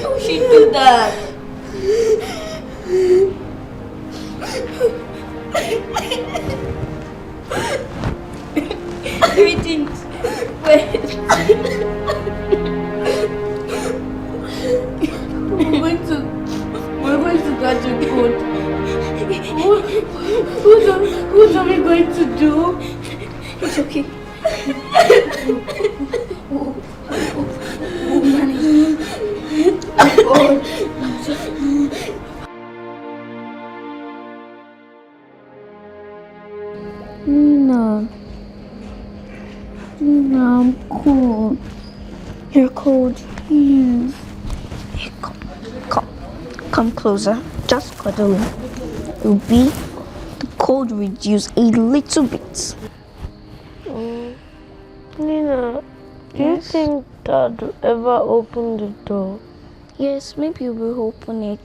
Speaker 5: How she do that? Everything. We're going to catch a cold. What are we going to do? It's okay.
Speaker 9: Nina, I'm cold. You're cold. Please. Hey, come closer. Just cuddle. It'll be the cold reduce a little bit.
Speaker 4: Nina, do you think Dad will ever open the door?
Speaker 9: Yes, maybe we'll open it.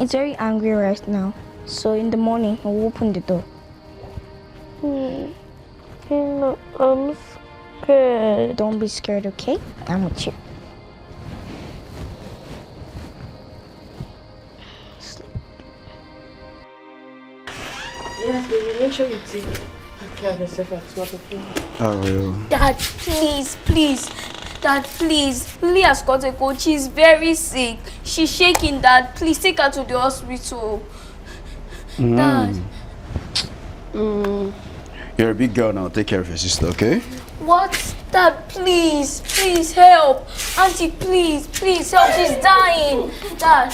Speaker 9: It's very angry right now. So in the morning, we'll open the door.
Speaker 4: Nina, I'm scared.
Speaker 9: Don't be scared, okay? I'm with you. Sleep.
Speaker 11: Yes, baby, make sure you take care of yourself at work, okay?
Speaker 8: I will.
Speaker 5: Dad, please. Dad, please. Lily has got a cold. She's very sick. She's shaking, Dad. Please take her to the hospital. Dad.
Speaker 8: You're a big girl now. Take care of your sister, okay?
Speaker 5: What? Dad, please help. Auntie, please help. She's dying. Dad.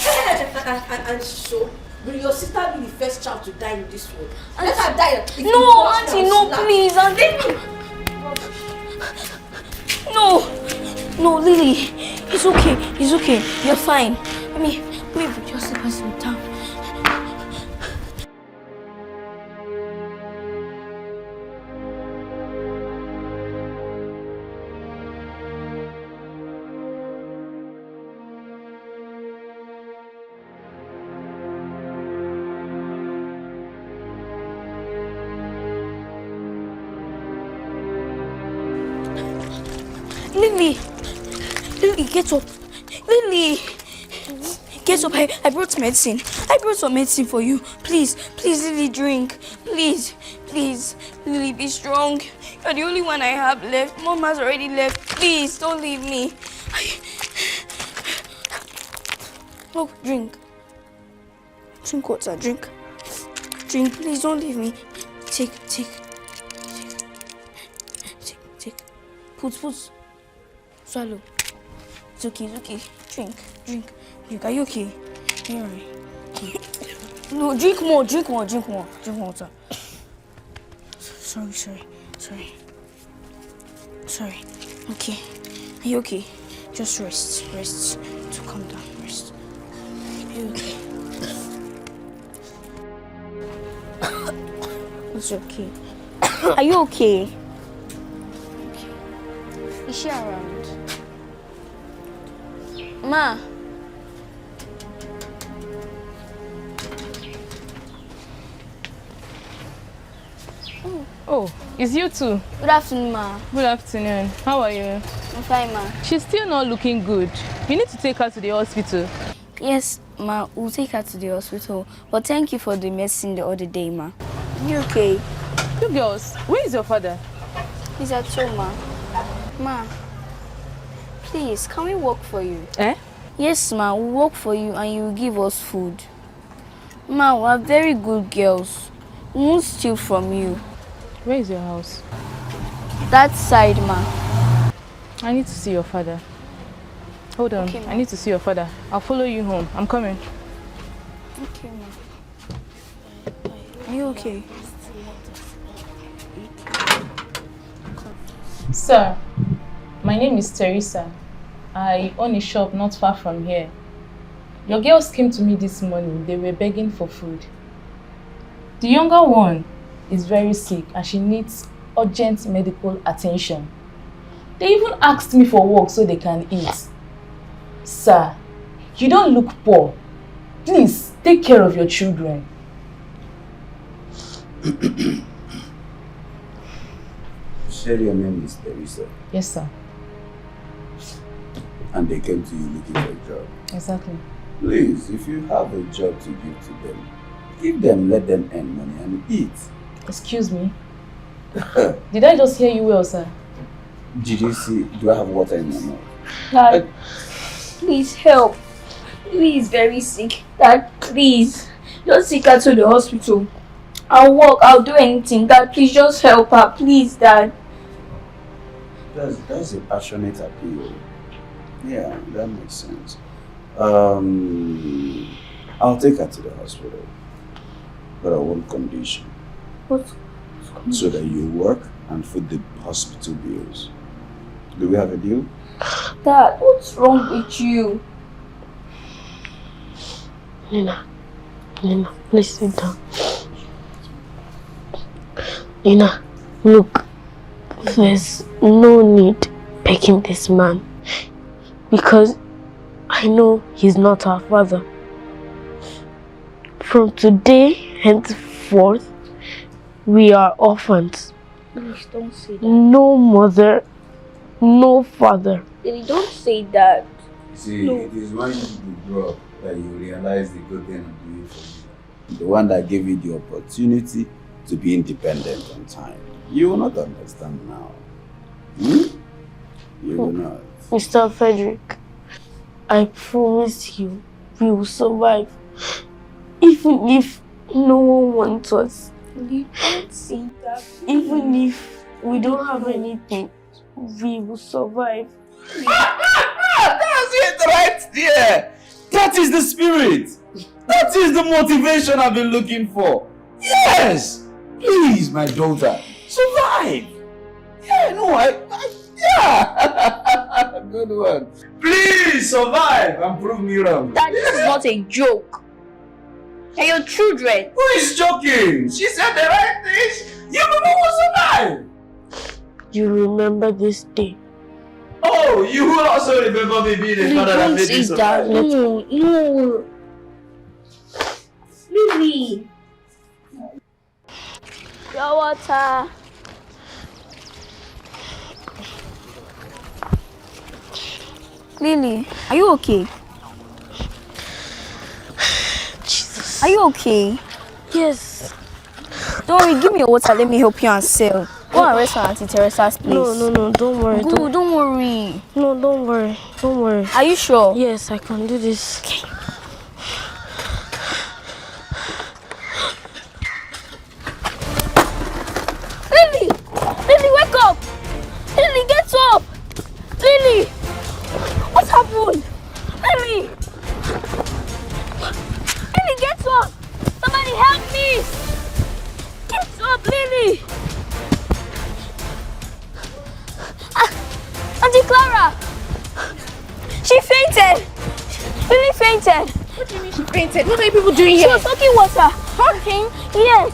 Speaker 11: And so, will your sister be the first child to die in this world? Let her die.
Speaker 5: No, Auntie, no, please. Auntie. No, Lily. It's okay. You're fine. Let me just sit her some down. Lily, get up. Lily, get up. I brought medicine. I brought some medicine for you. Please, Lily, drink. Please, Lily, be strong. You're the only one I have left. Mom has already left. Please, don't leave me. Oh, drink. Drink water, drink. Drink, please, don't leave me. Take. Put. Swallow. It's okay. Drink. Are you okay? You're alright. No, drink more. Drink water. Sorry. Okay. Are you okay? Just rest. To calm down. Rest. Are you okay? It's okay. Are you okay? Is she around? Ma.
Speaker 13: Oh, it's you too.
Speaker 5: Good afternoon, Ma.
Speaker 13: Good afternoon. How are you?
Speaker 5: I'm fine, Ma.
Speaker 13: She's still not looking good. You need to take her to the hospital.
Speaker 5: Yes, Ma. We'll take her to the hospital. But thank you for the medicine the other day, Ma. You okay?
Speaker 13: You girls, where is your father?
Speaker 5: He's at home, Ma. Ma, please, can we work for you?
Speaker 13: Eh?
Speaker 5: Yes, Ma, we'll work for you and you will give us food. Ma, we are very good girls. We won't steal from you.
Speaker 13: Where is your house?
Speaker 5: That side, Ma.
Speaker 13: I need to see your father. Hold on,
Speaker 5: Okay, Ma.
Speaker 13: I need to see your father. I'll follow you home. I'm coming.
Speaker 5: Okay, Ma. Are you okay?
Speaker 13: Sir, my name is Teresa. I own a shop not far from here. Your girls came to me this morning. They were begging for food. The younger one is very sick and she needs urgent medical attention. They even asked me for work so they can eat. Sir, you don't look poor. Please, take care of your children.
Speaker 8: You said your name is Teresa.
Speaker 13: Yes, sir.
Speaker 8: And they came to you looking for a job.
Speaker 13: Exactly.
Speaker 8: Please, if you have a job to give them, let them earn money and eat.
Speaker 13: Excuse me? Did I just hear you well, sir?
Speaker 8: Did you see? Do I have water in my mouth?
Speaker 9: Dad, please help. Lee is very sick. Dad, please. Just take her to the hospital. I'll walk, I'll do anything. Dad, please just help her. Please, Dad.
Speaker 8: That's a passionate appeal. Yeah, that makes sense. I'll take her to the hospital. But on one condition.
Speaker 9: What?
Speaker 8: So that you work and foot the hospital bills. Do we have a deal?
Speaker 9: Dad, what's wrong with you?
Speaker 4: Nina, please sit down. Nina, look, there's no need begging this man because I know he's not our father. From today henceforth, we are orphans.
Speaker 9: Please don't say that.
Speaker 4: No mother, no father.
Speaker 9: Daddy, don't say that.
Speaker 8: See, no. It is when you grow up that you realize the good thing I'm doing for you. The one that gave you the opportunity to be independent on time. You will not understand now. You will not.
Speaker 4: Mr. Frederick, I promise you, we will survive. Even if no one wants us.
Speaker 9: You don't say that.
Speaker 4: Even if we don't have anything, we will survive.
Speaker 8: That's it right there. That is the spirit. That is the motivation I've been looking for. Yes. Please, my daughter, survive. Yeah, no, yeah. Good one. Please survive and prove me wrong.
Speaker 9: That is not a joke. And your children.
Speaker 8: Who is joking? She said the right things. You will survive.
Speaker 4: You remember this day.
Speaker 8: Oh, you will also remember me being a father that made you survive.
Speaker 9: No. Lily. Your water. Lily, are you okay?
Speaker 4: Jesus.
Speaker 9: Are you okay?
Speaker 4: Yes.
Speaker 9: Don't worry, give me your water, let me help you and sell. Go and rest at Auntie Teresa's place.
Speaker 4: No, don't worry.
Speaker 9: Go, don't worry.
Speaker 4: No, don't worry.
Speaker 9: Are you sure?
Speaker 4: Yes, I can do this.
Speaker 9: Okay. Lily, wake up! Lily, get up! Lily! What happened? Lily, get up! Somebody help me! Get up, Lily! Auntie Clara! She fainted! Lily fainted!
Speaker 7: What do you mean she fainted? What are you people doing here?
Speaker 9: She was talking water. Talking? Yes.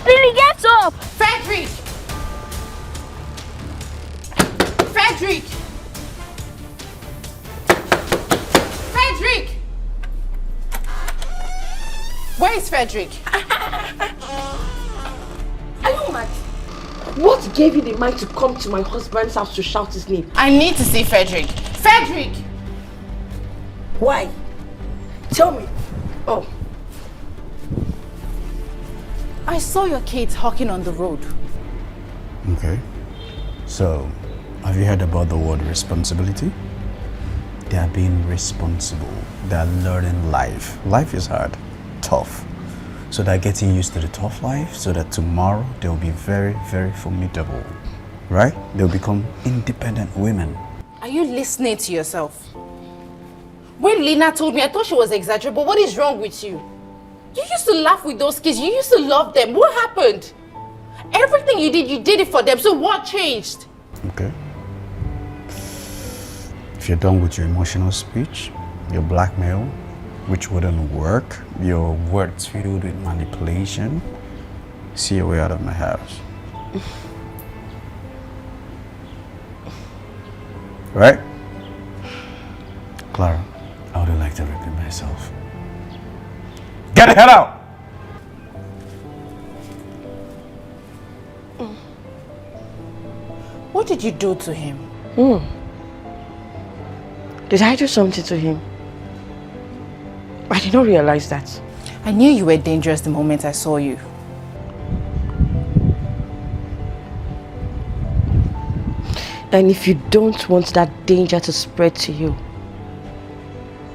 Speaker 9: Lily, get up!
Speaker 7: Frederick! Where is Frederick?
Speaker 11: Are you mad? What gave you the mind to come to my husband's house to shout his name?
Speaker 7: I need to see Frederick. Frederick!
Speaker 11: Why? Tell me. Oh.
Speaker 7: I saw your kids hawking on the road.
Speaker 1: Okay. So, have you heard about the word responsibility? They are being responsible. They are learning life. Life is hard, tough. So they're getting used to the tough life so that tomorrow they'll be very, very formidable. Right? They'll become independent women.
Speaker 7: Are you listening to yourself? When Lena told me, I thought she was exaggerating, but what is wrong with you? You used to laugh with those kids. You used to love them. What happened? Everything you did it for them. So what changed?
Speaker 1: Okay. If you're done with your emotional speech, your blackmail, which wouldn't work, your words filled with manipulation, see your way out of my house.
Speaker 8: Right? Clara, I would like to repeat myself. Get the hell out!
Speaker 7: What did you do to him?
Speaker 6: Did I do something to him? I did not realize that.
Speaker 7: I knew you were dangerous the moment I saw you.
Speaker 6: And if you don't want that danger to spread to you,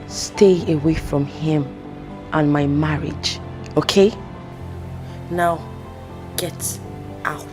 Speaker 6: stay away from him and my marriage, okay? Now, get out.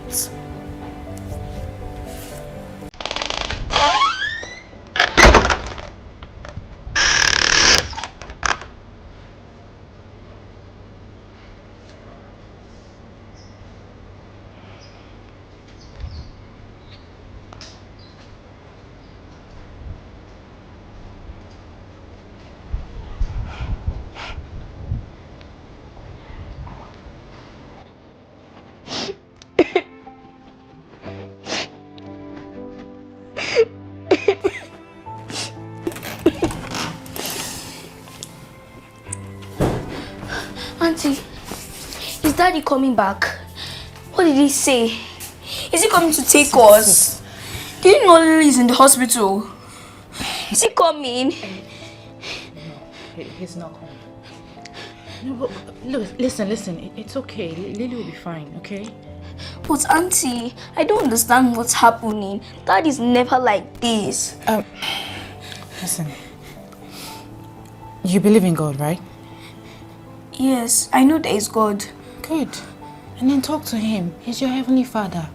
Speaker 9: Auntie, is Daddy coming back? What did he say? Is he coming to take us? Did you know Lily's in the hospital? Is he coming?
Speaker 7: He's not coming. No, but look, listen, it's okay. Lily will be fine, okay?
Speaker 9: But Auntie, I don't understand what's happening. Daddy's never like this.
Speaker 7: Listen. You believe in God, right?
Speaker 9: Yes, I know there is God.
Speaker 7: Good. And then talk to him. He's your heavenly Father.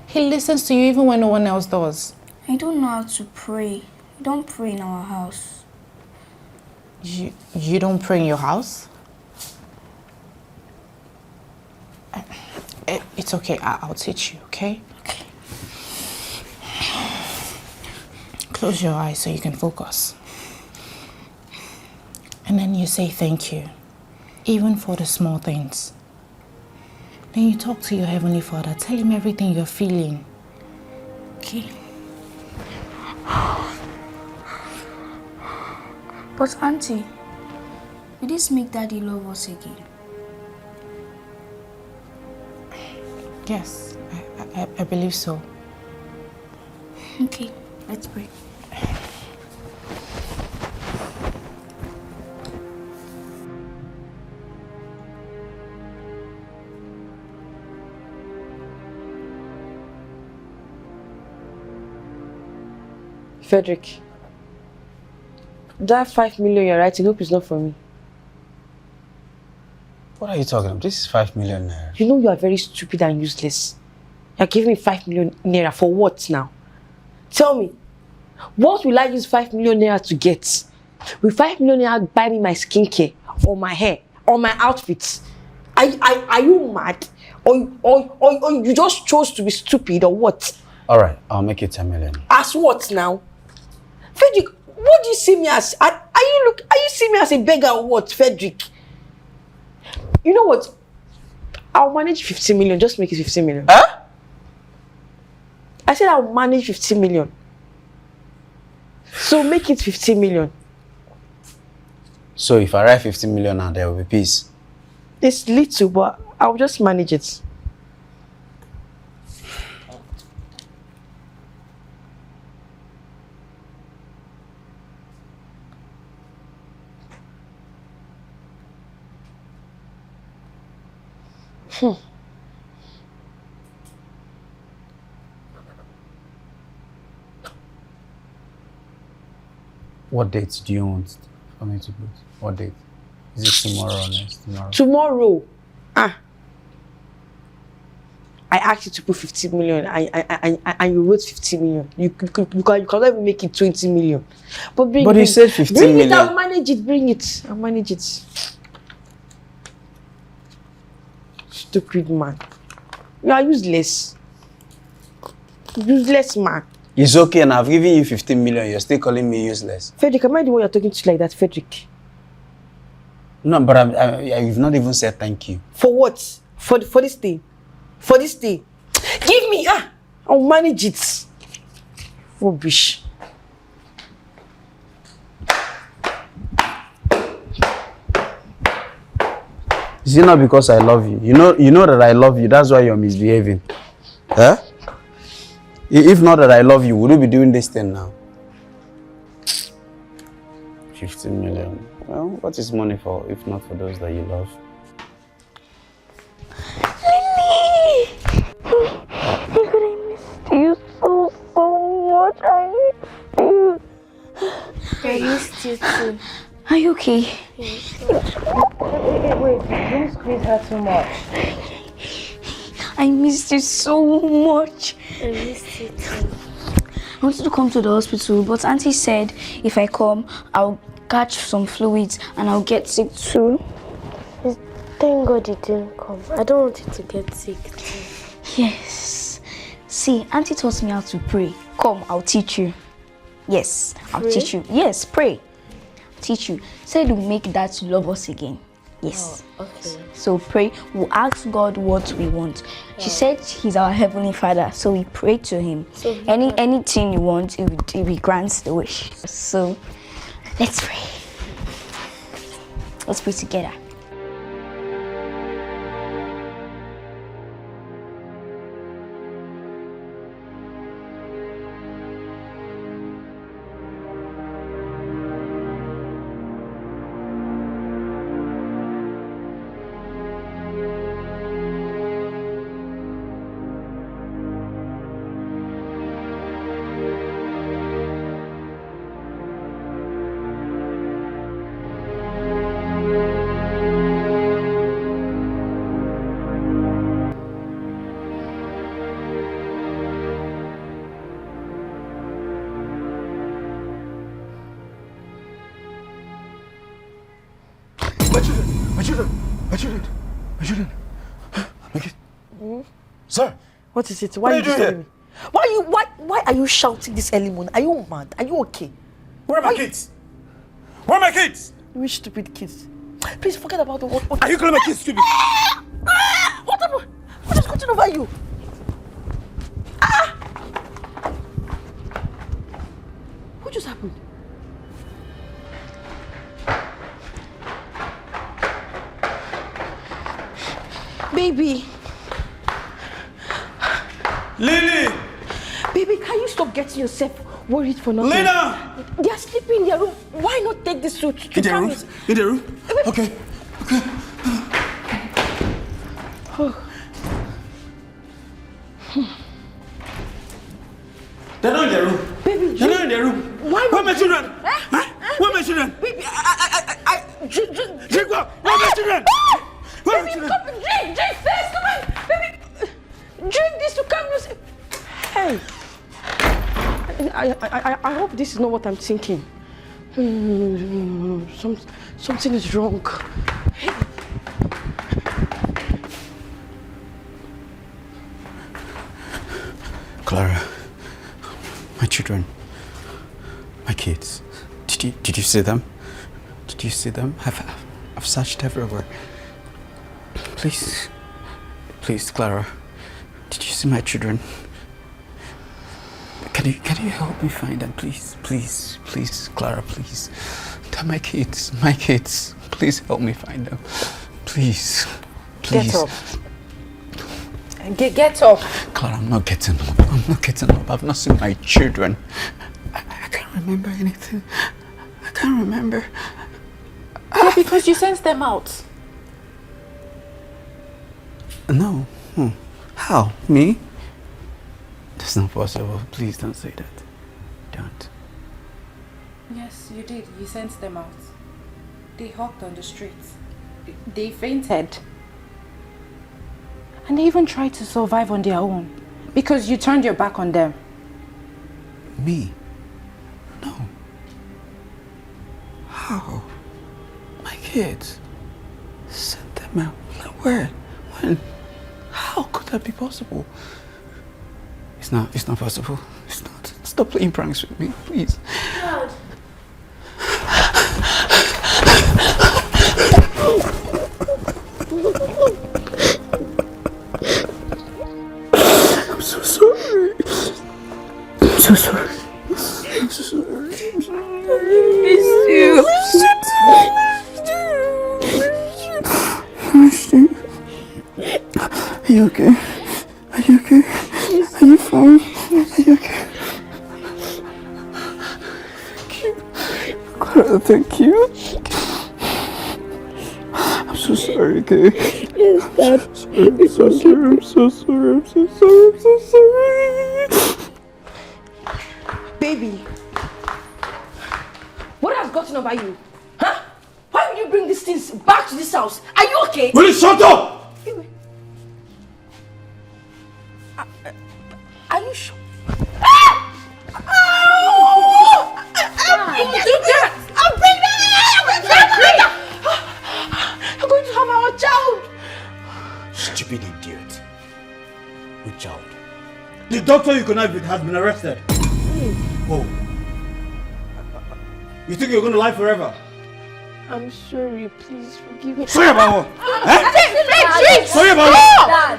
Speaker 7: He listens to you even when no one else does.
Speaker 9: I don't know how to pray. We don't pray in our house.
Speaker 7: You don't pray in your house? It's okay. I'll teach you, okay?
Speaker 9: Okay.
Speaker 7: Close your eyes so you can focus. And then you say thank you, even for the small things. Then you talk to your Heavenly Father. Tell him everything you're feeling.
Speaker 9: Okay. But Auntie, will this make Daddy love us again?
Speaker 7: Yes, I believe so.
Speaker 9: Okay, let's pray.
Speaker 6: Frederick, that 5 million you're writing, hope it's not for me.
Speaker 8: What are you talking about? This is 5 million naira.
Speaker 6: You know you are very stupid and useless. You're giving me 5 million naira for what now? Tell me, what will I use 5 million naira to get? Will 5 million naira buy me my skincare, or my hair, or my outfits? Are you mad? Or you just chose to be stupid, or what?
Speaker 8: Alright, I'll make it 10 million.
Speaker 6: As what now? Frederick, what do you see me as? Are you seeing me as a beggar or what, Frederick? You know what? I'll manage 15 million. Just make it 15 million.
Speaker 8: Huh?
Speaker 6: I said I'll manage 15 million. So make it 15 million.
Speaker 8: So if I write 15 million now, there will be peace.
Speaker 6: It's little, but I'll just manage it.
Speaker 8: What dates do you want for me to put? What date? Is it tomorrow or next tomorrow?
Speaker 6: Tomorrow. I asked you to put 15 million and you wrote 15 million. You cannot even make it 20 million. But
Speaker 8: you said 15
Speaker 6: bring
Speaker 8: million.
Speaker 6: It, I'll manage it, bring it. I'll manage it. Stupid man. You are useless. Useless man.
Speaker 8: It's okay, and I've given you 15 million. You're still calling me useless.
Speaker 6: Frederick, am I the one you're talking to like that, Frederick?
Speaker 8: No, but you've not even said thank you.
Speaker 6: For what? For this thing? For this thing? Give me, I'll manage it. Rubbish.
Speaker 8: Is it not because I love you? You know that I love you. That's why you're misbehaving. Huh? If not that I love you, would you be doing this thing now? 15 million. Well, what is money for if not for those that you love?
Speaker 9: Lily! I missed you so much. I missed you.
Speaker 4: I missed you too.
Speaker 9: Are you okay?
Speaker 13: Wait, don't squeeze her too much.
Speaker 9: I missed you so much.
Speaker 4: I missed you too.
Speaker 9: I wanted to come to the hospital, but Auntie said if I come, I'll catch some fluids and I'll get sick too.
Speaker 4: Thank God you didn't come. I don't want you to get sick too.
Speaker 9: Yes. See, Auntie taught me how to pray. Come, I'll teach you. Yes, I'll teach you. Yes, pray. Teach you. Said we'll make that to love us again. Yes.
Speaker 4: Oh, okay.
Speaker 9: So pray. We'll ask God what we want. She said He's our Heavenly Father, so we pray to Him. So anything you want, He grants the wish. So let's pray. Let's pray together.
Speaker 14: My children. Okay. Sir.
Speaker 11: What is it? Why are you disturbing me? Why are you shouting this early morning? Are you mad? Are you okay?
Speaker 14: Where are my kids? Where are my kids?
Speaker 11: Which stupid kids? Please forget about the what.
Speaker 14: Are you calling my kids stupid?
Speaker 11: What is going over you? What just happened? Baby.
Speaker 14: Lily!
Speaker 11: Baby, can you stop getting yourself worried for nothing?
Speaker 14: Lena!
Speaker 11: They are sleeping in their room. Why not take this suit to
Speaker 14: In their room? In their room? Okay.
Speaker 11: Oh.
Speaker 14: They're not in their room.
Speaker 11: Baby,
Speaker 14: they're not in their room.
Speaker 11: Why not?
Speaker 14: Where are my children? Where are my children?
Speaker 11: Baby,
Speaker 14: drink what? Where are my children? Where are my children?
Speaker 11: Come, drink first, come on. Baby, drink this to calm yourself. Hey. I hope this is not what I'm thinking. Something is wrong.
Speaker 8: Clara, my children, my kids, did you see them? Did you see them? I've searched everywhere. Please, Clara, did you see my children? Can you help me find them, please, Clara, please. They're my kids. Please help me find them, please.
Speaker 11: Get up. Get up.
Speaker 8: Clara, I'm not getting up. I've not seen my children. I can't remember anything. I can't remember.
Speaker 7: Yeah, because you sent them out.
Speaker 8: No. How? Me? That's not possible. Please don't say that. Don't.
Speaker 7: Yes, you did. You sent them out. They hopped on the streets. They fainted. And they even tried to survive on their own. Because you turned your back on them.
Speaker 8: Me? No. How? My kids? Sent them out? Where? When? How could that be possible? It's not possible. It's not. Stop playing pranks with me, please.
Speaker 4: God.
Speaker 8: I'm so sorry. I'm so sorry. I'm so sorry. I miss you.
Speaker 14: Are you okay? Are you okay? Are you fine? Are you okay? God, thank you. I'm so sorry, okay?
Speaker 4: Yes, Dad.
Speaker 14: I'm so sorry. I'm so sorry. I'm so sorry. I'm so sorry.
Speaker 11: Baby, what has gotten over you? Huh? Why would you bring these things back to this house? Are you okay?
Speaker 14: Will you shut up?
Speaker 11: Are you sure? I'm pregnant! I'm going to have our child!
Speaker 8: Stupid idiot. Which child?
Speaker 14: The doctor you connived with has been arrested. Oh. You think you're going to live forever?
Speaker 4: I'm sorry, please forgive me.
Speaker 14: Sorry about what?
Speaker 11: Sorry
Speaker 14: about what?
Speaker 11: Dad,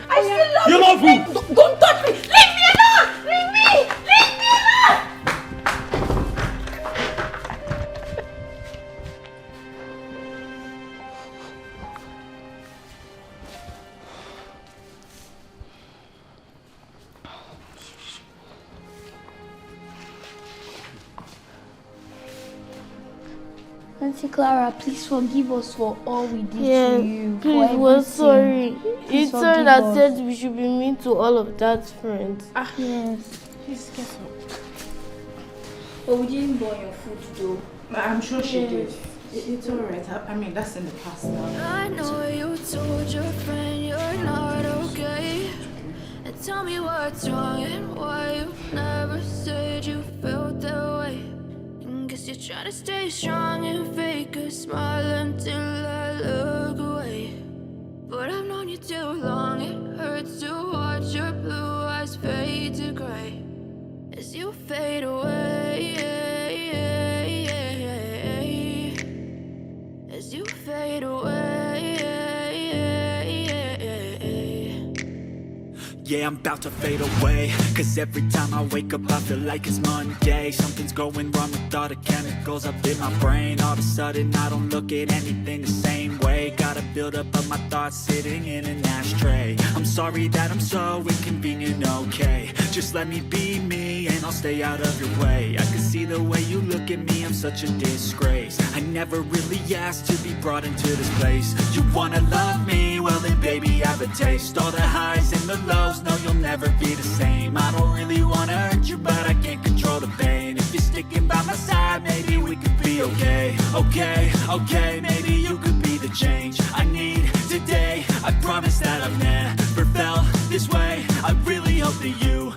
Speaker 11: I still love you.
Speaker 14: You love who?
Speaker 11: Don't touch me! Leave me alone! Leave me! Leave me alone!
Speaker 9: Auntie Clara, please forgive us for all we did
Speaker 4: Yes,
Speaker 9: to you.
Speaker 4: please,
Speaker 9: for
Speaker 4: we're sorry.
Speaker 9: Please
Speaker 4: It's sorry that
Speaker 9: forgive
Speaker 4: said
Speaker 9: us.
Speaker 4: we should be mean to all of Dad's friends.
Speaker 9: Yes.
Speaker 7: Please get up.
Speaker 5: But we didn't burn your food though.
Speaker 7: I'm sure she
Speaker 9: Yes.
Speaker 7: did. It's alright. I mean, that's in the past now.
Speaker 3: I know you told your friend you're not okay. And tell me what's wrong and why you never said you felt that way. And guess you're trying to stay strong and fake a smile until I look away. But I've known you too long, it hurts to watch your blue eyes fade to gray as you fade away. As you fade away.
Speaker 10: Yeah, I'm about to fade away, cause every time I wake up I feel like it's Monday. Something's going wrong with all the chemicals up in my brain. All of a sudden I don't look at anything the same way. Gotta build up of my thoughts sitting in an ashtray. I'm sorry that I'm so inconvenient, okay. Just let me be me and I'll stay out of your way. I can see the way you look at me, I'm such a disgrace. I never really asked to be brought into this place. You wanna love me? Well then baby have a taste. All the highs and the lows, no you'll never be the same. I don't really wanna hurt you but I can't control the pain. If you're sticking by my side, maybe we could be okay. Okay, maybe you could be the change I need today. I promise that I've never felt this way. I really hope that you